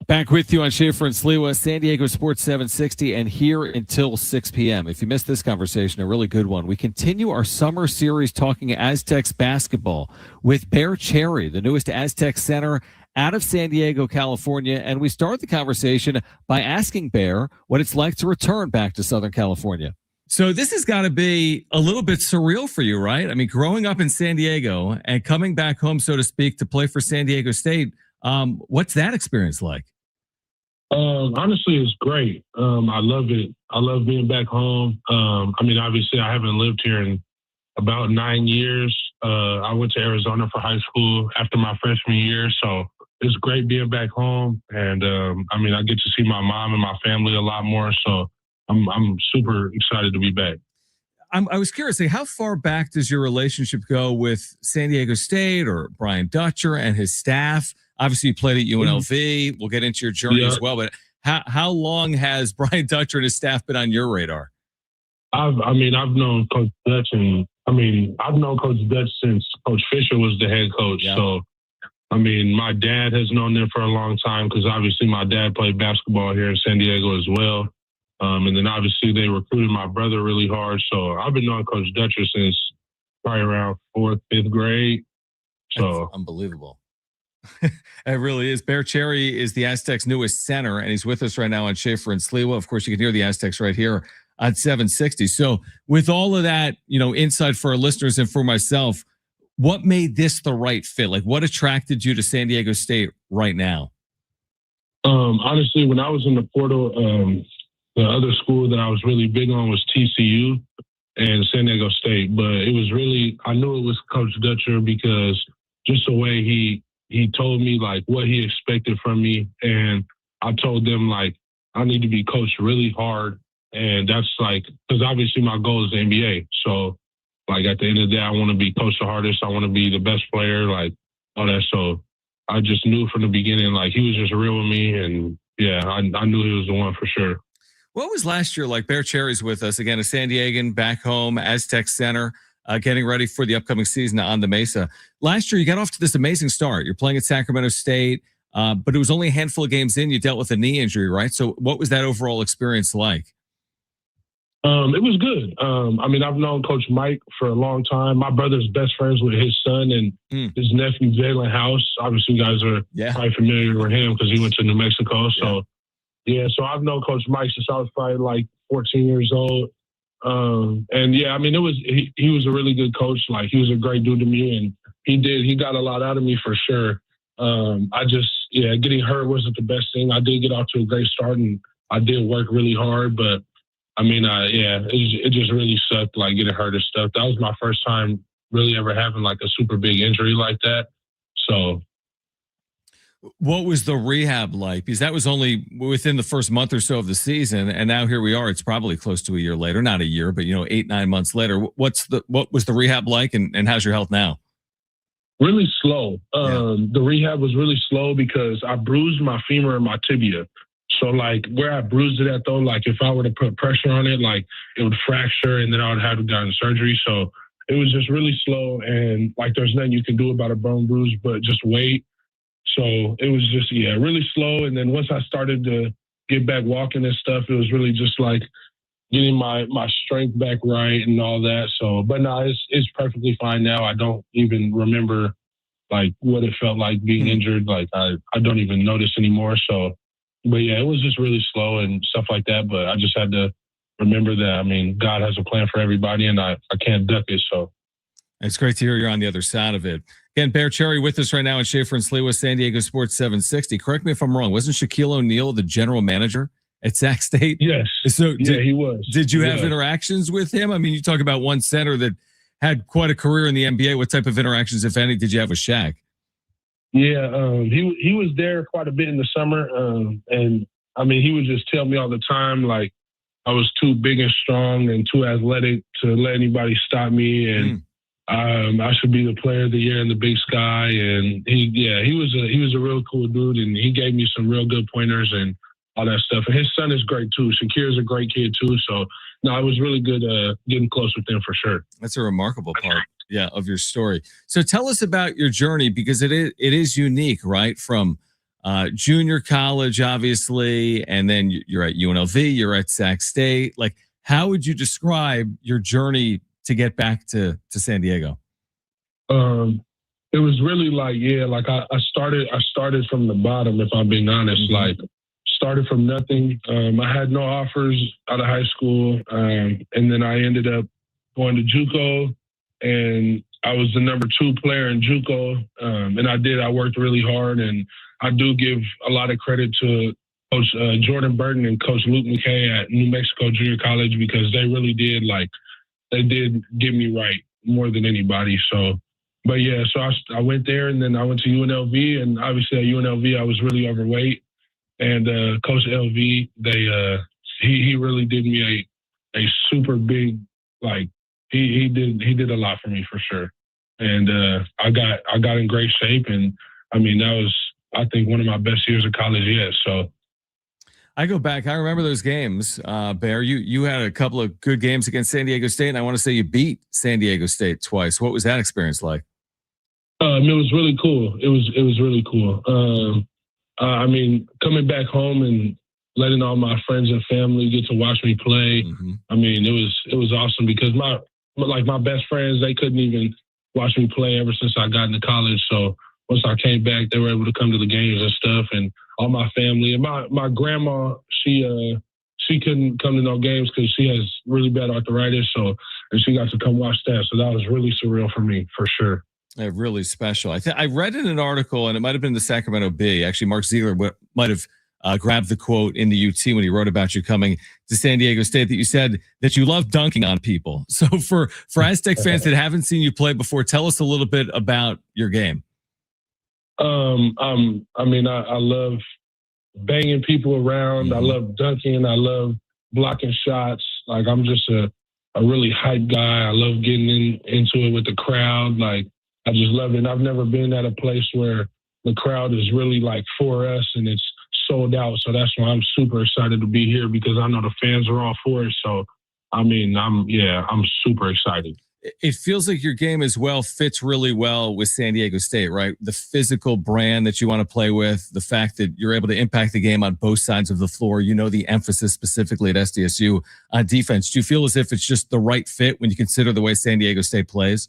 Back with you on Schaeffer and Sliwa, San Diego Sports 760, and here until 6 p.m. If you missed this conversation, a really good one. We continue our summer series talking Aztecs basketball with Bear Cherry, the newest Aztec center out of San Diego, California. And we start the conversation by asking Bear what it's like to return back to Southern California. So this has got to be a little bit surreal for you, right? I mean, growing up in San Diego and coming back home, so to speak, to play for San Diego State. What's that experience like? Honestly, it's great. I love it. I love being back home. I mean, obviously, I haven't lived here in about 9 years. I went to Arizona for high school after my freshman year, so it's great being back home. And I mean, I get to see my mom and my family a lot more, so I'm super excited to be back. I was curious, like, how far back does your relationship go with San Diego State or Brian Dutcher and his staff? Obviously, you played at UNLV. We'll get into your journey as well. But how long has Brian Dutcher and his staff been on your radar? I've known Coach Dutch, and I've known Coach Dutch since Coach Fisher was the head coach. Yeah. So, I mean, my dad has known them for a long time because obviously my dad played basketball here in San Diego as well. And then obviously they recruited my brother really hard. So I've been knowing Coach Dutcher since probably around 4th, 5th grade. So that's unbelievable. It really is. Bear Cherry is the Aztecs' newest center, and he's with us right now on Schaeffer and Sliwa. Of course, you can hear the Aztecs right here at 760. So with all of that, insight for our listeners and for myself, what made this the right fit? Like, what attracted you to San Diego State right now? Honestly, when I was in the portal, the other school that I was really big on was TCU and San Diego State. But it was really, I knew it was Coach Dutcher because just the way he told me, like, what he expected from me. And I told them, like, I need to be coached really hard. And that's, like, because obviously my goal is the NBA. So, like, at the end of the day, I want to be coached the hardest. I want to be the best player, like, all that. So I just knew from the beginning, like, he was just real with me. And, yeah, I knew he was the one for sure. What was last year like? Bear Cherry's with us again, a San Diegan back home, Aztec Center, getting ready for the upcoming season on the Mesa. Last year, you got off to this amazing start. You're playing at Sacramento State, but it was only a handful of games in. You dealt with a knee injury, right? So what was that overall experience like? It was good. I've known Coach Mike for a long time. My brother's best friends with his son and his nephew, Jalen House. Obviously, you guys are probably familiar with him because he went to New Mexico. So, so I've known Coach Mike since I was probably like 14 years old. He was a really good coach. Like, he was a great dude to me, and he got a lot out of me for sure. Getting hurt wasn't the best thing. I did get off to a great start, and I did work really hard, but it just really sucked, like, getting hurt and stuff. That was my first time really ever having like a super big injury like that. So. What was the rehab like? Because that was only within the first month or so of the season. And now here we are. It's probably close to a year later, not a year, but 8-9 months later. What was the rehab like, and how's your health now? Really slow. The rehab was really slow because I bruised my femur and my tibia. So, like, where I bruised it at, though, like, if I were to put pressure on it, like, it would fracture and then I would have to go into surgery. So it was just really slow, and, like, there's nothing you can do about a bone bruise but just wait. So it was just, really slow. And then once I started to get back walking and stuff, it was really just, like, getting my strength back right and all that. So, but no, it's perfectly fine now. I don't even remember, like, what it felt like being injured. Like, I don't even notice anymore. So, but yeah, it was just really slow and stuff like that. But I just had to remember that, God has a plan for everybody, and I can't duck it. So. It's great to hear you're on the other side of it. Again, Bear Cherry with us right now at Schaeffer and Sliwa, San Diego Sports 760. Correct me if I'm wrong. Wasn't Shaquille O'Neal the general manager at Sac State? Yes. So he was. Did you have interactions with him? I mean, you talk about one center that had quite a career in the NBA. What type of interactions, if any, did you have with Shaq? Yeah, he was there quite a bit in the summer. And I mean, he would just tell me all the time, like, I was too big and strong and too athletic to let anybody stop me. And I should be the player of the year in the Big Sky. And he was a real cool dude. And he gave me some real good pointers and all that stuff. And his son is great too. Shakir's a great kid too. So no, it was really good getting close with him for sure. That's a remarkable part, of your story. So tell us about your journey, because it is unique, right? From junior college, obviously, and then you're at UNLV, you're at Sac State. Like, how would you describe your journey to get back to San Diego? It was really like I started from the bottom, if I'm being honest. Like, started from nothing. I had no offers out of high school, and then I ended up going to JUCO, and I was the number 2 player in JUCO, and I worked really hard, and I do give a lot of credit to Coach Jordan Burton and Coach Luke McKay at New Mexico Junior College, because they really did get me right more than anybody. So, but yeah, so I went there, and then I went to UNLV, and obviously at UNLV I was really overweight, and Coach LV, he really did me a super big, like, he did a lot for me for sure, and I got in great shape, and I mean, that was, I think, one of my best years of college yet. So I go back. I remember those games, Bear. You had a couple of good games against San Diego State, and I want to say you beat San Diego State twice. What was that experience like? It was really cool. It was really cool. I mean, coming back home and letting all my friends and family get to watch me play. I mean, it was awesome, because my best friends, they couldn't even watch me play ever since I got into college. So once I came back, they were able to come to the games and stuff, and all my family. And my grandma, she couldn't come to no games because she has really bad arthritis. So, and she got to come watch that. So that was really surreal for me, for sure. Yeah, really special. I read in an article, and it might have been the Sacramento Bee. Actually, Mark Ziegler might have grabbed the quote in the UT when he wrote about you coming to San Diego State, that you said that you love dunking on people. So for Aztec fans that haven't seen you play before, tell us a little bit about your game. I mean, I love banging people around. I love dunking. I love blocking shots. Like, I'm just a really hype guy. I love getting into it with the crowd. Like, I just love it. And I've never been at a place where the crowd is really like for us and it's sold out. So that's why I'm super excited to be here, because I know the fans are all for it. So, I mean, I'm super excited. It feels like your game as well fits really well with San Diego State, right? The physical brand that you want to play with, the fact that you're able to impact the game on both sides of the floor. You know, the emphasis specifically at SDSU on defense. Do you feel as if it's just the right fit when you consider the way San Diego State plays?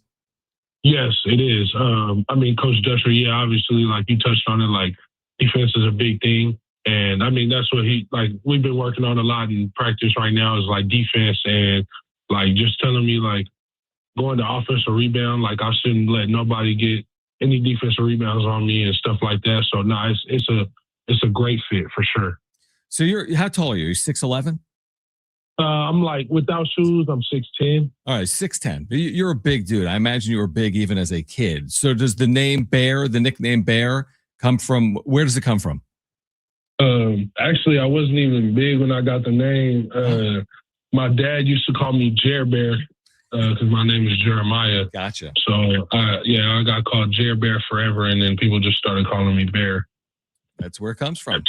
Yes, it is. I mean, Coach Dusher, obviously, like you touched on it, like defense is a big thing. And I mean, that's what we've been working on a lot in practice right now, is like defense, and like just telling me, like, going to offensive rebound, like I shouldn't let nobody get any defensive rebounds on me and stuff like that. So no, it's a great fit for sure. So how tall are you? You're 6'11"? I'm like, without shoes, I'm 6'10". All right, 6'10". You're a big dude. I imagine you were big even as a kid. So does the name Bear, the nickname Bear, come from, where does it come from? Actually, I wasn't even big when I got the name. My dad used to call me Jer Bear, because my name is Jeremiah. Gotcha. So, I got called Jer Bear forever, and then people just started calling me Bear. That's where it comes from.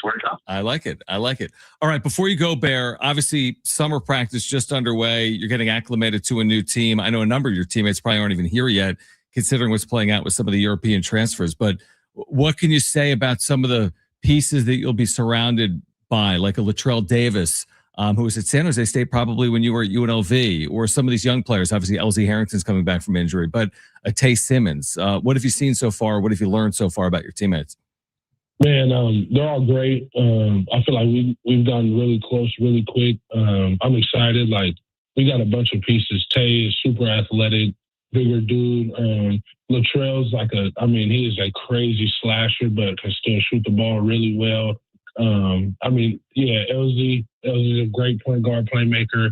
I like it. All right, before you go, Bear, obviously summer practice just underway. You're getting acclimated to a new team. I know a number of your teammates probably aren't even here yet, considering what's playing out with some of the European transfers. But what can you say about some of the pieces that you'll be surrounded by, like a Latrell Davis, who was at San Jose State probably when you were at UNLV, or some of these young players? Obviously, LZ Harrington's coming back from injury, but Tay Simmons. What have you seen so far? What have you learned so far about your teammates? Man, they're all great. I feel like we've gotten really close really quick. I'm excited. Like, we got a bunch of pieces. Tay is super athletic. bigger dude. Latrell's he is a crazy slasher, but can still shoot the ball really well. LZ is a great point guard playmaker.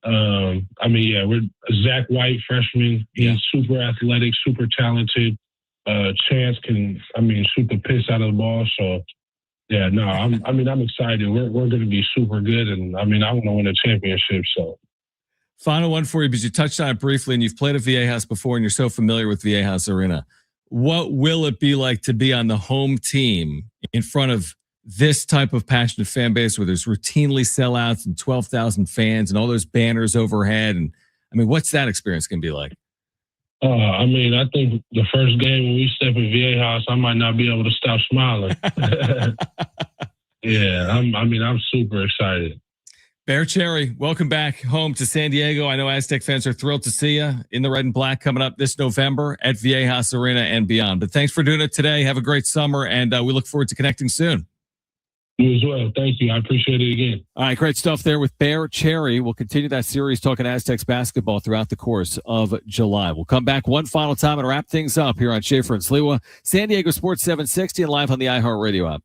We're Zach White, freshman. He's super athletic, super talented. Chance can, shoot the piss out of the ball. So, I'm excited. We're going to be super good, and I want to win a championship. So, final one for you, because you touched on it briefly, and you've played at Viejas before, and you're so familiar with Viejas Arena. What will it be like to be on the home team in front of this type of passionate fan base where there's routinely sellouts and 12,000 fans and all those banners overhead? And what's that experience going to be like? I think the first game when we step in Viejas, I might not be able to stop smiling. I'm super excited. Bear Cherry, welcome back home to San Diego. I know Aztec fans are thrilled to see you in the red and black coming up this November at Viejas Arena and beyond. But thanks for doing it today. Have a great summer, and we look forward to connecting soon. You as well. Thank you. I appreciate it again. All right, great stuff there with Bear Cherry. We'll continue that series talking Aztecs basketball throughout the course of July. We'll come back one final time and wrap things up here on Schaeffer and Sliwa, San Diego Sports 760, and live on the iHeartRadio app.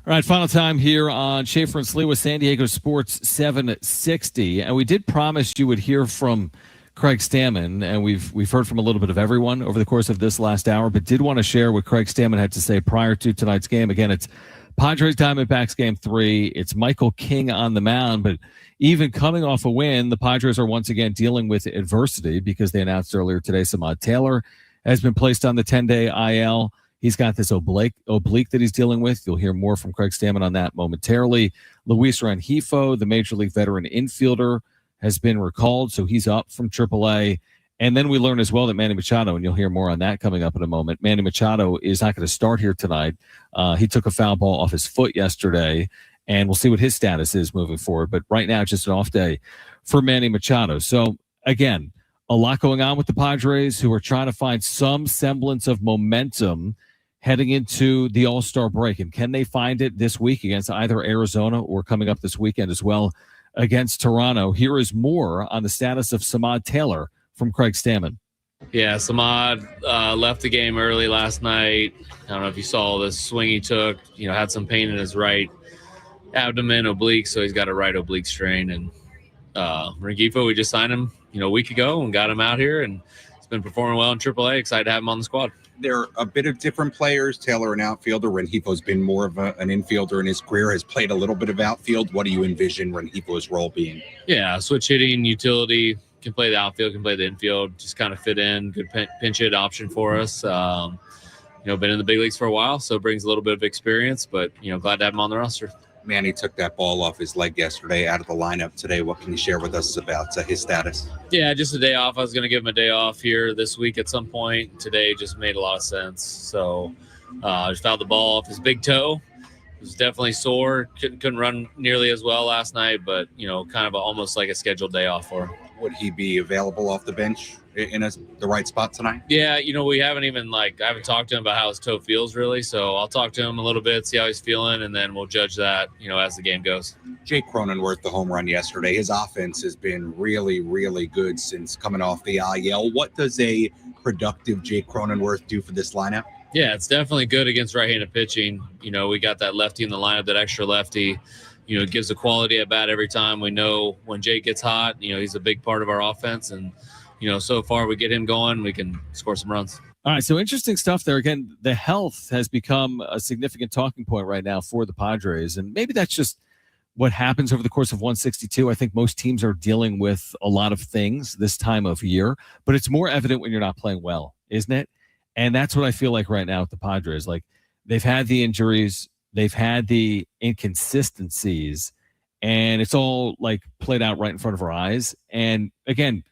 All right, final time here on Schaeffer and Sliwa, San Diego Sports 760. And we did promise you would hear from Craig Stammen, and we've heard from a little bit of everyone over the course of this last hour, but did want to share what Craig Stammen had to say prior to tonight's game. Again, it's Padres Diamondbacks game 3. It's Michael King on the mound, but even coming off a win, the Padres are once again dealing with adversity because they announced earlier today Samad Taylor has been placed on the 10-day IL. He's got this oblique that he's dealing with. You'll hear more from Craig Stammen on that momentarily. Luis Rengifo, the Major League veteran infielder, has been recalled, so he's up from AAA. And then we learn as well that Manny Machado, and you'll hear more on that coming up in a moment, Manny Machado is not going to start here tonight. He took a foul ball off his foot yesterday, and we'll see what his status is moving forward. But right now, just an off day for Manny Machado. So, again, a lot going on with the Padres, who are trying to find some semblance of momentum heading into the All-Star break. And can they find it this week against either Arizona or coming up this weekend as well against Toronto? Here is more on the status of Samad Taylor from Craig Stammen. Yeah, Samad left the game early last night. I don't know if you saw the swing he took. Had some pain in his right abdomen, oblique, so he's got a right oblique strain. And Rengifo, we just signed him, a week ago and got him out here, and he's been performing well in AAA. Excited to have him on the squad. They're a bit of different players. Taylor, an outfielder. Rengifo's been more of an infielder in his career, has played a little bit of outfield. What do you envision Rengifo's role being? Yeah, switch hitting, utility, can play the outfield, can play the infield, just kind of fit in. Good pinch hit option for us. Been in the big leagues for a while, so brings a little bit of experience, but, glad to have him on the roster. Manny took that ball off his leg yesterday, out of the lineup today. What can you share with us about his status? Yeah, just a day off. I was going to give him a day off here this week at some point. Today just made a lot of sense. So just fouled the ball off his big toe. It was definitely sore. Couldn't run nearly as well last night, but, kind of almost like a scheduled day off for him. Would he be available off the bench in the right spot tonight? Yeah, we haven't even I haven't talked to him about how his toe feels really. So I'll talk to him a little bit, see how he's feeling, and then we'll judge that, as the game goes. Jake Cronenworth, the home run yesterday. His offense has been really, really good since coming off the IL. What does a productive Jake Cronenworth do for this lineup? Yeah, it's definitely good against right-handed pitching. We got that lefty in the lineup, that extra lefty. It gives a quality at bat every time. We know when Jake gets hot, he's a big part of our offense. And, so far we get him going, we can score some runs. All right, so interesting stuff there. Again, the health has become a significant talking point right now for the Padres. And maybe that's just what happens over the course of 162. I think most teams are dealing with a lot of things this time of year, but it's more evident when you're not playing well, isn't it? And that's what I feel like right now with the Padres. They've had the injuries, they've had the inconsistencies, and it's all played out right in front of our eyes. And again,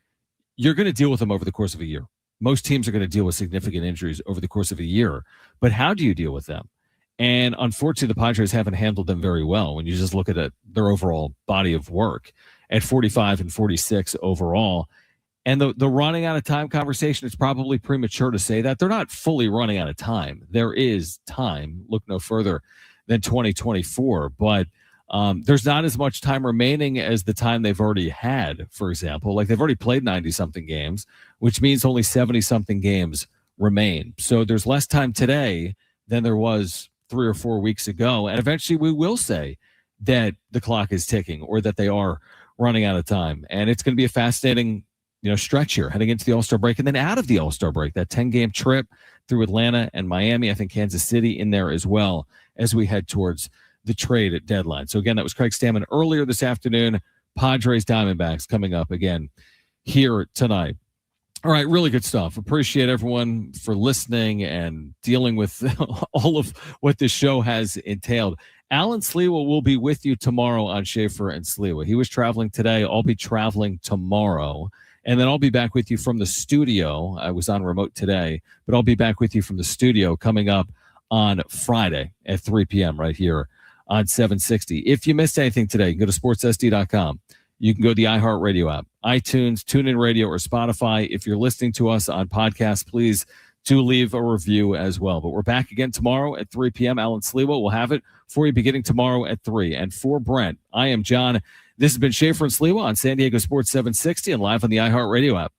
you're going to deal with them over the course of a year. Most teams are going to deal with significant injuries over the course of a year, but how do you deal with them? And unfortunately, the Padres haven't handled them very well when you just look at their overall body of work at 45 and 46 overall. And the running out of time conversation, it's probably premature to say that. They're not fully running out of time. There is time. Look no further than 2024. But there's not as much time remaining as the time they've already had, for example. They've already played 90-something games, which means only 70-something games remain. So there's less time today than there was 3 or 4 weeks ago. And eventually we will say that the clock is ticking or that they are running out of time. And it's going to be a fascinating stretch here heading into the All-Star break and then out of the All-Star break, that 10-game trip through Atlanta and Miami. I think Kansas City in there as well as we head towards the trade deadline. So again, that was Craig Stammen earlier this afternoon. Padres Diamondbacks coming up again here tonight. All right, really good stuff. Appreciate everyone for listening and dealing with all of what this show has entailed. Alan Sliwa will be with you tomorrow on Schaeffer and Sliwa. He was traveling today. I'll be traveling tomorrow. And then I'll be back with you from the studio. I was on remote today, but I'll be back with you from the studio coming up on Friday at 3 p.m. right here on 760. If you missed anything today, you can go to sportssd.com. You can go to the iHeartRadio app, iTunes, TuneIn Radio, or Spotify. If you're listening to us on podcast, please do leave a review as well. But we're back again tomorrow at 3 p.m. Alan Sliwa will have it for you beginning tomorrow at 3. And for Brent, I am John. This has been Schaeffer and Sliwa on San Diego Sports 760 and live on the iHeartRadio app.